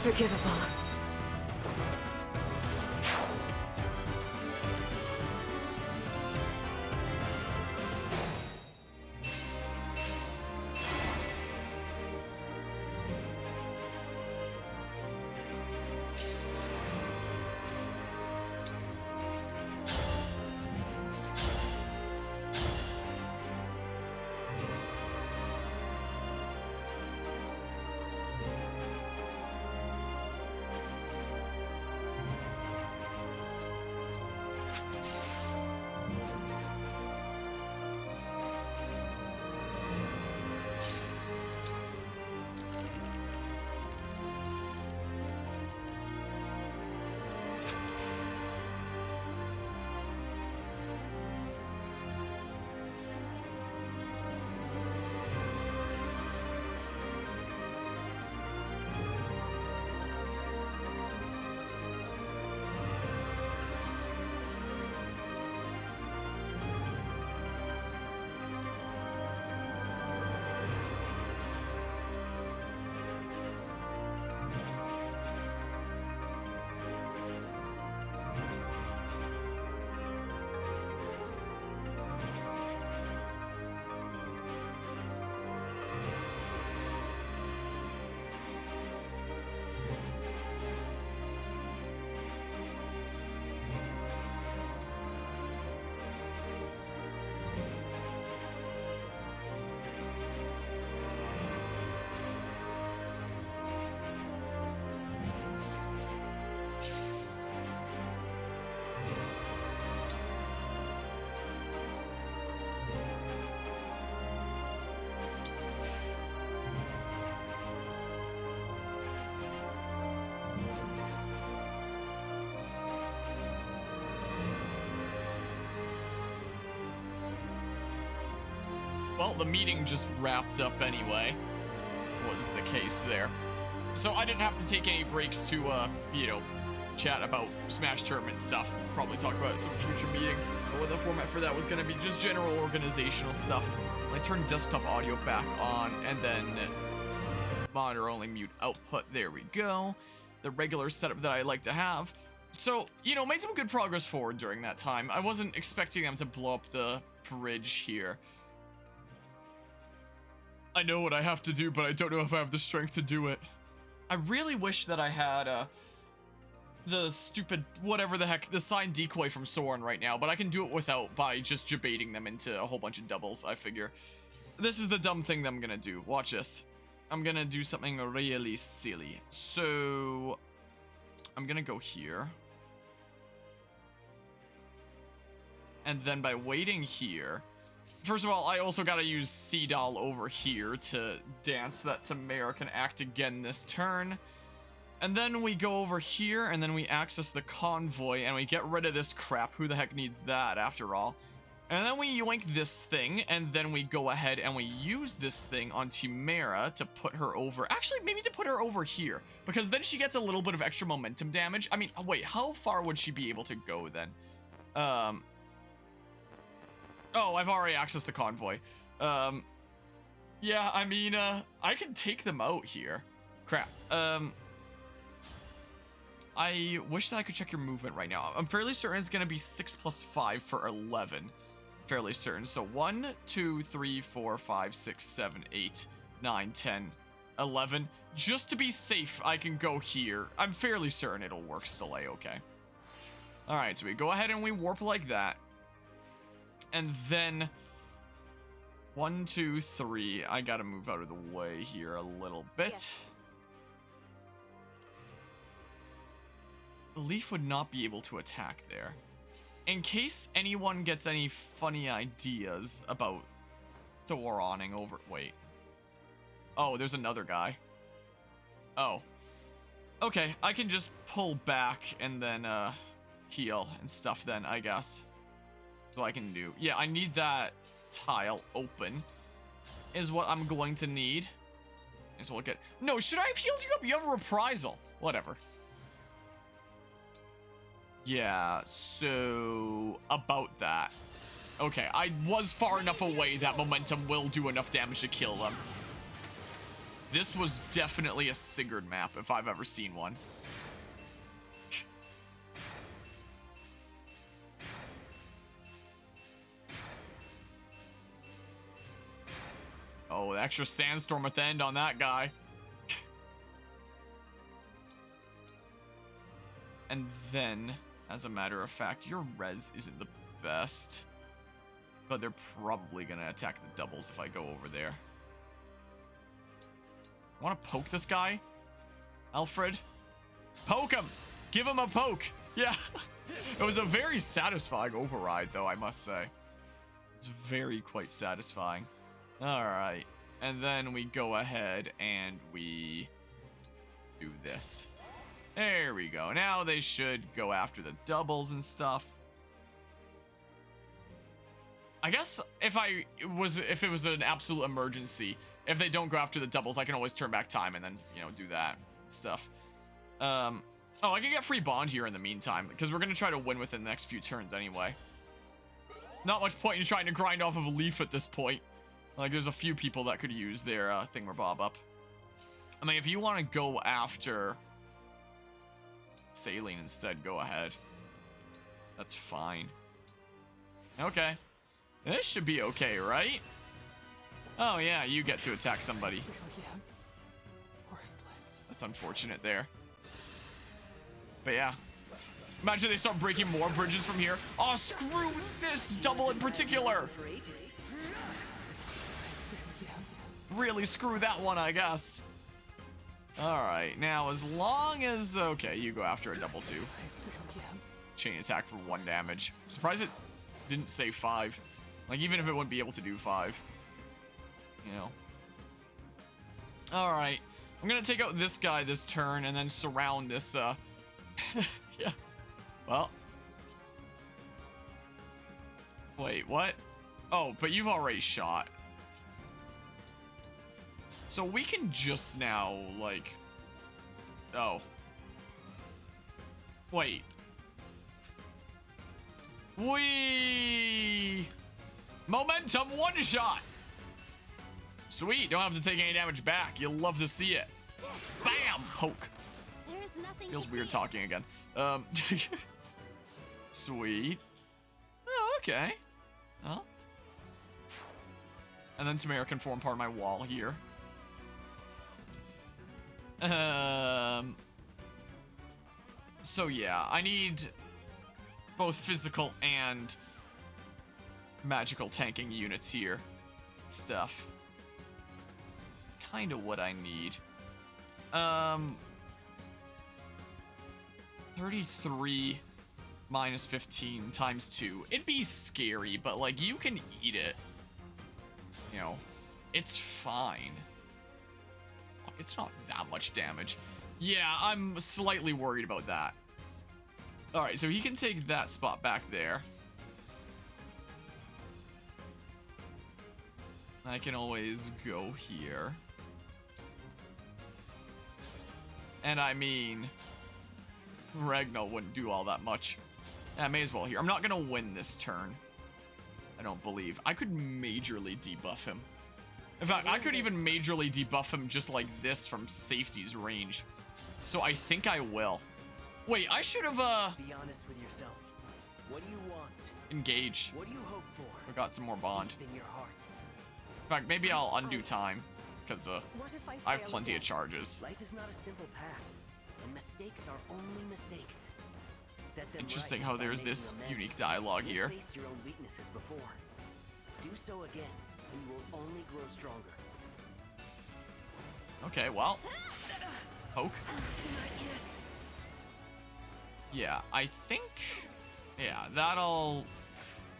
Unforgivable. Well, the meeting just wrapped up anyway, was the case there. So I didn't have to take any breaks to, you know, chat about Smash Tournament stuff. Probably talk about it some future meeting. But what the format for that was going to be just general organizational stuff. I turned desktop audio back on, and then monitor only mute output. There we go. The regular setup that I like to have. So, you know, made some good progress forward during that time. I wasn't expecting them to blow up the bridge here. I know what I have to do, but I don't know if I have the strength to do it. I really wish that I had the stupid, whatever the heck, the sign decoy from Soren right now, but I can do it without by just debating them into a whole bunch of doubles, I figure. This is the dumb thing that I'm gonna do. Watch this. I'm gonna do something really silly. So, I'm gonna go here. And then by waiting here, first of all, I also gotta use C-Doll over here to dance so that Tamara can act again this turn. And then we go over here, and then we access the convoy, and we get rid of this crap. Who the heck needs that, after all? And then we yoink this thing, and then we go ahead and we use this thing on Tamara to put her over. Actually, maybe to put her over here, because then she gets a little bit of extra momentum damage. I mean, wait, how far would she be able to go then? Oh, I've already accessed the convoy. Yeah, I mean, I can take them out here. Crap. I wish that I could check your movement right now. I'm fairly certain it's gonna be 6 plus 5 for 11. Fairly certain. So 1, 2, 3, 4, 5, 6, 7, 8, 9, 10, 11. Just to be safe, I can go here. I'm fairly certain it'll work still A-okay. Alright, so we go ahead and we warp like that. And then 1, 2, 3. I gotta move out of the way here a little bit. Leaf would not be able to attack there. In case anyone gets any funny ideas about Thoroning over... Wait. Oh, there's another guy. Oh. Okay, I can just pull back and then heal and stuff then, I guess. That's what I can do. Yeah, I need that tile open is what I'm going to need. So look at... No, should I have healed you up? You have a reprisal. Whatever. Yeah, so about that. Okay, I was far enough away that momentum will do enough damage to kill them. This was definitely a Sigurd map if I've ever seen one. Oh, extra sandstorm at the end on that guy. And then, as a matter of fact, your res isn't the best. But they're probably gonna attack the doubles if I go over there. I wanna poke this guy? Alfred? Poke him! Give him a poke! Yeah. It was a very satisfying override, though, I must say. It's very quite satisfying. Alright. And then we go ahead and we do this. There we go. Now they should go after the doubles and stuff. I guess if it was an absolute emergency, if they don't go after the doubles, I can always turn back time and then, you know, do that stuff. Oh, I can get free bond here in the meantime, because we're going to try to win within the next few turns anyway. Not much point in trying to grind off of a leaf at this point. Like, there's a few people that could use their thingamabob up. I mean, if you want to go after Saline instead, go ahead. That's fine. Okay. This should be okay, right? Oh, yeah, you get to attack somebody. That's unfortunate there. But yeah. Imagine they start breaking more bridges from here. Oh, screw this double in particular. Really screw that one, I guess. Alright, now as long as... Okay, you go after a double 2. Chain attack for 1 damage. I'm surprised it didn't say 5. Like, even if it wouldn't be able to do 5. You know. Alright. I'm gonna take out this guy this turn and then surround this, yeah. Well. Wait, what? Oh, but you've already shot. So we can just now, like... Oh. Wait. Whee! Momentum one-shot! Sweet, don't have to take any damage back. You'll love to see it. Bam! Poke. There's nothing Feels to weird fear. talking again. Sweet. Oh, okay. Huh? And then Tamara can form part of my wall here. So yeah, I need both physical and magical tanking units here. Stuff. Kind of what I need. 33 minus 15 times 2. It'd be scary, but like you can eat it. You know, it's fine. It's not that much damage. Yeah, I'm slightly worried about that. Alright, so he can take that spot back there. I can always go here. And I mean, Ragnar wouldn't do all that much. I may as well here. I'm not gonna win this turn. I don't believe. I could majorly debuff him. In fact, I could even majorly debuff him just like this from safety's range. So I think I will. Wait, I should have, Be honest with yourself. What do you want? engage. What do you hope for? We got some more bond. Deep in your heart. In fact, maybe I'll undo time. Because, What if I have fail plenty of again? charges. Life is not a simple path, and mistakes are only mistakes. Set them Interesting right how by there's making this amends. unique dialogue You've here. faced your own weaknesses before. Do so again, and you will only grow stronger. Okay, well. Poke. Yeah, I think... Yeah, that'll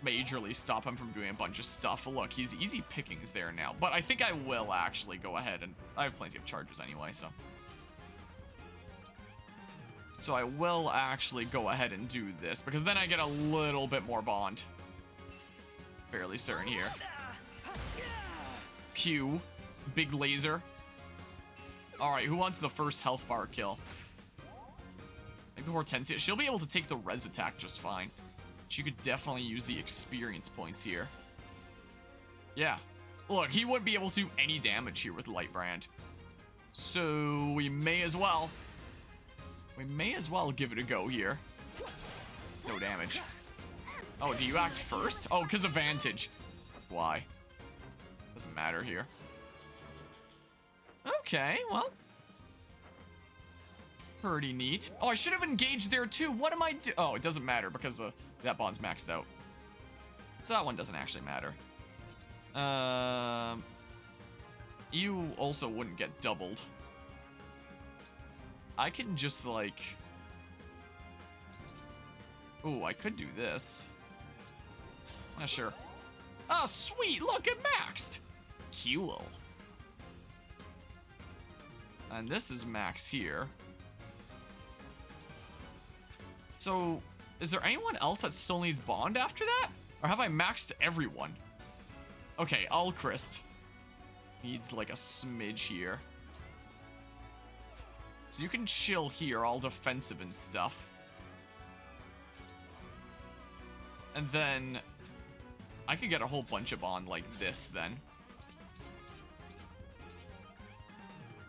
majorly stop him from doing a bunch of stuff. Look, he's easy pickings there now. But I think I will actually go ahead, and I have plenty of charges anyway, so... So I will actually go ahead and do this, because then I get a little bit more bond. Fairly certain here. Pew. Big laser. Alright, who wants the first health bar kill? Maybe Hortensia. She'll be able to take the res attack just fine. She could definitely use the experience points here. Yeah. Look, he wouldn't be able to do any damage here with Light Brand. So we may as well. We may as well give it a go here. No damage. Oh, do you act first? Oh, because of Vantage. Why? Doesn't matter here. Okay, well. Pretty neat. Oh, I should have engaged there too. What am I do? Oh, it doesn't matter because that bond's maxed out. So that one doesn't actually matter. You also wouldn't get doubled. I can just like... Ooh, I could do this. Sure. Oh, sweet, look, it maxed. Cool. And this is max here. So, is there anyone else that still needs bond after that? Or have I maxed everyone? Okay, Alchrist needs like a smidge here. So you can chill here, all defensive and stuff. And then I could get a whole bunch of bond like this then.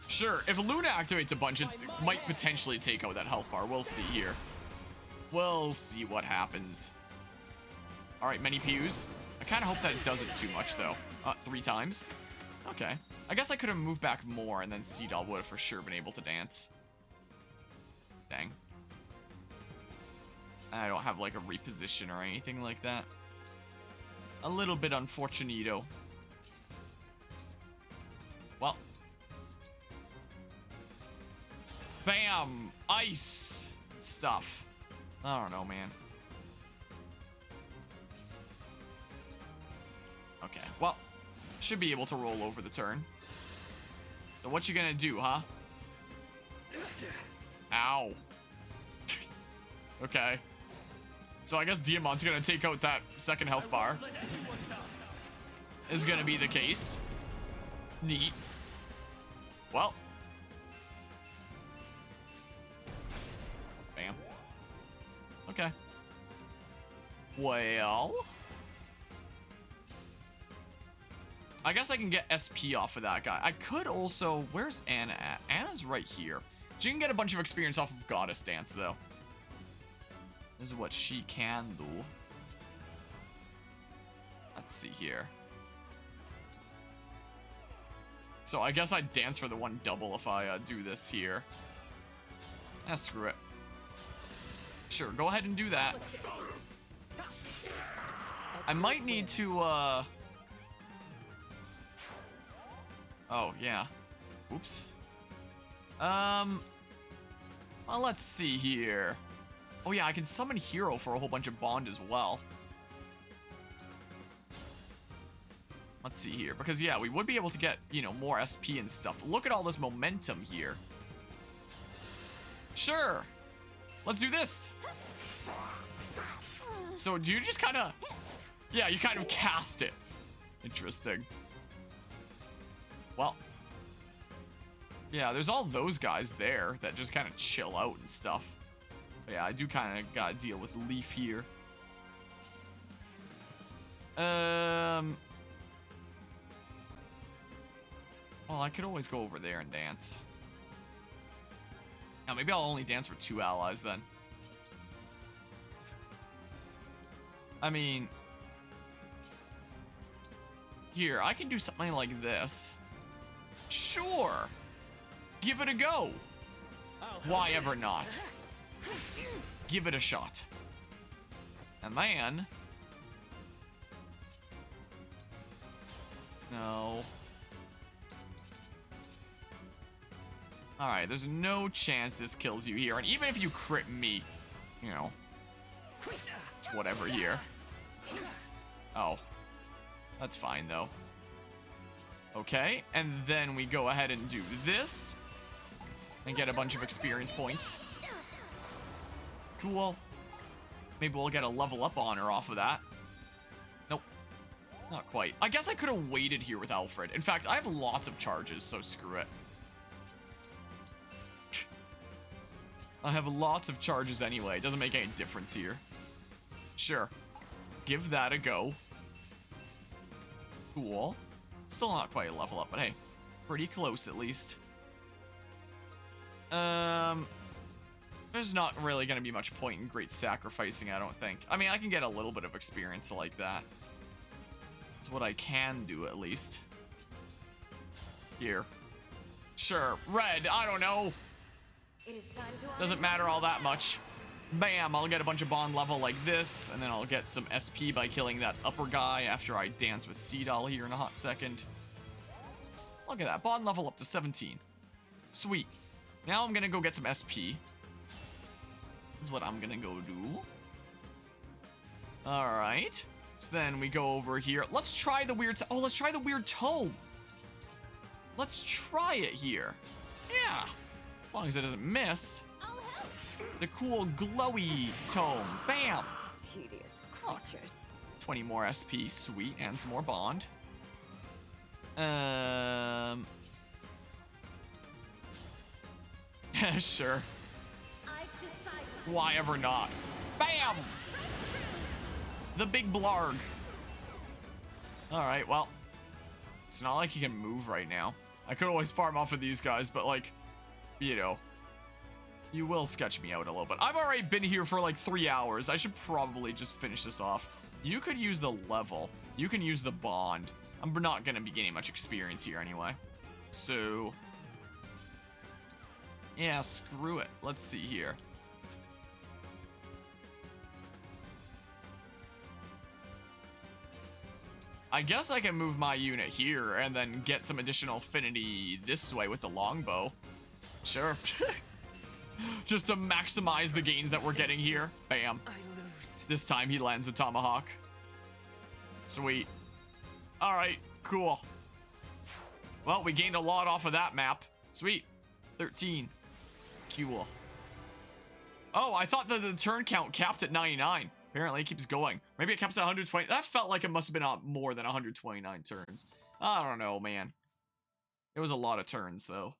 Sure, if Luna activates a bunch, it might potentially take out that health bar. We'll see here. We'll see what happens. All right, many pews. I kind of hope that it doesn't too much, though. 3 times. Okay. I guess I could have moved back more, and then Seadoll would have for sure been able to dance. Dang. I don't have, like, a reposition or anything like that. A little bit unfortunito. Well. Bam! Ice! Stuff. I don't know, man. Okay, well, should be able to roll over the turn. So what you gonna do, huh? Ow. Okay. So I guess Diamant's gonna take out that second health bar. Is gonna be the case. Neat. Well. Bam. Okay. Well. I guess I can get SP off of that guy. I could also... Where's Anna at? Anna's right here. She can get a bunch of experience off of Goddess Dance, though. This is what she can do. Let's see here. So I guess I'd dance for the one double if I do this here. Screw it. Sure, go ahead and do that. I might need to, Oh, yeah. Oops. Well, let's see here. Oh, yeah, I can summon Hero for a whole bunch of bond as well. Let's see here. Because, yeah, we would be able to get, you know, more SP and stuff. Look at all this momentum here. Sure. Let's do this. So, do you just kind of... Yeah, you kind of cast it. Interesting. Well. Yeah, there's all those guys there that just kind of chill out and stuff. But yeah, I do kind of gotta deal with Leaf here. Well, I could always go over there and dance. Now, maybe I'll only dance for 2 allies then. I mean... Here, I can do something like this. Sure. Give it a go. Why ever not? Give it a shot. And then... No. Alright, there's no chance this kills you here. And even if you crit me, you know, it's whatever here. Oh. That's fine, though. Okay, and then we go ahead and do this. And get a bunch of experience points. Cool. Maybe we'll get a level up on her off of that. Nope. Not quite. I guess I could have waited here with Alfred. In fact, I have lots of charges, so screw it. I have lots of charges anyway. It doesn't make any difference here. Sure. Give that a go. Cool. Still not quite a level up, but hey. Pretty close, at least. There's not really going to be much point in great sacrificing, I don't think. I mean, I can get a little bit of experience like that. That's what I can do, at least. Here. Sure. Red, I don't know. It is time to Doesn't matter all that much. Bam, I'll get a bunch of bond level like this, and then I'll get some SP by killing that upper guy after I dance with Seadoll here in a hot second. Look at that, bond level up to 17. Sweet. Now I'm gonna go get some SP. This is what I'm gonna go do. Alright. So then we go over here. Let's try the weird... Oh, let's try the weird tome. Let's try it here. Yeah. As long as it doesn't miss. I'll help. The cool glowy tome. Bam. tedious creatures. 20 more SP. Sweet. And some more bond. Sure. I've decided. Why ever not? Bam! The big blarg. Alright, well. It's not like he can move right now. I could always farm off of these guys, but like, you know. You will sketch me out a little bit. I've already been here for like 3 hours. I should probably just finish this off. You could use the level. You can use the bond. I'm not going to be getting much experience here anyway. So, yeah, screw it. Let's see here. I guess I can move my unit here and then get some additional affinity this way with the longbow. Sure. Just to maximize the gains that we're getting here. Bam. I lose. This time he lands a tomahawk. Sweet. Alright, cool. Well, we gained a lot off of that map. Sweet. 13. Cool. Oh, I thought that the turn count capped at 99. Apparently it keeps going. Maybe it caps at 120. That felt like it must have been more than 129 turns. I don't know, man. It was a lot of turns, though.